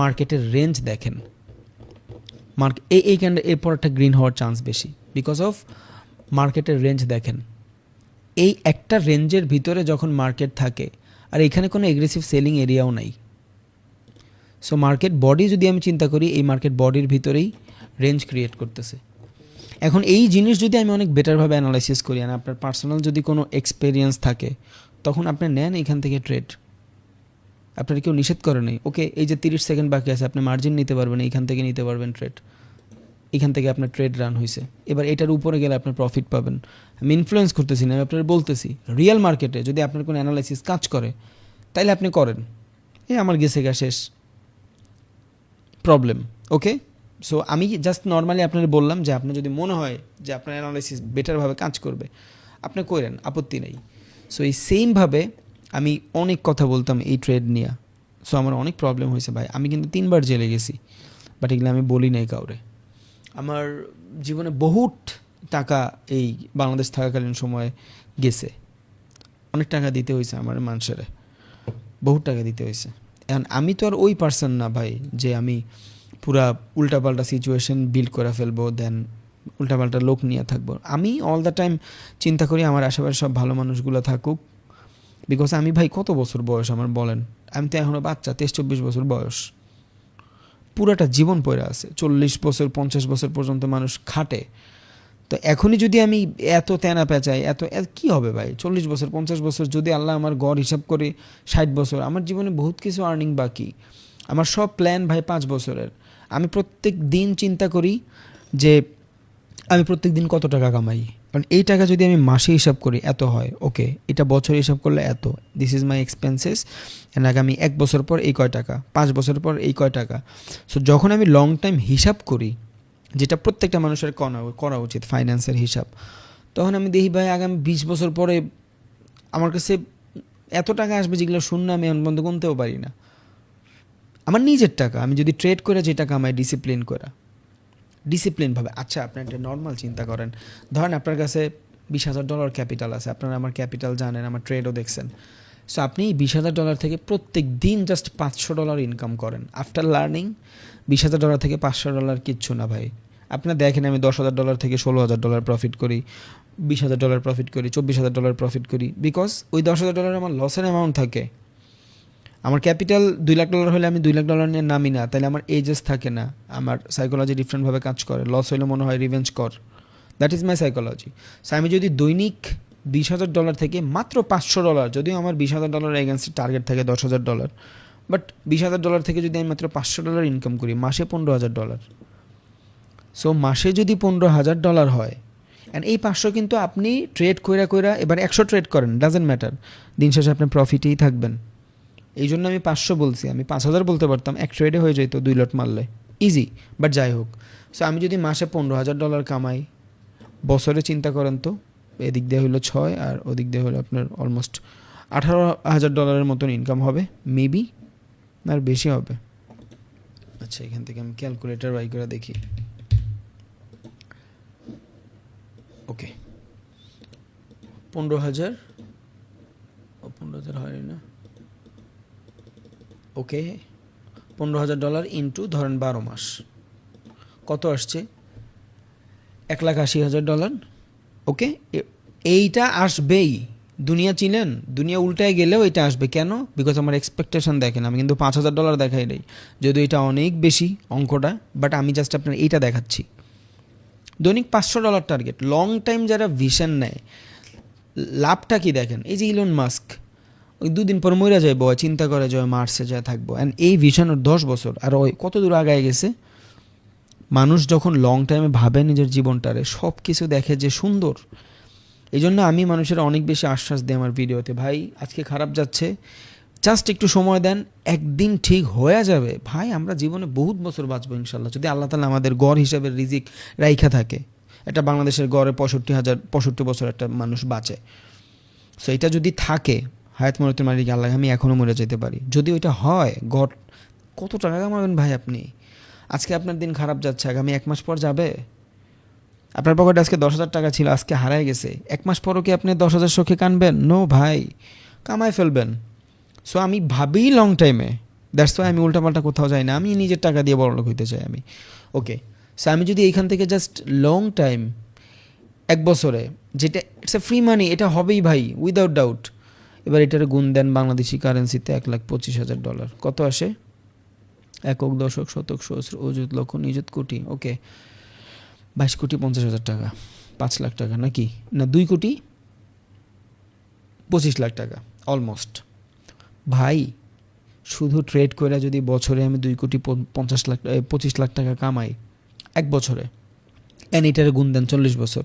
মার্কেটের রেঞ্জ দেখেন, এই ক্যান্ডেল এর পরেরটা গ্রিন হওয়ার চান্স বেশি, বিকজ অফ মার্কেটের রেঞ্জ দেখেন। এই একটা রেঞ্জের ভিতরে যখন মার্কেট থাকে, আর এখানে কোনো এগ্রেসিভ সেলিং এরিয়াও নাই। সো মার্কেট বডি যদি আমি চিন্তা করি, এই মার্কেট বডির ভিতরেই রেঞ্জ ক্রিয়েট করতেছে। এখন এই জিনিস যদি আমি অনেক বেটারভাবে অ্যানালাইসিস করি, আর আপনার পার্সোনাল যদি কোনো এক্সপেরিয়েন্স থাকে, তখন আপনি নেন এখান থেকে ট্রেড, আপনার কেউ নিষেধ করে নেই। ওকে, এই যে 30 সেকেন্ড বাকি আছে, আপনি মার্জিন নিতে পারবেন, এইখান থেকে নিতে পারবেন ট্রেড, এখান থেকে আপনার ট্রেড রান হয়েছে। এবার এটার উপরে গেলে আপনার প্রফিট পাবেন। আমি ইনফ্লুয়েন্স করতেছি না, আমি আপনার বলতেছি রিয়েল মার্কেটে যদি আপনার কোনো অ্যানালাইসিস কাজ করে, তাইলে আপনি করেন। আমার গেছে গা শেষ প্রবলেম। ওকে, সো আমি জাস্ট নর্মালি আপনার বললাম যে আপনার যদি মনে হয় যে আপনার অ্যানালাইসিস বেটারভাবে কাজ করবে আপনি করেন, আপত্তি নেই। সো এই সেমভাবে আমি অনেক কথা বলতাম এই ট্রেড নিয়ে। সো আমার অনেক প্রবলেম হয়েছে ভাই, আমি কিন্তু 3 বার জেলে গেছি, বাট এগুলো আমি বলি নাই কাউরে। আমার জীবনে বহুত টাকা এই বাংলাদেশ থাকাকালীন সময়ে গেছে, অনেক টাকা দিতে হয়েছে আমার মানুষের, বহুত টাকা দিতে হয়েছে। এখন আমি তো আর ওই পার্সন না ভাই যে আমি পুরা উল্টাপাল্টা সিচুয়েশন বিল্ড করে ফেলবো, দেন উল্টাপাল্টা লোক নিয়ে থাকবো। আমি অল দ্য টাইম চিন্তা করি আমার আশেপাশে সব ভালো মানুষগুলো থাকুক, বিকজ আমি ভাই কত বছর বয়স আমার বলেন, আমি তো এখনও বাচ্চা, 23-24 বছর বয়স, পুরাটা জীবন পড়ে আছে। 40 বছর 50 বছর পর্যন্ত মানুষ খাটে, তো এখনই যদি আমি এত তেনা পেঁচাই এত কি হবে ভাই? 40 বছর 50 বছর যদি আল্লাহ আমার গড় হিসাব করে 60 বছর, আমার জীবনে বহুত কিছু আর্নিং বাকি। আমার সব প্ল্যান ভাই 5 বছরের। আমি প্রত্যেক দিন চিন্তা করি যে আমি প্রত্যেক দিন কত টাকা কামাই, কারণ এই টাকা যদি আমি মাসে হিসাব করি এত হয়, ওকে এটা বছরে হিসাব করলে এত, this is my expenses, and আগামী 1 বছর পর এই কয় টাকা, 5 বছর পর এই কয় টাকা। সো যখন আমি লং টাইম হিসাব করি, যেটা প্রত্যেকটা মানুষের করা উচিত ফাইন্যান্সের হিসাব, তখন আমি দেখি ভাই আগামী 20 বছর পরে আমার কাছে এত টাকা আসবে যেগুলো শূন্য আমি এখন পর্যন্ত গুনতেও পারি না। আমার নিজের টাকা, আমি যদি ট্রেড করে যে টাকা আমায় ডিসিপ্লিনভাবে। আচ্ছা আপনি একটা নর্মাল চিন্তা করেন, ধরেন আপনার কাছে $20,000 ক্যাপিটাল আছে, আপনারা আমার ক্যাপিটাল জানেন, আমার ট্রেডও দেখছেন। সো আপনি $20,000 থেকে প্রত্যেক দিন জাস্ট $500 ইনকাম করেন। আফটার লার্নিং $20,000 থেকে $500 কিচ্ছু না ভাই। আপনারা দেখেন আমি $10,000 থেকে $16,000 প্রফিট করি, $20,000 প্রফিট করি, $24,000 প্রফিট করি, বিকজ ওই $10,000 আমার লসের অ্যামাউন্ট থাকে। আমার ক্যাপিটাল $2 লাখ হলে আমি $2 লাখ নিয়ে নামি না, তাহলে আমার এজেস থাকে না, আমার সাইকোলজি ডিফারেন্টভাবে কাজ করে। লস হলে মনে হয় রিভেঞ্জ কর, that is my psychology. So আমি যদি দৈনিক $20,000 থেকে মাত্র $500, যদিও আমার $20,000 এগেনস্ট টার্গেট থাকে $10,000, বাট $20,000 থেকে যদি আমি মাত্র $500 ইনকাম করি, মাসে $15,000। সো মাসে যদি $15,000 হয়, অ্যান্ড এই 500 কিন্তু আপনি ট্রেড কইরা এবার 100 ট্রেড করেন, ডাজেন্ট ম্যাটার, দিন শেষে আপনি প্রফিটেই থাকবেন। এই জন্য আমি 500 বলছি, আমি 5,000 বলতে পারতাম, এক ট্রেডে হয়ে যেত 2 লট মারলে ইজি, বাট যাই হোক। সো আমি যদি মাসে $15,000 কামাই, বছরে চিন্তা করেন তো, এদিক দিয়ে হলো 6 আর ওদিক দিয়ে হলো আপনার অলমোস্ট $18,000 মতন ইনকাম হবে, মেবি আর বেশি হবে। আচ্ছা এখান থেকে আমি ক্যালকুলেটর বাই করে দেখি। ওকে 15,000 হয় না, ওকে $15,000 ইন্টু ধরেন 12 মাস, কত আসছে? $1,80,000। ওকে এইটা আসবেই, দুনিয়া চিনেন, দুনিয়া উল্টায় গেলেও এটা আসবে। কেন? বিকজ আমার এক্সপেকটেশন দেখেন, আমি কিন্তু $5,000 দেখাই নাই, যদিও এটা অনেক বেশি অঙ্কটা, বাট আমি জাস্ট আপনার এইটা দেখাচ্ছি। দৈনিক $500 টার্গেট। লং টাইম যারা ভিশন নেয়, লাভটা কি দেখেন, এই যে ইলন মাস্ক ওই 2 দিন পর মরে যায়, বয় চিন্তা করে যে মার্সে যায় থাকবো, অ্যান্ড এই ভিশন ওর 10 বছর, আর ওই কত দূর আগায় গেছে। মানুষ যখন লং টাইমে ভাবে নিজের জীবনটারে, সব কিছু দেখে যে সুন্দর। এই জন্য আমি মানুষের অনেক বেশি আশ্বাস দিই আমার ভিডিওতে, ভাই আজকে খারাপ যাচ্ছে, জাস্ট একটু সময় দেন, একদিন ঠিক হয়ে যাবে। ভাই আমরা জীবনে বহুত বছর বাঁচবো ইনশাল্লাহ, যদি আল্লাহ তাআলা আমাদের গড় হিসাবে রিজিক রাইখা থাকে। এটা বাংলাদেশের গড়ে 65 বছর একটা মানুষ বাঁচে। সো এটা যদি থাকে, হায়াত মরতের মালিক আল্লাহ, আমি এখনও মরে যেতে পারি। যদি ওইটা হয়, গড় কত টাকা কামাবেন ভাই আপনি? আজকে আপনার দিন খারাপ যাচ্ছে, আগামী 1 মাস পর যাবে। আপনার পকেটে আজকে 10,000 টাকা ছিল, আজকে হারায় গেছে, 1 মাস পরও কি আপনি 10,000 শোকে কানবেন? নো ভাই, কামায় ফেলবেন। সো আমি ভাবি লং টাইমে, দ্যাটস ওয়াই আমি উল্টাপাল্টা কোথাও যাই না, আমি নিজের টাকা দিয়ে বড়লোক হইতে চাই আমি। ওকে সো আমি যদি এইখান থেকে জাস্ট লং টাইম 1 বছরে, যেটা ইটস এ ফ্রি মানি, এটা হবেই ভাই উইদাউট ডাউট। এবার এটার গুণ দেন বাংলাদেশি কারেন্সিতে, $1,25,000 কত আসে? একক, দশক, শতক, সহস্র, অযুত, লক্ষ, নিযুত, কোটি। ওকে 22,50,000 টাকা, 5 লাখ টাকা নাকি না, 2,25,00,000 টাকা অলমোস্ট। ভাই শুধু ট্রেড করে যদি বছরে আমি 2,25,00,000 টাকা কামাই 1 বছরে, অ্যান্ড এটার গুণ দেন 40 বছর,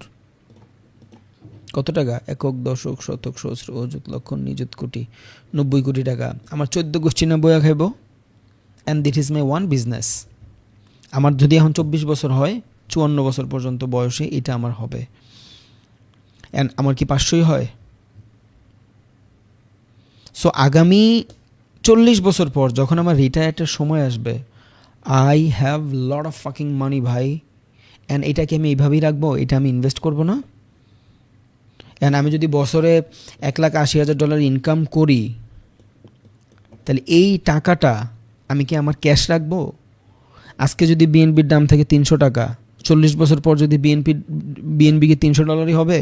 কত টাকা? একক, দশক, শতক, সহস্র, অযুত, লক্ষ, নিযুত, কোটি, 90 কোটি টাকা। আমার 14 গোষ্ঠী না বইয়া খাইব, and this is my own business. আমার যদি এখন 24 বছর হয়, 54 বছর পর্যন্ত বয়সে এটা আমার হবে। অ্যান্ড আমার কি 500ই হয়? সো আগামী 40 বছর পর যখন আমার রিটায়ার্ডের সময় আসবে, I have lot of fucking money ভাই। অ্যান্ড এটাকে আমি এইভাবেই রাখবো, এটা আমি ইনভেস্ট করবো না? অ্যান্ড আমি যদি বছরে $1,80,000 ইনকাম করি, তাহলে এই টাকাটা আমি কি আমার ক্যাশ রাখবো? আজকে যদি বিএনপির দাম থাকে 300 টাকা, 40 বছর পর যদি বিএনপিকে $300 হবে,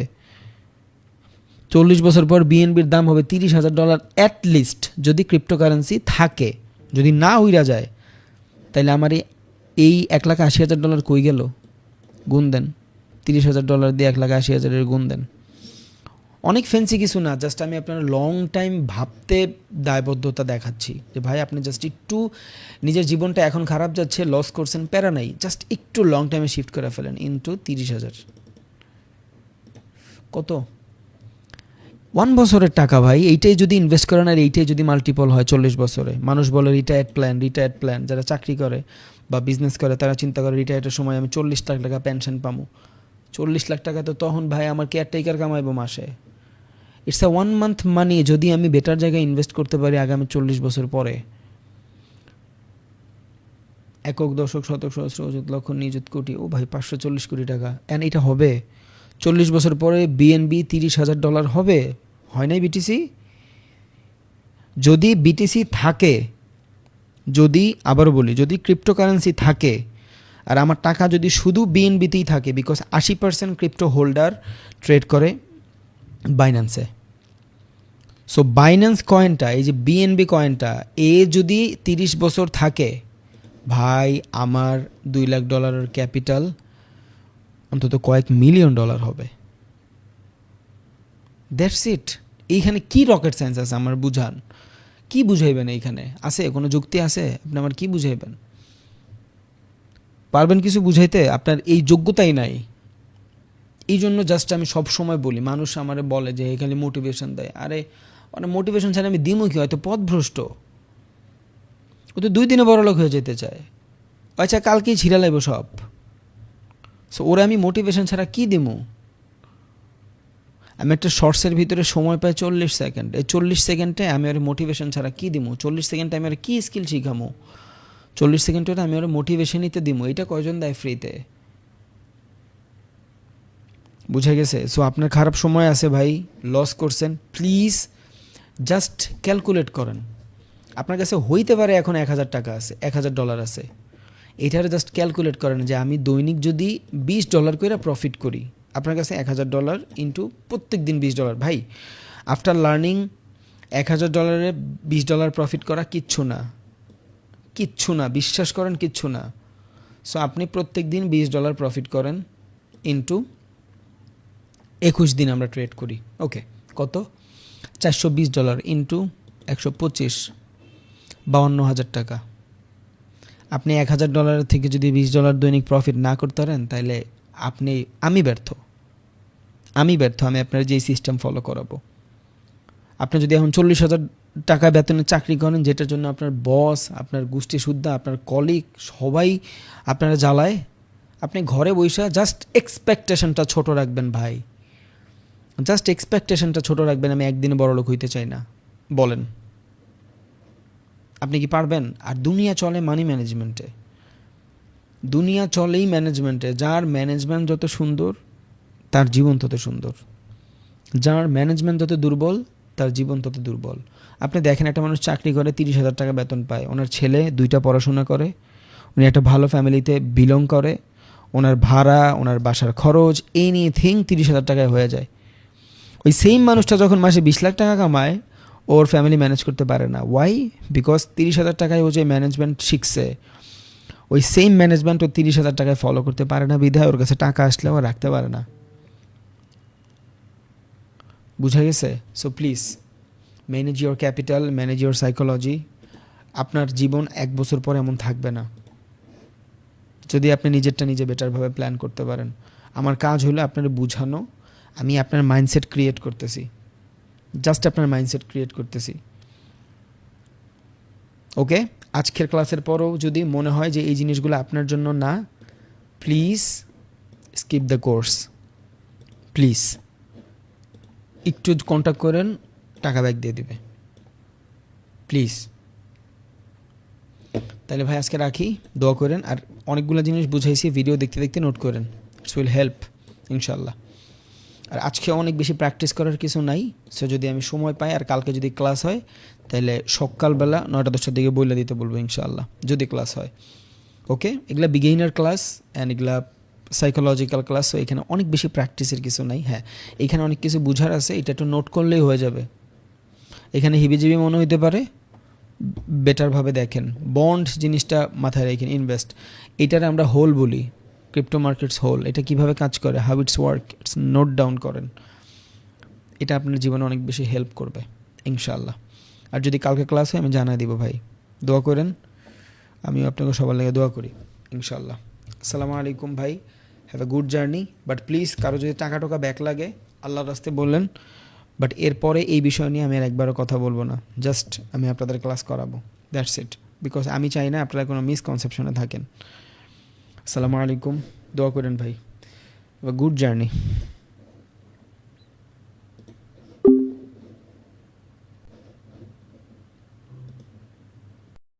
40 বছর পর বিএনপির দাম হবে $30,000 অ্যাটলিস্ট, যদি ক্রিপ্টোকারেন্সি থাকে। যদি না উইরা যায়, তাহলে আমার এই $1,80,000 কই গেল? গুণ দেন, $30,000 দিয়ে $1,80,000 গুণ দেন। অনেক ফ্যান্সি কিছু না, জাস্ট আমি আপনার লং টাইম ভাবতে দায়বদ্ধতা দেখাচ্ছি যে ভাই আপনি জাস্ট একটু নিজের জীবনটা এখন খারাপ যাচ্ছে, লস করছেন, প্যারা নাই, জাস্ট একটু লং টাইমে শিফট করে ফেলেন ইনটু 30,000। কত? 1 বছরের টাকা ভাই। এইটাই যদি ইনভেস্ট করেন আর এইটাই যদি মাল্টিপল হয় 40 বছরে। মানুষ বলে রিটায়ার্ড প্ল্যান, যারা চাকরি করে বা বিজনেস করে তারা চিন্তা করে রিটায়ার্ডের সময় আমি 40 লাখ টাকা পেনশন পাবো। 40 লাখ টাকা তো তখন ভাই আমার কেয়ারটেকার কামাইবো মাসে। ইটস আ 1 মান্থ মানি যদি আমি বেটার জায়গায় ইনভেস্ট করতে পারি আগামী 40 বছর পরে। একক, দশক, শতক, সহস্র, অযুত, লক্ষ, নিযুত, কোটি, ও ভাই 540 কোটি টাকা। অ্যান্ড এটা হবে 40 বছর পরে বিএনবি $30,000 হবে। হয় নাই বিটিসি? যদি বিটিসি থাকে, যদি আবারও বলি, যদি ক্রিপ্টোকারেন্সি থাকে আর আমার টাকা যদি শুধু বিএনবিতেই থাকে, বিকজ 80% ক্রিপ্টো হোল্ডার ট্রেড করে বাইন্যান্সে। সো বাইন্যান্স কয়েনটা, এই যে বিএনবি কয়েনটা, যদি 30 বছর থাকে, ভাই আমার $2 লাখ ক্যাপিটাল অন্তত কয়েক মিলিয়ন ডলার হবে। That's it. এইখানে কি রকেট সায়েন্স আছে আমার বুঝান? কি বুঝাইবেন এইখানে? আছে কোনো যুক্তি আছে? আপনি আমার কি বুঝাইবেন? পারবেন কিছু বুঝাইতে? আপনার এই যোগ্যতাই নাই। এই জন্য জাস্ট আমি সব সময় বলি, মানুষ আমারে বলে যে এখানে মোটিভেশন দেয়। আরে মানে মোটিভেশন ছাড়া আমি দিমও কি? হয়তো পথভ্রষ্ট, ও তো 2 দিনে বড়লোক হয়ে যেতে চায়। আচ্ছা কালকেই ছিঁড়া লাইব সব। সো ওরা আমি মোটিভেশন ছাড়া কি দিমু? আমি একটা শর্টসের ভিতরে সময় পাই 40 সেকেন্ড। এই 40 সেকেন্ডে আমি ওর মোটিভেশন ছাড়া কি দিমু? 40 সেকেন্ডে আমি ওর কি স্কিল শিখামো? 40 সেকেন্ডে আমি ওর মোটিভেশনই তো দিমু। এটা কয়জন দেয় ফ্রিতে? বুঝে গেছে? সো আপনার খারাপ সময় আছে ভাই, লস করছেন, প্লিজ জাস্ট ক্যালকুলেট করেন। আপনার কাছে হইতে পারে এখন $1,000 আছে, $1,000 আছে, এইটারে জাস্ট ক্যালকুলেট করেন যে আমি দৈনিক যদি $20 করে প্রফিট করি, আপনার কাছে $1,000 ইন্টু প্রত্যেক দিন $20। ভাই আফটার লার্নিং $1,000-এ $20 প্রফিট করা কিচ্ছু না, কিচ্ছু না, বিশ্বাস করেন কিচ্ছু না। সো আপনি প্রত্যেক দিন $20 প্রফিট করেন ইন্টু 21 দিন আমরা ট্রেড করি। ওকে, কত? $420 ইন্টু 125, $52,000 টাকা। আপনি $1,000 থেকে যদি $20 দৈনিক প্রফিট না করতে পারেন, তাহলে আমি ব্যর্থ। আমি আপনার যেই সিস্টেম ফলো করাবো। আপনি যদি এখন 40,000 টাকা বেতনে চাকরি করেন, যেটার জন্য আপনার বস, আপনার গোষ্ঠী সুদ্ধা, আপনার কলিগ সবাই আপনারা জ্বালায়, আপনি ঘরে বসে জাস্ট এক্সপেকটেশনটা ছোট রাখবেন ভাই, জাস্ট এক্সপেকটেশনটা ছোট রাখবেন। আমি একদিনে বড়লোক হইতে চাই না। বলেন আপনি কি পারবেন? আর দুনিয়া চলে মানি ম্যানেজমেন্টে, দুনিয়া চলেই ম্যানেজমেন্টে। যার ম্যানেজমেন্ট যত সুন্দর তার জীবন তত সুন্দর, যার ম্যানেজমেন্ট যত দুর্বল তার জীবন তত দুর্বল। আপনি দেখেন একটা মানুষ চাকরি করে, 30,000 টাকা বেতন পায়, ওনার ছেলে 2টা পড়াশোনা করে, উনি একটা ভালো ফ্যামিলিতে বিলং করে, ওনার ভাড়া, ওনার বাসার খরচ, এনিথিং 30,000 টাকায় হয়ে যায়। ওই সেম মানুষটা যখন মাসে 20 লাখ টাকা কামায়, ওর ফ্যামিলি ম্যানেজ করতে পারে না। ওয়াই? বিকজ 30,000 টাকায় ও যে ম্যানেজমেন্ট শিখছে, ওই সেম ম্যানেজমেন্ট ও 30,000 টাকায় ফলো করতে পারে না, বিধায় ওর কাছে টাকা আসলেও রাখতে পারে না। বুঝা গেছে? So please manage your capital, manage your psychology. আপনার জীবন 1 বছর পর এমন থাকবে না যদি আপনি নিজেরটা নিজে বেটারভাবে প্ল্যান করতে পারেন। আমার কাজ হলো আপনার বুঝানো, আমি আপনার মাইন্ডসেট ক্রিয়েট করতেছি, জাস্ট আপনার মাইন্ডসেট ক্রিয়েট করতেছি। ওকে, আজকের ক্লাসের পরেও যদি মনে হয় যে এই জিনিসগুলো আপনার জন্য না, please skip the course, please. একটু কন্ট্যাক্ট করেন, টাকা ব্যাক দিয়ে দিবে, প্লিজ। তাহলে ভাই আজকে রাখি, দোয়া করেন। আর অনেকগুলো জিনিস বুঝাইছি, ভিডিও দেখতে দেখতে নোট করেন, ইটস উইল হেল্প ইনশাল্লাহ। আর আজকে অনেক বেশি প্র্যাকটিস করার কিছু নাই, সো যদি আমি সময় পাই আর কালকে যদি ক্লাস হয় তাহলে সকালবেলা 9টা-10টার দিকে বইলে দিতে বলবো ইনশাআল্লাহ, যদি ক্লাস হয়। ওকে, এগুলা বিগিনার ক্লাস অ্যান্ড এগুলা সাইকোলজিক্যাল ক্লাস, সো এখানে অনেক বেশি প্র্যাকটিসের কিছু নাই। হ্যাঁ, এখানে অনেক কিছু বুঝার আছে, এটা একটু নোট করলেই হয়ে যাবে। এখানে হিবিজিবি মনে হইতে পারে, বেটারভাবে দেখেন। বন্ড জিনিসটা মাথায় রেখেন, ইনভেস্ট, এটারে আমরা হোল বলি, ক্রিপ্টো মার্কেটস হোল। এটা কিভাবে কাজ করে, how it's work, it's note down করেন। এটা আপনার জীবনে অনেক বেশি হেল্প করবে ইনশাআল্লাহ। আর যদি কালকে ক্লাস হয় আমি জানাই দিব ভাই, দোয়া করেন। আমিও আপনাকে সবার লাগে দোয়া করি ইনশাআল্লাহ। আসসালামু আলাইকুম ভাই, have a good journey. But please কারো যদি টাকা টোকা ব্যাক লাগে আল্লাহর রাস্তে বললেন, বাট এরপরে এই বিষয় নিয়ে আমি আর একবারও কথা বলবো না, জাস্ট আমি আপনাদের ক্লাস করাবো, দ্যাটস ইট। বিকজ আমি চাই না আপনারা কোনো মিসকনসেপশনে থাকেন। আসসালামু আলাইকুম, দোয়া করেন ভাই, হ্যাভ এ গুড জার্নি।